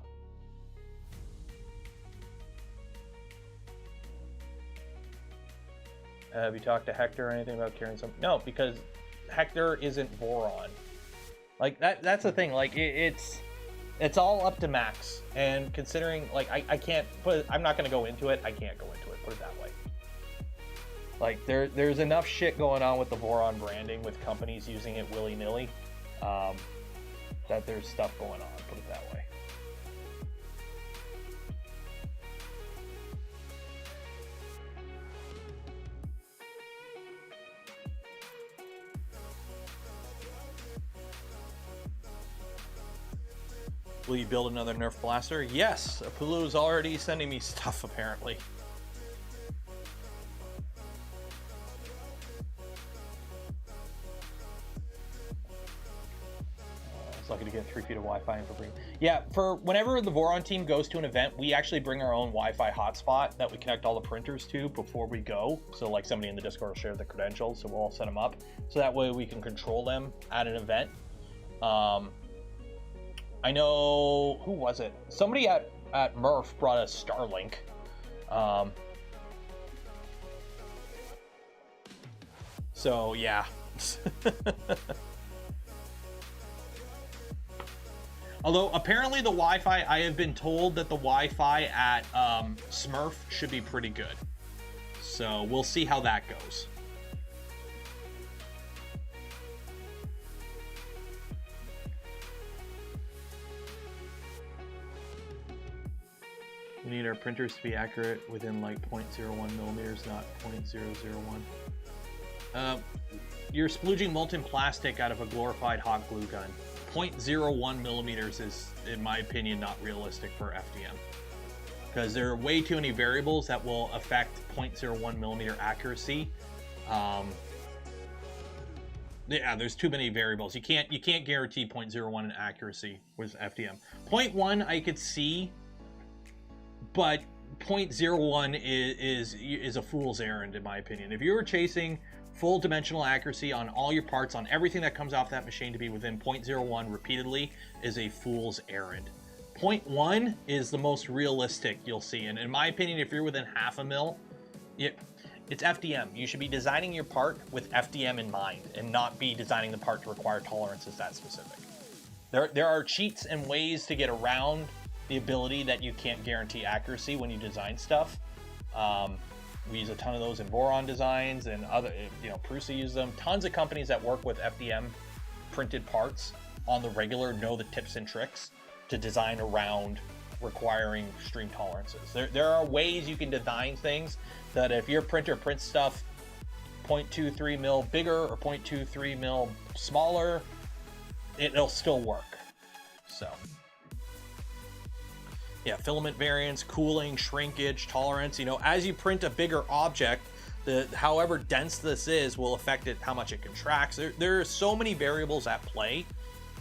Have you talked to Hector or anything about carrying some? No, because Hector isn't Voron. Like that's the thing. Like it's all up to Max. And considering like I can't put, I'm not gonna go into it. I can't go into it. Put it that way. Like there's enough shit going on with the Voron branding with companies using it willy-nilly, that there's stuff going on. Put it that way. Will you build another Nerf blaster? Yes, Apulu's already sending me stuff apparently. I was lucky to get 3 feet of Wi-Fi in for free. Yeah, for whenever the Voron team goes to an event, we actually bring our own Wi-Fi hotspot that we connect all the printers to before we go. So like somebody in the Discord will share the credentials, so we'll all set them up. So that way we can control them at an event. I know, who was it? Somebody at Murph brought a Starlink. So yeah. Although apparently the Wi-Fi, I have been told that the Wi-Fi at Smurf should be pretty good. So we'll see how that goes. We need our printers to be accurate within like 0.01 millimeters, not 0.001. You're splooging molten plastic out of a glorified hot glue gun. 0.01 millimeters is, in my opinion, not realistic for FDM. Because there are way too many variables that will affect 0.01 millimeter accuracy. Yeah, there's too many variables. You can't guarantee 0.01 in accuracy with FDM. 0.1 I could see. But 0.01 is a fool's errand, in my opinion. If you were chasing full dimensional accuracy on all your parts, on everything that comes off that machine to be within 0.01 repeatedly, is a fool's errand. 0.1 is the most realistic you'll see. And in my opinion, if you're within half a mil, it's FDM. You should be designing your part with FDM in mind and not be designing the part to require tolerances that specific. There are cheats and ways to get around the ability that you can't guarantee accuracy when you design stuff. We use a ton of those in Voron designs, and other, Prusa uses them. Tons of companies that work with FDM printed parts on the regular know the tips and tricks to design around requiring extreme tolerances. There are ways you can design things that if your printer prints stuff 0.23 mil bigger or 0.23 mil smaller, it'll still work. So. Yeah, filament variance, cooling, shrinkage, tolerance. As you print a bigger object, however dense this is will affect it, how much it contracts. There are so many variables at play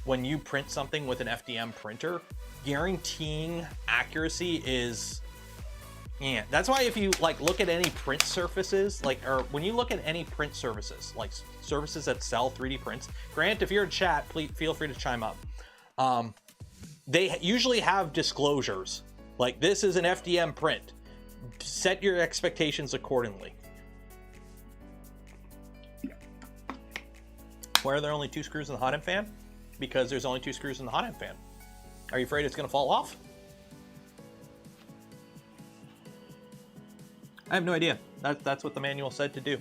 when you print something with an FDM printer. Guaranteeing accuracy is, yeah. That's why if you look at any print surfaces, or when you look at any print services, like services that sell 3D prints. Grant, if you're in chat, please feel free to chime up. They usually have disclosures like this is an FDM print. Set your expectations accordingly. Why are there only 2 screws in the hot end fan? Because there's only 2 screws in the hot end fan. Are you afraid it's going to fall off? I have no idea. That's what the manual said to do.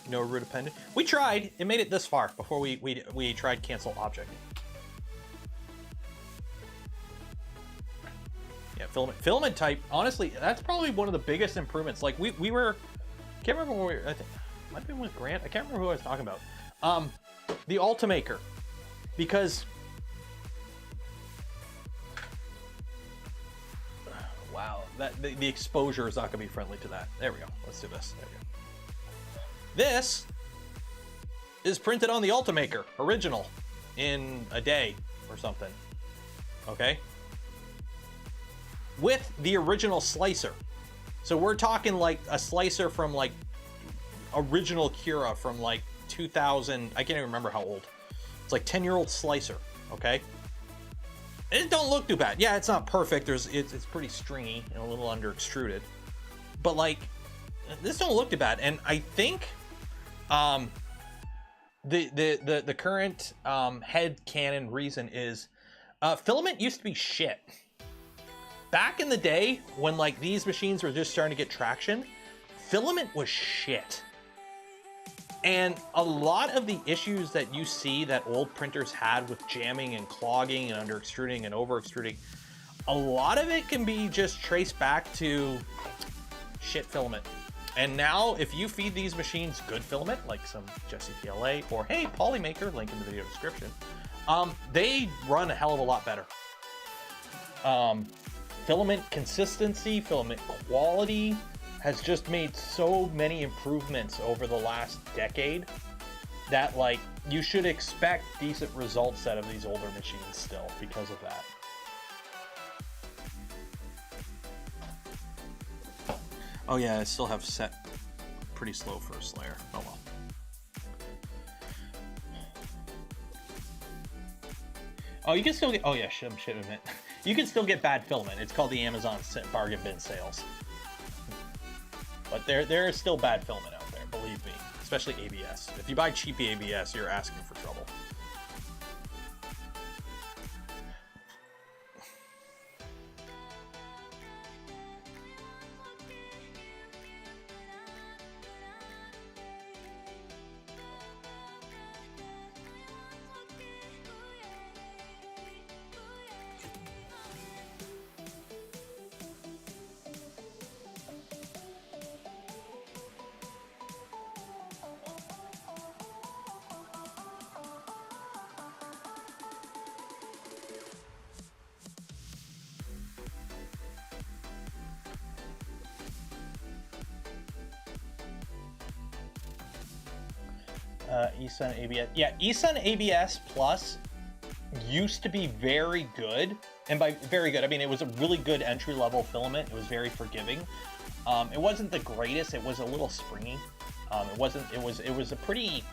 No root appendage. We tried. It made it this far before we tried cancel object. Yeah, filament type. Honestly, that's probably one of the biggest improvements. Like we were, can't remember where I think might have been with Grant. I can't remember who I was talking about. The Ultimaker, because wow, that the exposure is not gonna be friendly to that. There we go. Let's do this. There we go. This is printed on the Ultimaker original in a day or something. Okay. With the original slicer. So we're talking like a slicer from like original Cura from like 2000. I can't even remember how old. It's like 10-year-old slicer. Okay. It don't look too bad. Yeah, it's not perfect. It's pretty stringy and a little under extruded. But like, this don't look too bad. And I think the current head canon reason is filament used to be shit. Back in the day when like these machines were just starting to get traction, filament was shit. And a lot of the issues that you see that old printers had with jamming and clogging and under extruding and over extruding, a lot of it can be just traced back to shit filament. And now if you feed these machines good filament, like some Jesse PLA or hey, Polymaker, link in the video description, they run a hell of a lot better. Filament consistency, filament quality has just made so many improvements over the last decade that like you should expect decent results out of these older machines still because of that. Oh yeah, I still have set pretty slow first layer. Oh well. Oh, you can still get, oh yeah, shipment. You can still get bad filament. It's called the Amazon bargain bin sales. But there is still bad filament out there, believe me, especially ABS. If you buy cheap ABS, you're asking for trouble. eSun ABS. Yeah, eSun ABS Plus used to be very good. And by very good, I mean, it was a really good entry-level filament. It was very forgiving. It wasn't the greatest. It was a little springy. It was a pretty,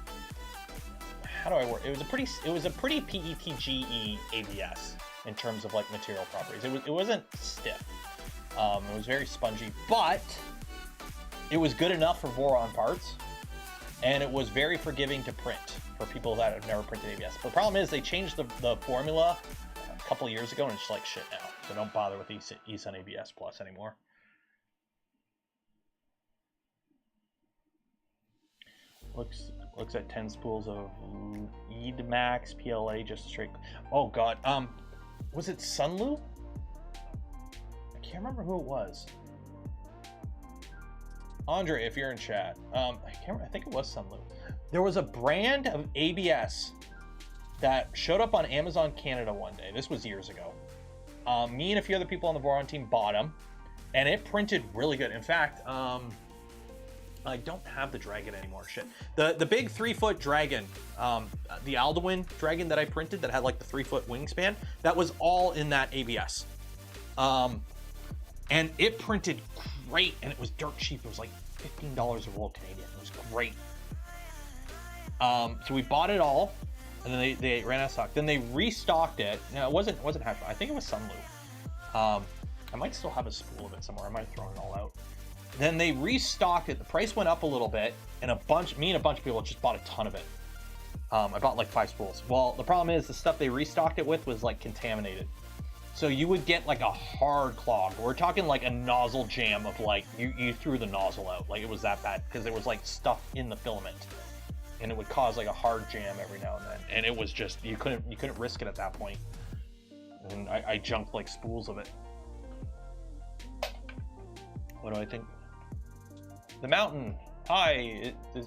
how do I word? It was a pretty PETGE ABS in terms of like material properties. It wasn't stiff. It was very spongy, but it was good enough for Voron parts. And it was very forgiving to print for people that have never printed ABS. But the problem is they changed the formula a couple of years ago and it's like shit now. So don't bother with eSun ABS Plus anymore. Looks at 10 spools of EDMAX PLA just straight. Oh god, was it Sunlu? I can't remember who it was. Andre, if you're in chat, I think it was Sunlu. There was a brand of ABS that showed up on Amazon Canada one day. This was years ago. Me and a few other people on the Voron team bought them, and it printed really good. In fact, I don't have the Dragon anymore. Shit. The big 3-foot Dragon, the Alduin Dragon that I printed that had like the 3-foot wingspan, that was all in that ABS. And it printed great, and it was dirt cheap. It was like $15 a roll Canadian. It was great. So we bought it all, and then they ran out of stock. Then they restocked it. No, it wasn't Hash. I think it was Sunlu. I might still have a spool of it somewhere. I might have thrown it all out. Then they restocked it. The price went up a little bit, and me and a bunch of people just bought a ton of it. I bought like 5 spools. Well, the problem is the stuff they restocked it with was like contaminated. So you would get like a hard clog. We're talking like a nozzle jam of like, you threw the nozzle out. Like it was that bad because there was like stuff in the filament. And it would cause like a hard jam every now and then. And it was just, you couldn't risk it at that point. And I junked like spools of it. What do I think? The mountain. Hi, is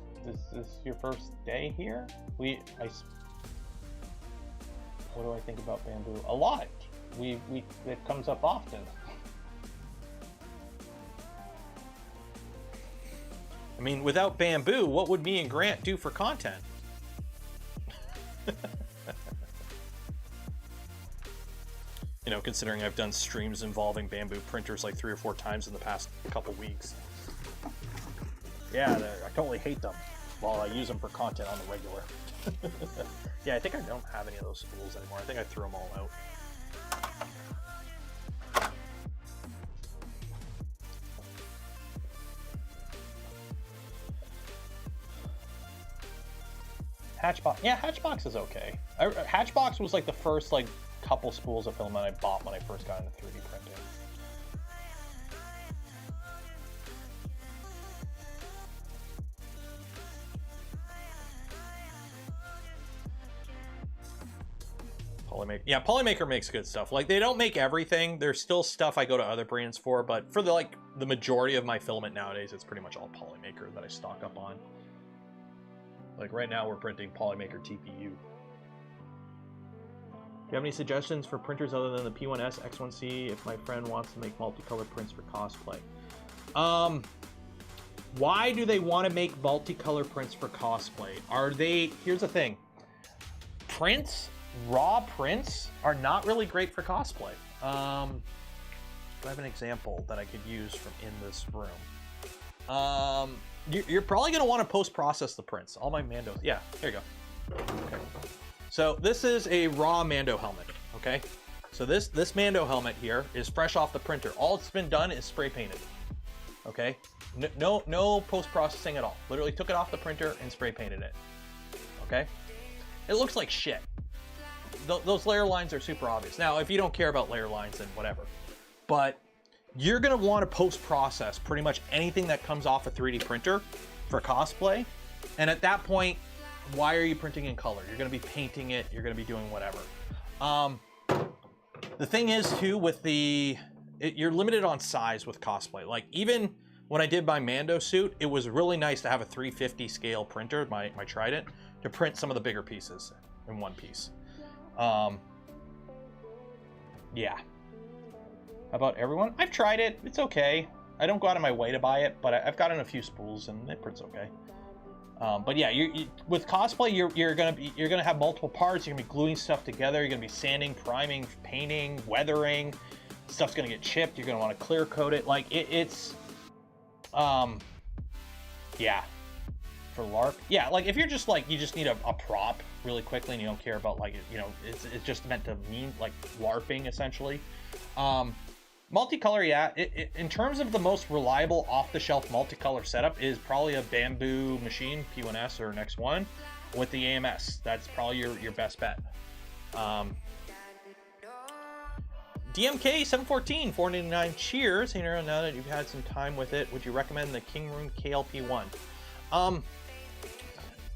this your first day here? What do I think about bamboo? A lot. It comes up often. I mean, without bamboo, what would me and Grant do for content? You know, considering I've done streams involving bamboo printers like 3 or 4 times in the past couple weeks. Yeah, I totally hate them while I use them for content on the regular. Yeah, I think I don't have any of those spools anymore. I think I threw them all out. Hatchbox. Yeah, Hatchbox is okay. Hatchbox was like the first like couple spools of filament I bought when I first got into 3D printing. Polymaker. Yeah, Polymaker makes good stuff. Like, they don't make everything. There's still stuff I go to other brands for, but for the majority of my filament nowadays, it's pretty much all Polymaker that I stock up on. Like right now we're printing Polymaker TPU. Do you have any suggestions for printers other than the P1S, X1C if my friend wants to make multicolored prints for cosplay? Why do they want to make multicolor prints for cosplay? Here's the thing. Raw prints are not really great for cosplay. Do I have an example that I could use from in this room? You're probably going to want to post-process the prints. All my Mando, yeah, here you go. Okay. So this is a raw Mando helmet, okay? So this Mando helmet here is fresh off the printer. All it's been done is spray painted, okay? No post-processing at all. Literally took it off the printer and spray painted it, okay? It looks like shit. Those layer lines are super obvious. Now, if you don't care about layer lines, then whatever. But you're gonna want to post-process pretty much anything that comes off a 3D printer for cosplay. And at that point, why are you printing in color? You're gonna be painting it, you're gonna be doing whatever. The thing is too, with you're limited on size with cosplay. Like even when I did my Mando suit, it was really nice to have a 350 scale printer, my Trident, to print some of the bigger pieces in one piece. Yeah. How about everyone? I've tried it. It's okay. I don't go out of my way to buy it, but I've gotten a few spools and it prints okay. But yeah, with cosplay, you're gonna have multiple parts. You're gonna be gluing stuff together. You're gonna be sanding, priming, painting, weathering. Stuff's gonna get chipped. You're gonna want to clear coat it. Like yeah. For LARP, yeah. Like if you're just like you just need a prop really quickly and you don't care about like it's just meant to mean like LARPing essentially. Multicolor, yeah. In terms of the most reliable off-the-shelf multicolor setup is probably a bamboo machine, P1S or an X1, with the AMS. That's probably your best bet. DMK 714 499. Cheers. Hey, now that you've had some time with it, would you recommend the King Rune KLP1?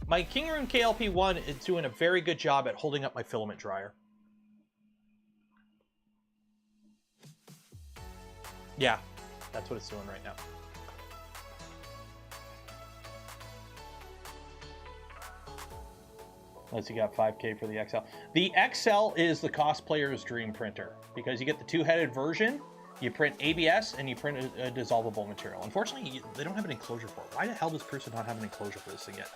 My King Rune KLP1 is doing a very good job at holding up my filament dryer. Yeah, that's what it's doing right now. Unless you got 5K for the XL. The XL is the cosplayer's dream printer because you get the 2-headed version, you print ABS, and you print a dissolvable material. Unfortunately, they don't have an enclosure for it. Why the hell does Prusa not have an enclosure for this thing yet?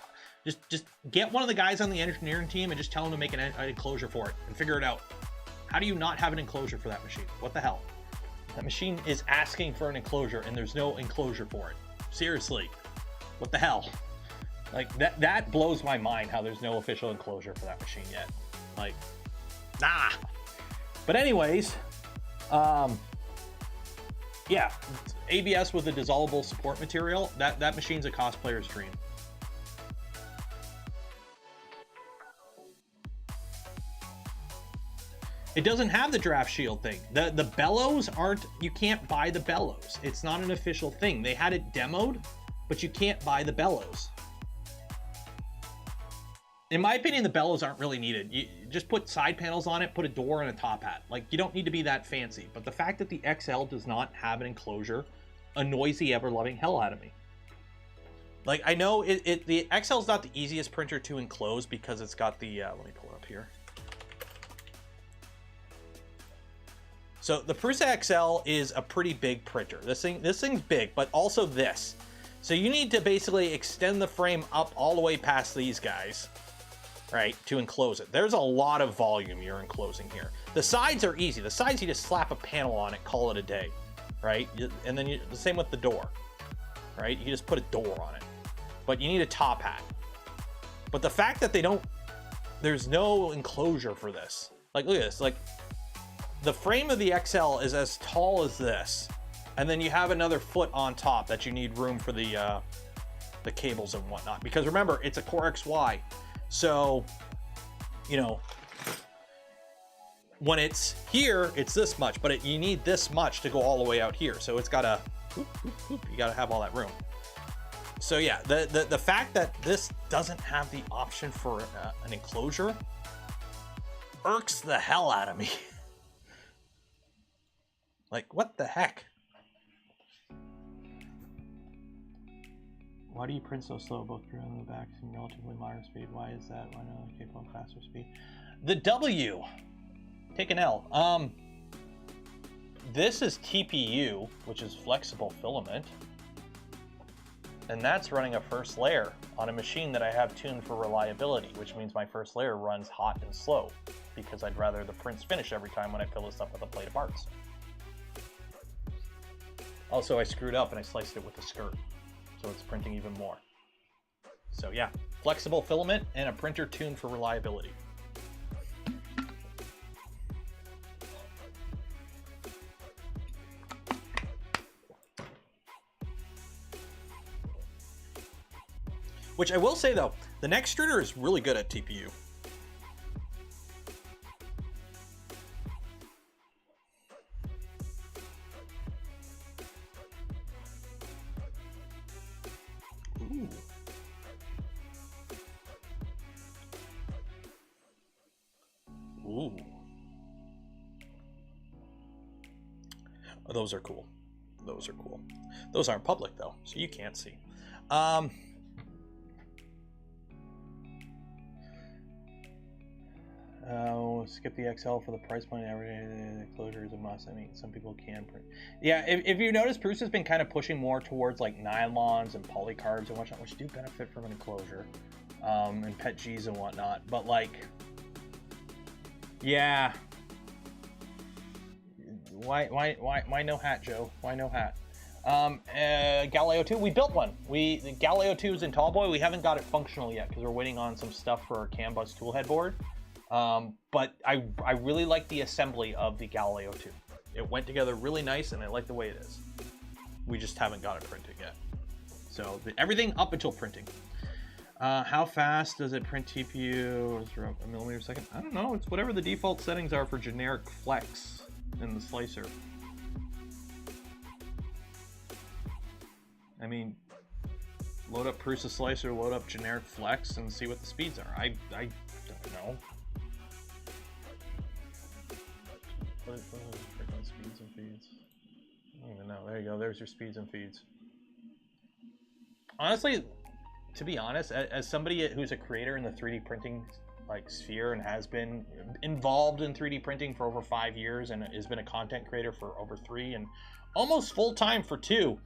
Just get one of the guys on the engineering team and just tell them to make an enclosure for it and figure it out. How do you not have an enclosure for that machine? What the hell? That machine is asking for an enclosure and there's no enclosure for it. Seriously, what the hell? Like that blows my mind how there's no official enclosure for that machine yet. Like, nah. But anyways, yeah, ABS with a dissolvable support material, that machine's a cosplayer's dream. It doesn't have the draft shield thing. The bellows aren't, you can't buy the bellows. It's not an official thing. They had it demoed, but you can't buy the bellows. In my opinion, the bellows aren't really needed. You just put side panels on it, put a door and a top hat. Like, you don't need to be that fancy. But the fact that the XL does not have an enclosure annoys the ever-loving hell out of me. Like, I know the XL is not the easiest printer to enclose because it's got the, let me pull it up here. So the Prusa XL is a pretty big printer. This thing's big, but also this. So you need to basically extend the frame up all the way past these guys, right, to enclose it. There's a lot of volume you're enclosing here. The sides are easy. The sides, you just slap a panel on it, call it a day, right? And then the same with the door, right? You just put a door on it. But you need a top hat. But the fact that there's no enclosure for this. Like, look at this. Like, the frame of the XL is as tall as this. And then you have another foot on top that you need room for the cables and whatnot. Because remember, it's a Core XY. So, you know, when it's here, it's this much. But you need this much to go all the way out here. So it's got to, you got to have all that room. So yeah, the fact that this doesn't have the option for an enclosure irks the hell out of me. Like, what the heck? Why do you print so slow? Both through and the back seem relatively moderate speed. Why is that? Why not capable of faster speed? The W. Take an L. This is TPU, which is flexible filament. And that's running a first layer on a machine that I have tuned for reliability, which means my first layer runs hot and slow because I'd rather the prints finish every time when I fill this up with a plate of parts. Also, I screwed up and I sliced it with a skirt, so it's printing even more. So yeah, flexible filament and a printer tuned for reliability. Which I will say though, the extruder is really good at TPU. Ooh. Ooh. Oh, those are cool. Those are cool. Those aren't public though, so you can't see. Skip the XL for the price point. Every day the closure is a must. I mean, some people can print. Yeah, if you notice, Prusa's been kind of pushing more towards like nylons and polycarbs and whatnot, which do benefit from an enclosure, and pet G's and whatnot. But like, yeah, why no hat, Joe? Why no hat? Galileo 2, we built one. The Galileo 2 is in Tallboy. We haven't got it functional yet because we're waiting on some stuff for our CAN bus tool headboard. But I really like the assembly of the Galileo 2. It went together really nice and I like the way it is. We just haven't got it printed yet. So everything up until printing. How fast does it print TPU? Is there a millimeter per second? I don't know. It's whatever the default settings are for generic flex in the slicer. I mean, load up Prusa slicer, load up generic flex, and see what the speeds are. I don't know. What is freaking speeds and feeds? I don't even know. There you go. There's your speeds and feeds. Honestly, to be honest, as somebody who's a creator in the 3D printing like sphere and has been involved in 3D printing for over 5 years and has been a content creator for over 3 and almost full time for 2,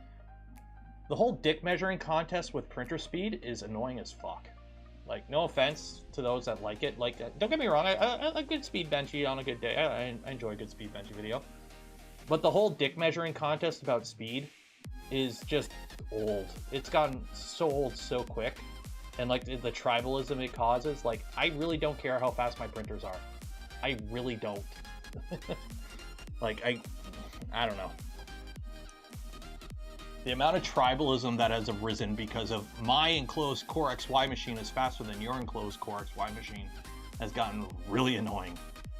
the whole dick measuring contest with printer speed is annoying as fuck. Like, no offense to those that like it. Like, don't get me wrong, I like good speed benchy on a good day. I enjoy a good speed benchy video. But the whole dick measuring contest about speed is just old. It's gotten so old so quick. And like the tribalism it causes, like, I really don't care how fast my printers are. I really don't. Like, I don't know. The amount of tribalism that has arisen because of my enclosed Core XY machine is faster than your enclosed Core XY machine has gotten really annoying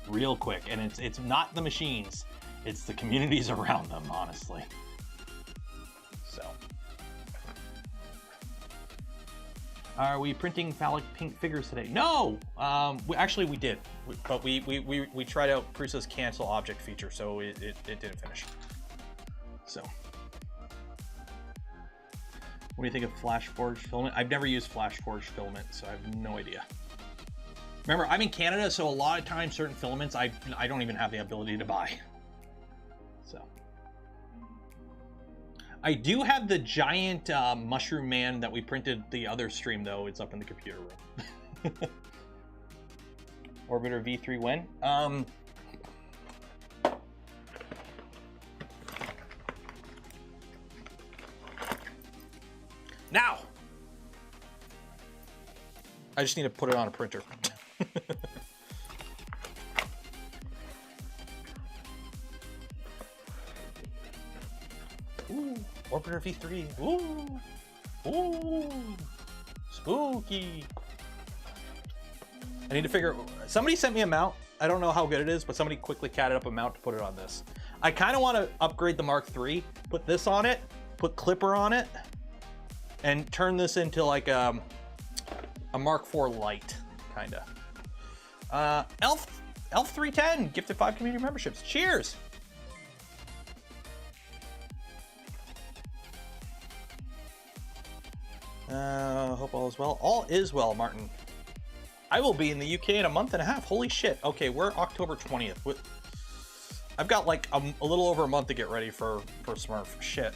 real quick. And it's not the machines, it's the communities around them, honestly. So. Are we printing phallic pink figures today? No! Actually, we did. But we tried out Prusa's cancel object feature, so it didn't finish. So. What do you think of Flash Forged Filament? I've never used Flash Forged Filament, so I have no idea. Remember, I'm in Canada, so a lot of times certain filaments I don't even have the ability to buy. So. I do have the giant mushroom man that we printed the other stream, though. It's up in the computer room. Orbiter V3 when? Now! I just need to put it on a printer. Ooh, Orbiter V3. Ooh. Ooh. Spooky. I need to figure... Somebody sent me a mount. I don't know how good it is, but somebody quickly catted up a mount to put it on this. I kind of want to upgrade the Mark III, put this on it, put Clipper on it, and turn this into like a Mark IV Lite, kind of. Elf 310, gifted 5 community memberships. Cheers! Hope all is well. All is well, Martin. I will be in the UK in a month and a half. Holy shit. Okay, we're October 20th. I've got like a little over a month to get ready for Smurf. Shit.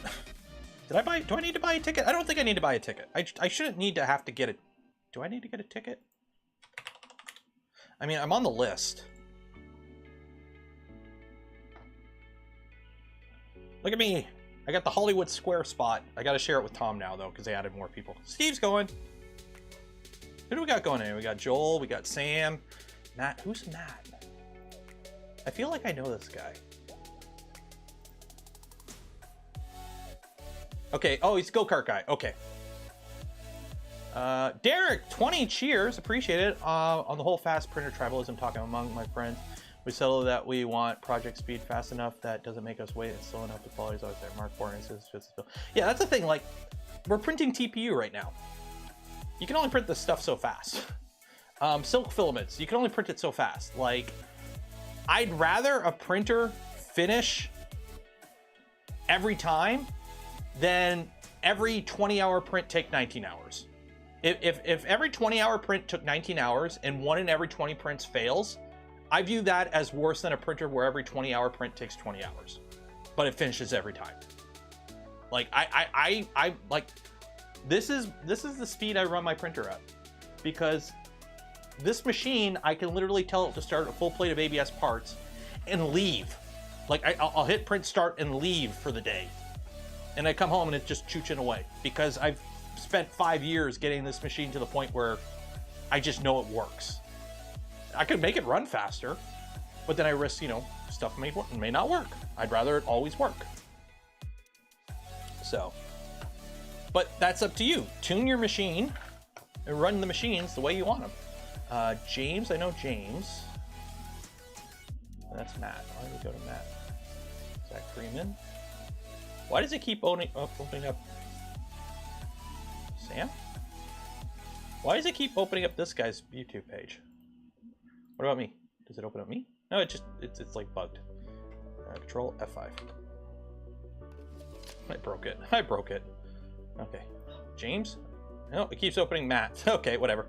Do I need to buy a ticket? I don't think I need to buy a ticket. I shouldn't need to have to get it. Do I need to get a ticket? I mean, I'm on the list. Look at me. I got the Hollywood Square spot. I got to share it with Tom now, though, because they added more people. Steve's going. Who do we got going in? We got Joel. We got Sam. Matt. Who's Matt? I feel like I know this guy. Okay. Oh, he's a go-kart guy. Okay. Derek, 20 cheers. Appreciate it. On the whole fast printer tribalism talking among my friends. We settled that we want project speed fast enough that doesn't make us wait and slow enough. The quality is always there. Mark IV instance fits the bill. Yeah, that's the thing. Like, we're printing TPU right now. You can only print this stuff so fast. Silk filaments, you can only print it so fast. Like, I'd rather a printer finish every time than every 20-hour print take 19 hours. If every 20-hour print took 19 hours and 1 in every 20 prints fails, I view that as worse than a printer where every 20-hour print takes 20 hours, but it finishes every time. Like I like this is the speed I run my printer at, because this machine I can literally tell it to start a full plate of ABS parts and leave. Like I'll hit print start and leave for the day, and I come home and it's just chooching away because I've spent 5 years getting this machine to the point where I just know it works. I could make it run faster, but then I risk, you know, stuff may not work. I'd rather it always work. So, but that's up to you. Tune your machine and run the machines the way you want them. James, I know James. That's Matt. Why do we go to Matt? Zach Freeman. Why does it keep opening up? Sam? Why does it keep opening up this guy's YouTube page? What about me? Does it open up me? No, it's like bugged. Control F5. I broke it. Okay. James? No, it keeps opening Matt. Okay, whatever.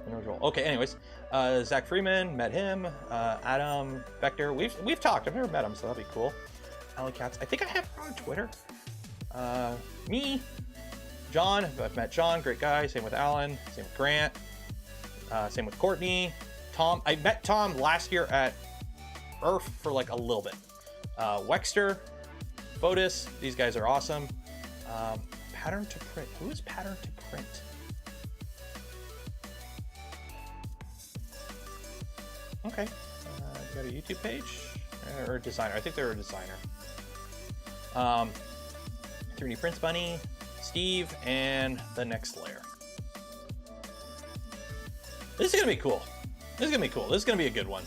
Okay, anyways. Zach Freeman, met him. Adam Vector. We've talked. I've never met him, so that'd be cool. Alan Katz. I think I have him on Twitter. Me. John. I've met John. Great guy. Same with Alan. Same with Grant. Same with Courtney. Tom. I met Tom last year at Earth for like a little bit. Wexter. Fotis. These guys are awesome. Pattern to print. Who is Pattern to print? Okay. You got a YouTube page? Or a designer. I think they're a designer. 3D Prints Bunny, Steve, and the next layer. This is gonna be cool. This is gonna be a good one.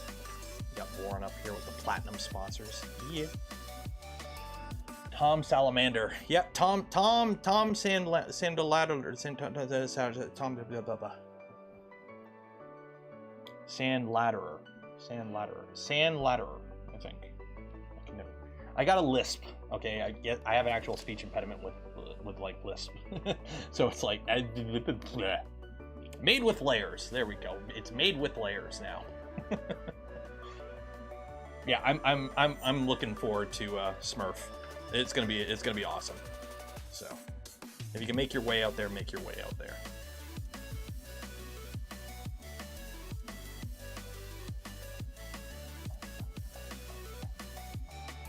We got Voron up here with the platinum sponsors. Yeah. Tom Salamander. Yep. Tom Sandalader. Sandladerer. I think. I got a lisp. Okay, I have an actual speech impediment with like lisp. So it's like made with layers. There we go. It's made with layers now. Yeah, I'm looking forward to Smurf. It's gonna be awesome. So if you can make your way out there, make your way out there.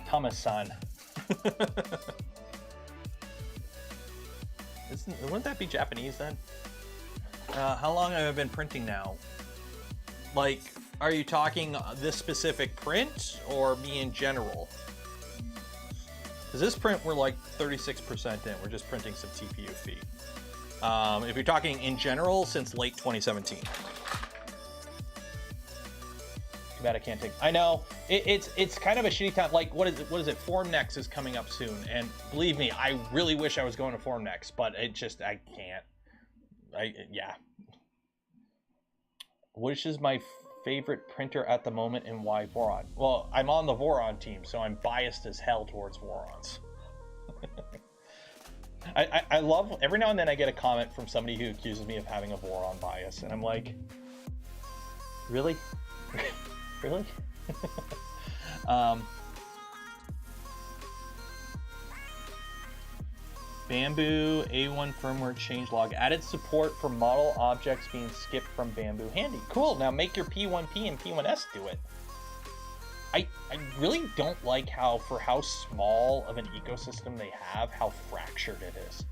Thomas-san. Wouldn't that be Japanese then? How long have I been printing now? Like, are you talking this specific print or me in general? Because this print we're like 36% in. We're just printing some TPU feet. If you're talking in general, since late 2017. Too bad I can't take. I know it's kind of a shitty time. Like what is it? Formnext is coming up soon, and believe me, I really wish I was going to Formnext, but I can't. Yeah. Which is my favorite printer at the moment and why Voron? Well, I'm on the Voron team, so I'm biased as hell towards Vorons. I love, every now and then I get a comment from somebody who accuses me of having a Voron bias, and I'm like, really? Really? Bamboo A1 firmware changelog added support for model objects being skipped from Bamboo. Handy. Cool. Now make your P1P and P1S do it. I really don't like how, for how small of an ecosystem they have, how fractured it is.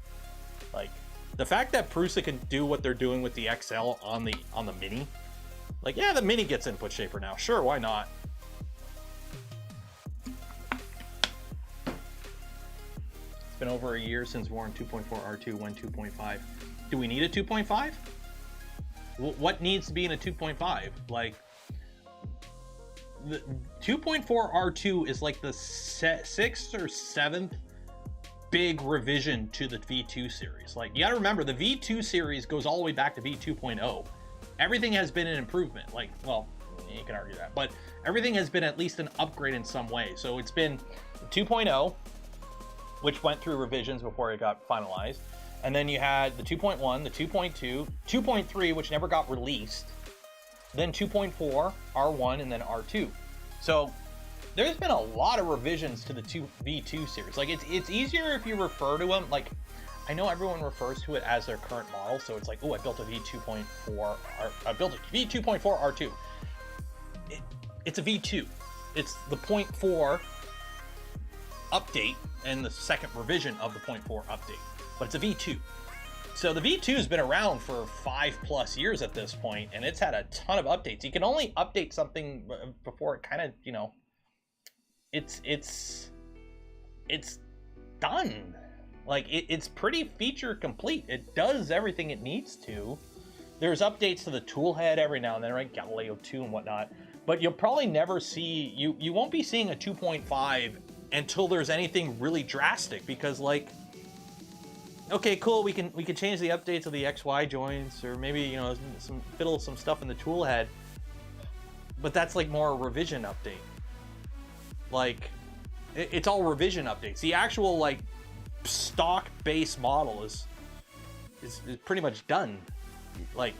Like, the fact that Prusa can do what they're doing with the XL on the Mini. Like, yeah, the Mini gets input shaper now. Sure, why not? Been over a year since Voron 2.4 R2 went 2.5. Do we need a 2.5? What needs to be in a 2.5? Like, the 2.4 R2 is like the 6th or 7th big revision to the V2 series. Like, you gotta remember, the V2 series goes all the way back to V2.0. Everything has been an improvement. Like, well, you can argue that, but everything has been at least an upgrade in some way. So it's been 2.0, which went through revisions before it got finalized. And then you had the 2.1, the 2.2, 2.3, which never got released, then 2.4, R1, and then R2. So there's been a lot of revisions to the V2 series. Like, it's easier if you refer to them. Like, I know everyone refers to it as their current model, so it's like, oh, I built a V2.4, I built a V2.4 R2. It's a V2. It's the 0.4 update and the second revision of the 0.4 update, but it's a V2. So the V2 has been around for 5+ years at this point, and it's had a ton of updates. You can only update something before it kind of, you know, it's done. Like, it's pretty feature complete. It does everything it needs to. There's updates to the tool head every now and then, right? Galileo 2 and whatnot, but you'll probably never see, you won't be seeing a 2.5 until there's anything really drastic, because, like, okay, cool, we can change the updates of the XY joints, or maybe, you know, fiddle some stuff in the tool head, but that's like more a revision update. Like, it's all revision updates. The actual, like, stock base model is pretty much done. Like,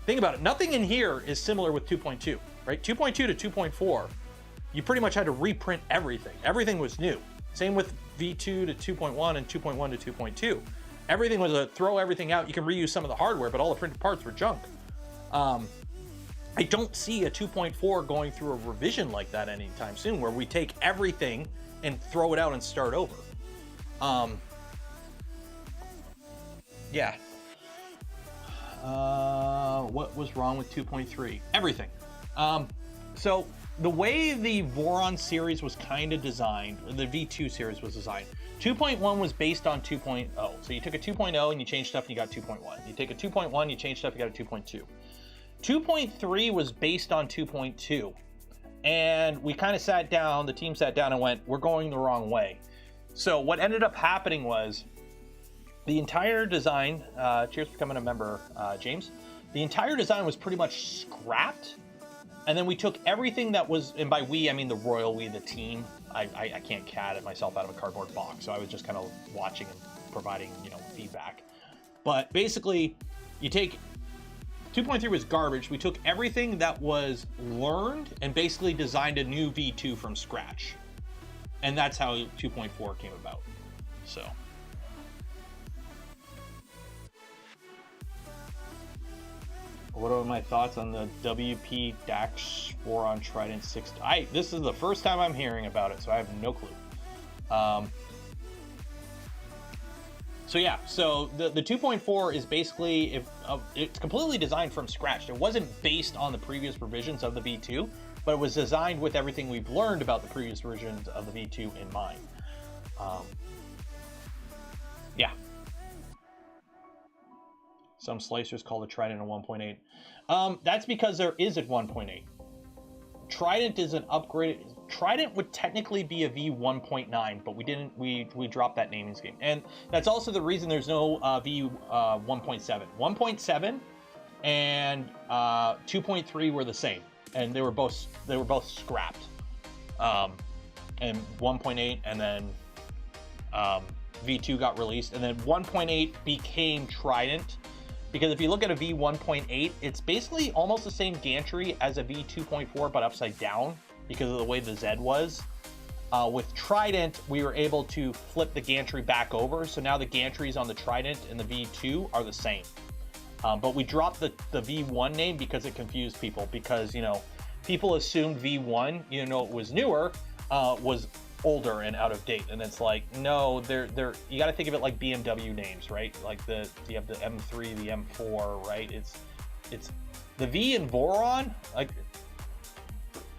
think about it, nothing in here is similar with 2.2, right? 2.2 to 2.4, you pretty much had to reprint everything. Everything was new. Same with V2 to 2.1 and 2.1 to 2.2. Everything was a throw everything out. You can reuse some of the hardware, but all the printed parts were junk. I don't see a 2.4 going through a revision like that anytime soon, where we take everything and throw it out and start over. Yeah. What was wrong with 2.3? Everything. So the way the Voron series was kind of designed, the V2 series was designed, 2.1 was based on 2.0. So you took a 2.0 and you changed stuff and you got 2.1. You take a 2.1, you change stuff, you got a 2.2. 2.3 was based on 2.2. And we kind of sat down, the team sat down and went, we're going the wrong way. So what ended up happening was the entire design, cheers for becoming a member, James. The entire design was pretty much scrapped And then we took everything that was, and by we, I mean the royal we, the team. I can't cat it myself out of a cardboard box, so I was just kind of watching and providing, you know, feedback. But basically, you take 2.3 was garbage. We took everything that was learned and basically designed a new V2 from scratch. And that's how 2.4 came about. So. What are my thoughts on the WP Dax Voron Trident 6? This is the first time I'm hearing about it, so I have no clue. So yeah, so the 2.4 is basically, it's completely designed from scratch. It wasn't based on the previous revisions of the V2, but it was designed with everything we've learned about the previous versions of the V2 in mind. Yeah. Some slicers call the Trident a 1.8. That's because there is a 1.8. Trident is an upgraded. Trident would technically be a V1.9, but we didn't. We dropped that naming scheme, and that's also the reason there's no V1.7. 1.7 and 2.3 were the same, and they were both scrapped. And 1.8, and then V2 got released, and then 1.8 became Trident. Because if you look at a V1.8, it's basically almost the same gantry as a V2.4, but upside down because of the way the Z was. With Trident, we were able to flip the gantry back over, so now the gantries on the Trident and the V2 are the same. But we dropped the V1 name because it confused people, because, you know, people assumed V1, even though it was newer, was older and out of date, and it's like, no, they're you got to think of it like BMW names, right? Like you have the M3, the M4, right? It's the V in Voron. Like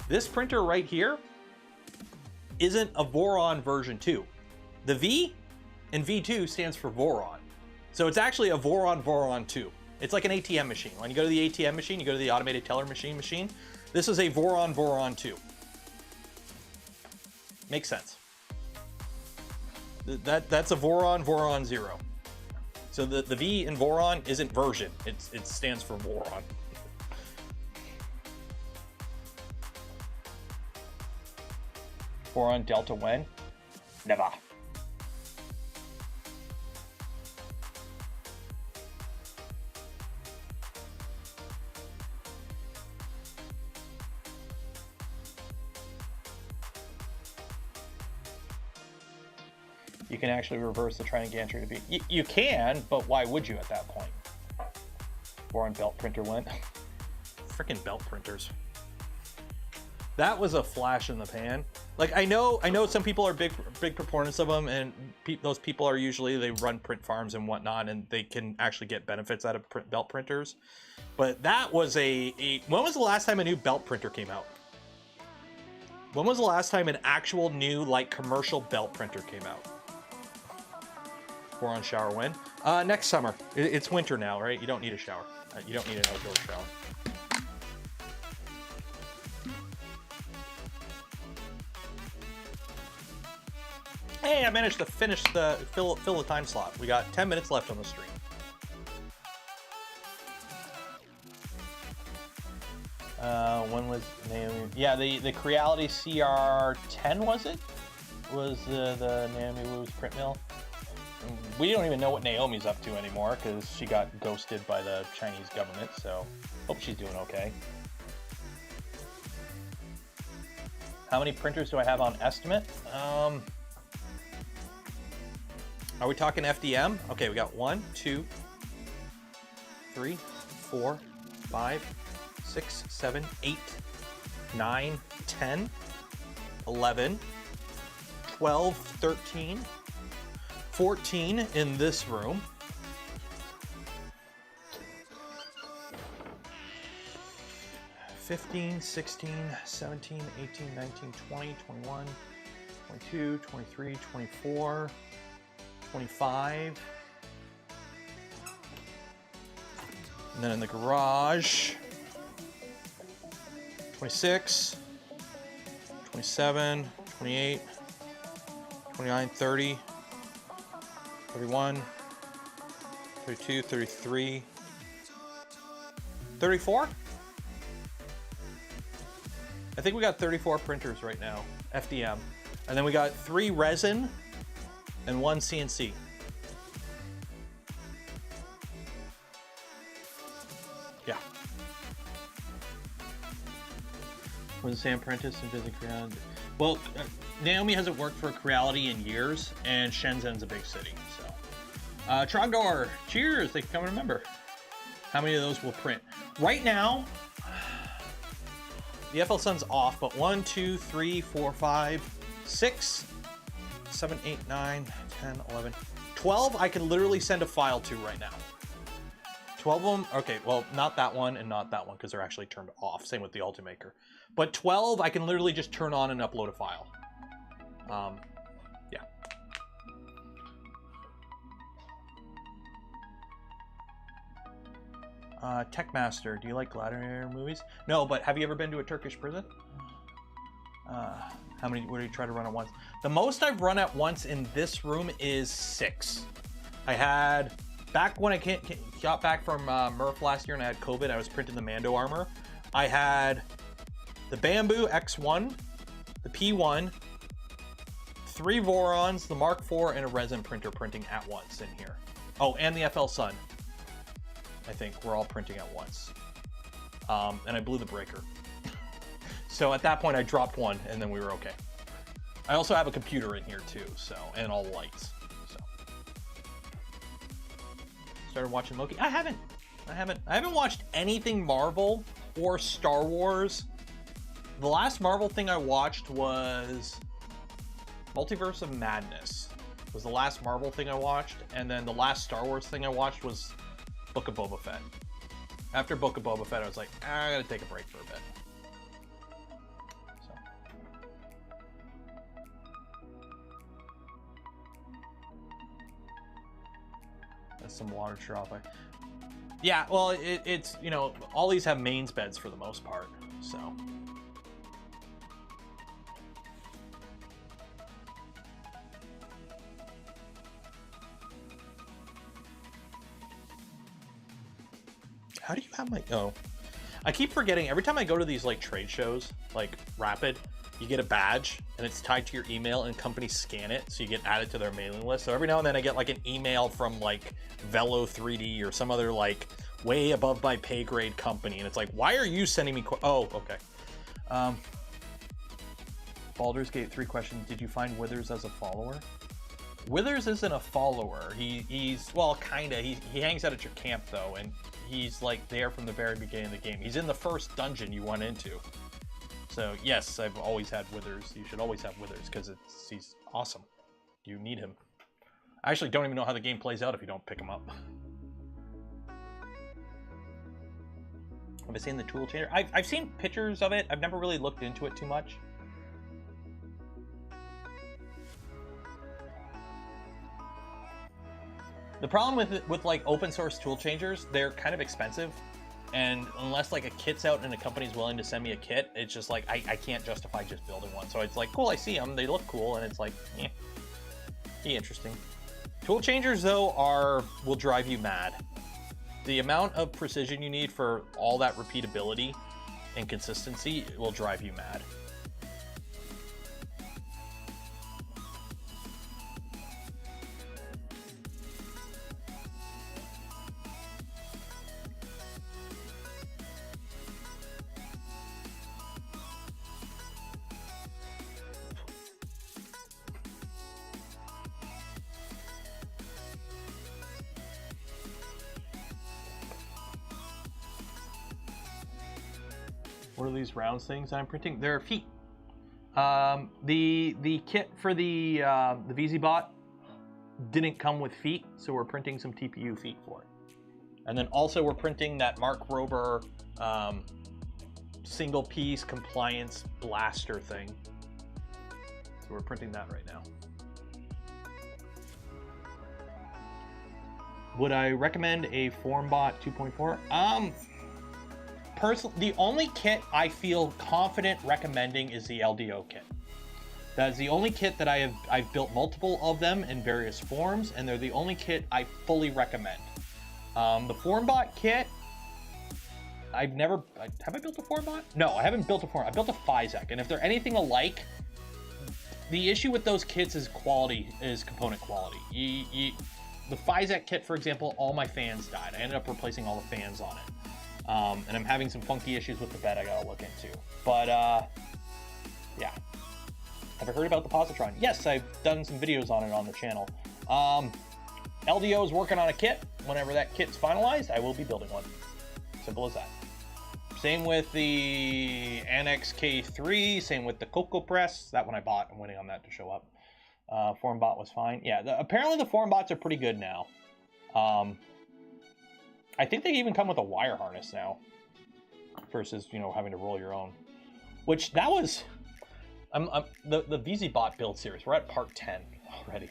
this printer right here isn't a Voron version 2. The V in V2 stands for Voron, so it's actually a Voron 2. It's like an ATM machine. When you go to the ATM machine, you go to the automated teller machine. This is a Voron 2. Makes sense. That's a Voron 0. So the V in Voron isn't version. It stands for Voron. Voron Delta when? Never. You can actually reverse the Trident gantry to be. You can, but why would you at that point? Voron belt printer went. Freaking belt printers. That was a flash in the pan. Like I know some people are big proponents of them, and those people are usually, they run print farms and whatnot, and they can actually get benefits out of belt printers. But that was when was the last time a new belt printer came out? When was the last time an actual new, like, commercial belt printer came out? Voron shower when? Next summer. It's winter now, right? You don't need a shower. You don't need an outdoor shower. Hey, I managed to finish fill the time slot. We got 10 minutes left on the stream. When was Naomi? Yeah, the Creality CR10 was it? Was the Naomi Wu's print mill? We don't even know what Naomi's up to anymore because she got ghosted by the Chinese government, so hope she's doing okay. How many printers do I have on estimate? Are we talking FDM? Okay, we got 1, 2, 3, 4, 5, 6, 7, 8, 9, 10, 11, 12, 13, 14 in this room. 15, 16, 17, 18, 19, 20, 21, 22, 23, 24, 25. And then in the garage, 26, 27, 28, 29, 30, 31, 32, 33, 34? I think we got 34 printers right now, FDM. And then we got 3 resin and 1 CNC. Yeah. Was Sam Prentice and Visit Creality? Well, Naomi hasn't worked for Creality in years, and Shenzhen's a big city, so. Trogdor, cheers, thank you for becoming a member. How many of those will print? Right now, the FL Sun's off, but 1, 2, 3, 4, 5, 6, 7, 8, 9, 10, 11, 12 I can literally send a file to right now. 12 of them, okay, well, not that one and not that one because they're actually turned off. Same with the Ultimaker. But 12, I can literally just turn on and upload a file. Yeah. Techmaster, do you like gladiator movies? No, but have you ever been to a Turkish prison? How many would you try to run at once? The most I've run at once in this room is 6. I had, back when I got back from Murph last year and I had COVID, I was printing the Mando armor. I had the Bamboo X1, the P1, 3 Vorons, the Mark IV, and a resin printer printing at once in here. Oh, and the FL Sun. I think we're all printing at once. And I blew the breaker. So at that point I dropped one and then we were okay. I also have a computer in here too, so, and all lights, so. Started watching Loki. I haven't watched anything Marvel or Star Wars. The last Marvel thing I watched was Multiverse of Madness. Was the last Marvel thing I watched, and then the last Star Wars thing I watched was Book of Boba Fett. After Book of Boba Fett, I was like, I gotta take a break for a bit. So. That's some water drop. Yeah, well, it's, you know, all these have mains beds for the most part, so. How do you have my, oh. I keep forgetting, every time I go to these like trade shows, like Rapid, you get a badge and it's tied to your email and companies scan it, so you get added to their mailing list. So every now and then I get like an email from like Velo 3D or some other like way above my pay grade company, and it's like, why are you sending me, oh, okay. Baldur's Gate 3 question, did you find Withers as a follower? Withers isn't a follower. He's, well, kinda. He hangs out at your camp though, and he's like there from the very beginning of the game. He's in the first dungeon you went into. So yes, I've always had Withers. You should always have Withers because he's awesome. You need him. I actually don't even know how the game plays out if you don't pick him up. Have I seen the tool changer? I've seen pictures of it. I've never really looked into it too much. The problem with like open source tool changers, they're kind of expensive, and unless like a kit's out and a company's willing to send me a kit, it's just like I can't justify just building one. So it's like, cool, I see them, they look cool, and it's like, eh, be interesting. Tool changers though will drive you mad. The amount of precision you need for all that repeatability and consistency will drive you mad. What are these round things I'm printing? They're feet. The kit for the VZBot didn't come with feet, so we're printing some TPU feet for it. And then also we're printing that Mark Rober single piece compliance blaster thing. So we're printing that right now. Would I recommend a FormBot 2.4? Personally, the only kit I feel confident recommending is the LDO kit. That is the only kit that I've built multiple of them in various forms, and they're the only kit I fully recommend. The FormBot kit, I've never, have I built a Foron? No, I haven't built a Foron. I built a Physek, and if they're anything alike, the issue with those kits is quality, is component quality. The Physek kit, for example, all my fans died. I ended up replacing all the fans on it. And I'm having some funky issues with the bed I gotta look into. But, yeah. Have I heard about the positron? Yes, I've done some videos on it on the channel. LDO is working on a kit. Whenever that kit's finalized, I will be building one. Simple as that. Same with the Annex K3, same with the Cocoa Press. That one I bought. I'm waiting on that to show up. Forum bot was fine. Yeah, apparently the forum bots are pretty good now. I think they even come with a wire harness now versus, you know, having to roll your own. Which, that was... the VZ bot build series, we're at part 10 already,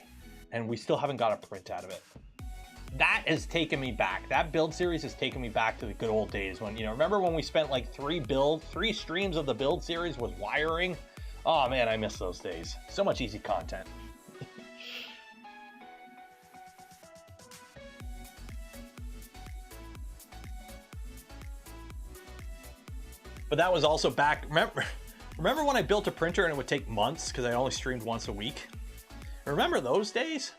and we still haven't got a print out of it. That has taken me back. That build series has taken me back to the good old days when, you know, remember when we spent like 3 streams of the build series was wiring? Oh man, I miss those days. So much easy content. But that was also back, remember when I built a printer and it would take months because I only streamed once a week? Remember those days?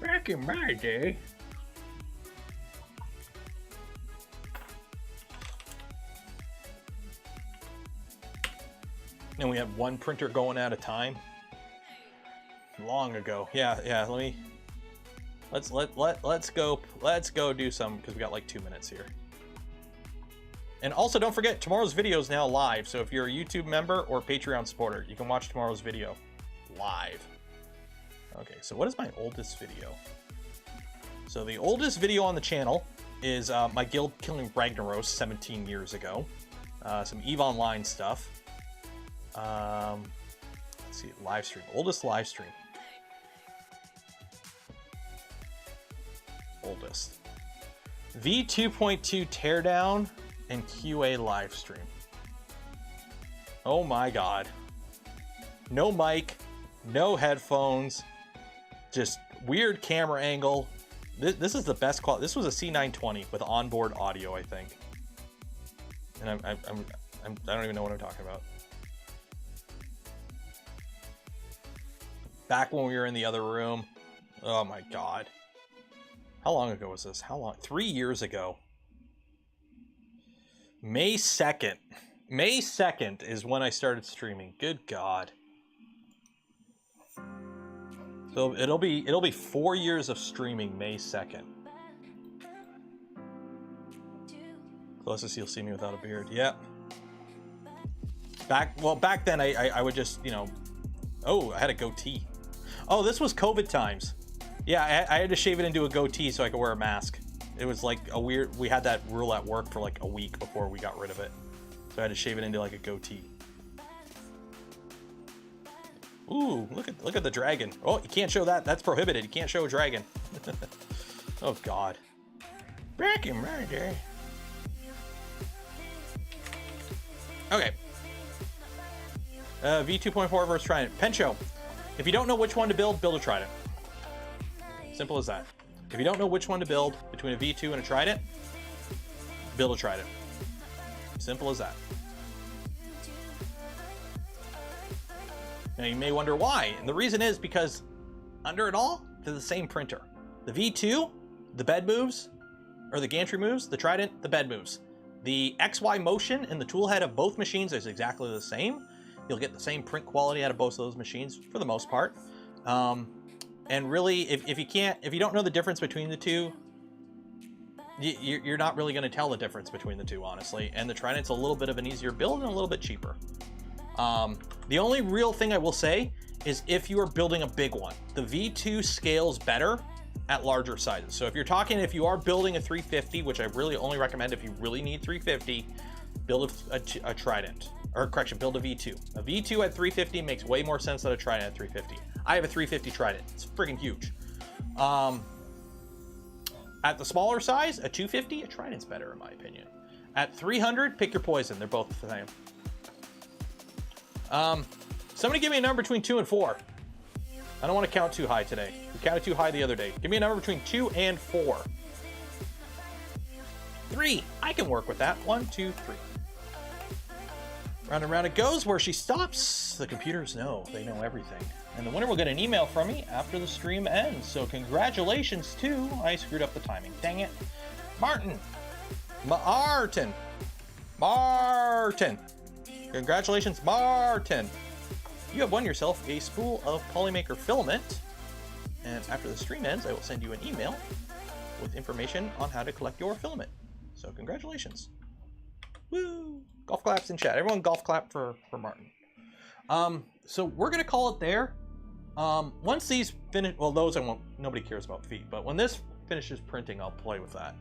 Back in my day. And we had one printer going at a time. Long ago. Yeah, let's go do some, because we got like 2 minutes here. And also don't forget, tomorrow's video is now live, so if you're a YouTube member or Patreon supporter, you can watch tomorrow's video live. Okay, so what is my oldest video? So the oldest video on the channel is my guild killing Ragnaros 17 years ago. Some EVE Online stuff. Let's see, live stream. Oldest live stream. Oldest. V2.2 teardown and QA live stream. Oh my god. No mic, no headphones, just weird camera angle. This is the best quality. This was a C920 with onboard audio, I think. And I don't even know what I'm talking about. Back when we were in the other room. Oh my god. How long ago was this? How long? 3 years ago. May 2nd. May 2nd is when I started streaming. Good god. So it'll be 4 years of streaming May 2nd. Closest you'll see me without a beard. Yeah. Back then I would just, you know, oh, I had a goatee. Oh, this was COVID times. Yeah, I had to shave it into a goatee so I could wear a mask. It was like a weird, we had that rule at work for like a week before we got rid of it. So I had to shave it into like a goatee. Ooh, look at the dragon. Oh, you can't show that. That's prohibited. You can't show a dragon. Oh god. Back in my day. Okay. V2.4 versus Trident. Pencho, if you don't know which one to build a Trident. Simple as that. If you don't know which one to build between a V2 and a Trident, build a Trident. Simple as that. Now you may wonder why, and the reason is because under it all, they're the same printer. The V2, the bed moves, or the gantry moves, the Trident, the bed moves. The XY motion and the tool head of both machines is exactly the same. You'll get the same print quality out of both of those machines for the most part. And really, if you don't know the difference between the two, you're not really going to tell the difference between the two, honestly. And the Trident's a little bit of an easier build and a little bit cheaper. The only real thing I will say is if you are building a big one, the V2 scales better at larger sizes. So if you are building a 350, which I really only recommend if you really need 350, build a Trident. Or correction, build a V2. A V2 at 350 makes way more sense than a Trident at 350. I have a 350 Trident. It's freaking huge. At the smaller size, a 250, a Trident's better in my opinion. At 300, pick your poison. They're both the same. Somebody give me a number between 2 and 4. I don't want to count too high today. We counted too high the other day. Give me a number between 2 and 4. 3. I can work with that. 1, 2, 3. Round and round it goes. Where she stops, the computers know. They know everything. And the winner will get an email from me after the stream ends. So congratulations to... I screwed up the timing. Dang it. Martin. Congratulations, Martin. You have won yourself a spool of Polymaker filament. And after the stream ends, I will send you an email with information on how to collect your filament. So congratulations. Woo! Golf claps in chat. Everyone golf clap for Martin. So we're gonna call it there. Once these finish, well, those I won't, nobody cares about feet, but when this finishes printing, I'll play with that.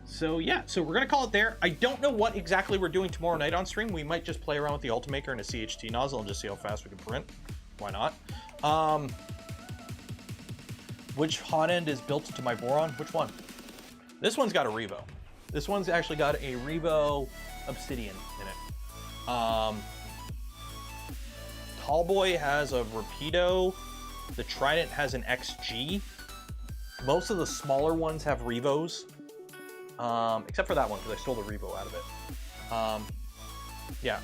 So yeah, so we're gonna call it there. I don't know what exactly we're doing tomorrow night on stream. We might just play around with the Ultimaker and a CHT nozzle and just see how fast we can print. Why not? Which hot end is built to my Voron? Which one? This one's got a Revo. This one's actually got a Revo Obsidian in it. Tallboy has a Rapido. The Trident has an XG. Most of the smaller ones have Revos. Except for that one, because I stole the Revo out of it. Yeah,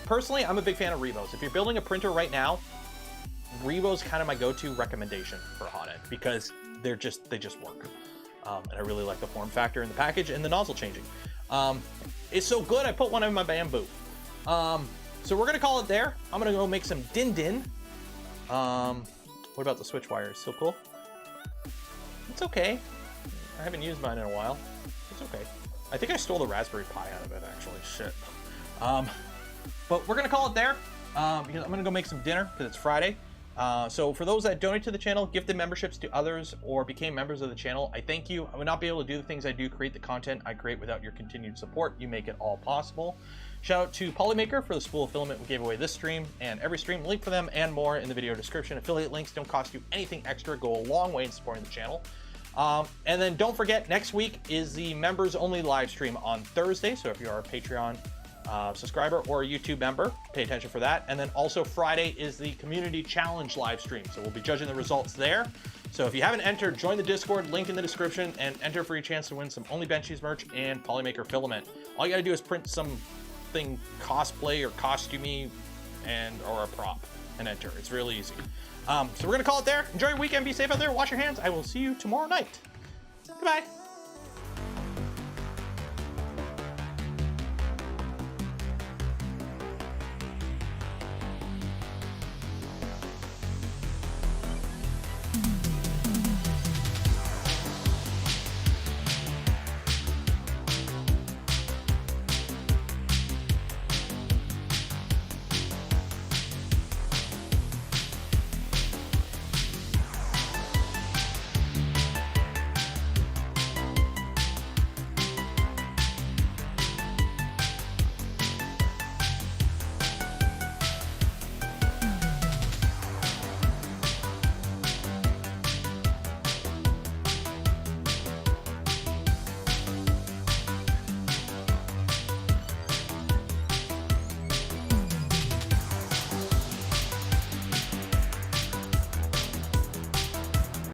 personally, I'm a big fan of Revos. If you're building a printer right now, Revo's kind of my go-to recommendation for a hot end because they just work. And I really like the form factor in the package and the nozzle changing. It's so good, I put one in my bamboo. So we're gonna call it there. I'm gonna go make some din. What about the switch wires? Still cool? It's okay. I haven't used mine in a while. It's okay. I think I stole the Raspberry Pi out of it, actually. Shit. But we're gonna call it there because I'm gonna go make some dinner because it's Friday. So for those that donate to the channel, gifted memberships to others, or became members of the channel, I thank you. I would not be able to do the things I do, create the content I create without your continued support. You make it all possible. Shout out to Polymaker for the spool of filament we gave away this stream and every stream. Link for them and more in the video description. Affiliate links don't cost you anything extra, go a long way in supporting the channel. And then don't forget, next week is the members only live stream on Thursday. So if you are a Patreon subscriber or a YouTube member, pay attention for that. And then also Friday is the community challenge live stream. So we'll be judging the results there. So if you haven't entered, join the Discord, link in the description, and enter for your chance to win some Only Benchies merch and Polymaker filament. All you gotta do is print something cosplay or costumey or a prop and enter. It's really easy. So we're gonna call it there. Enjoy your weekend, be safe out there, wash your hands. I will see you tomorrow night. Goodbye.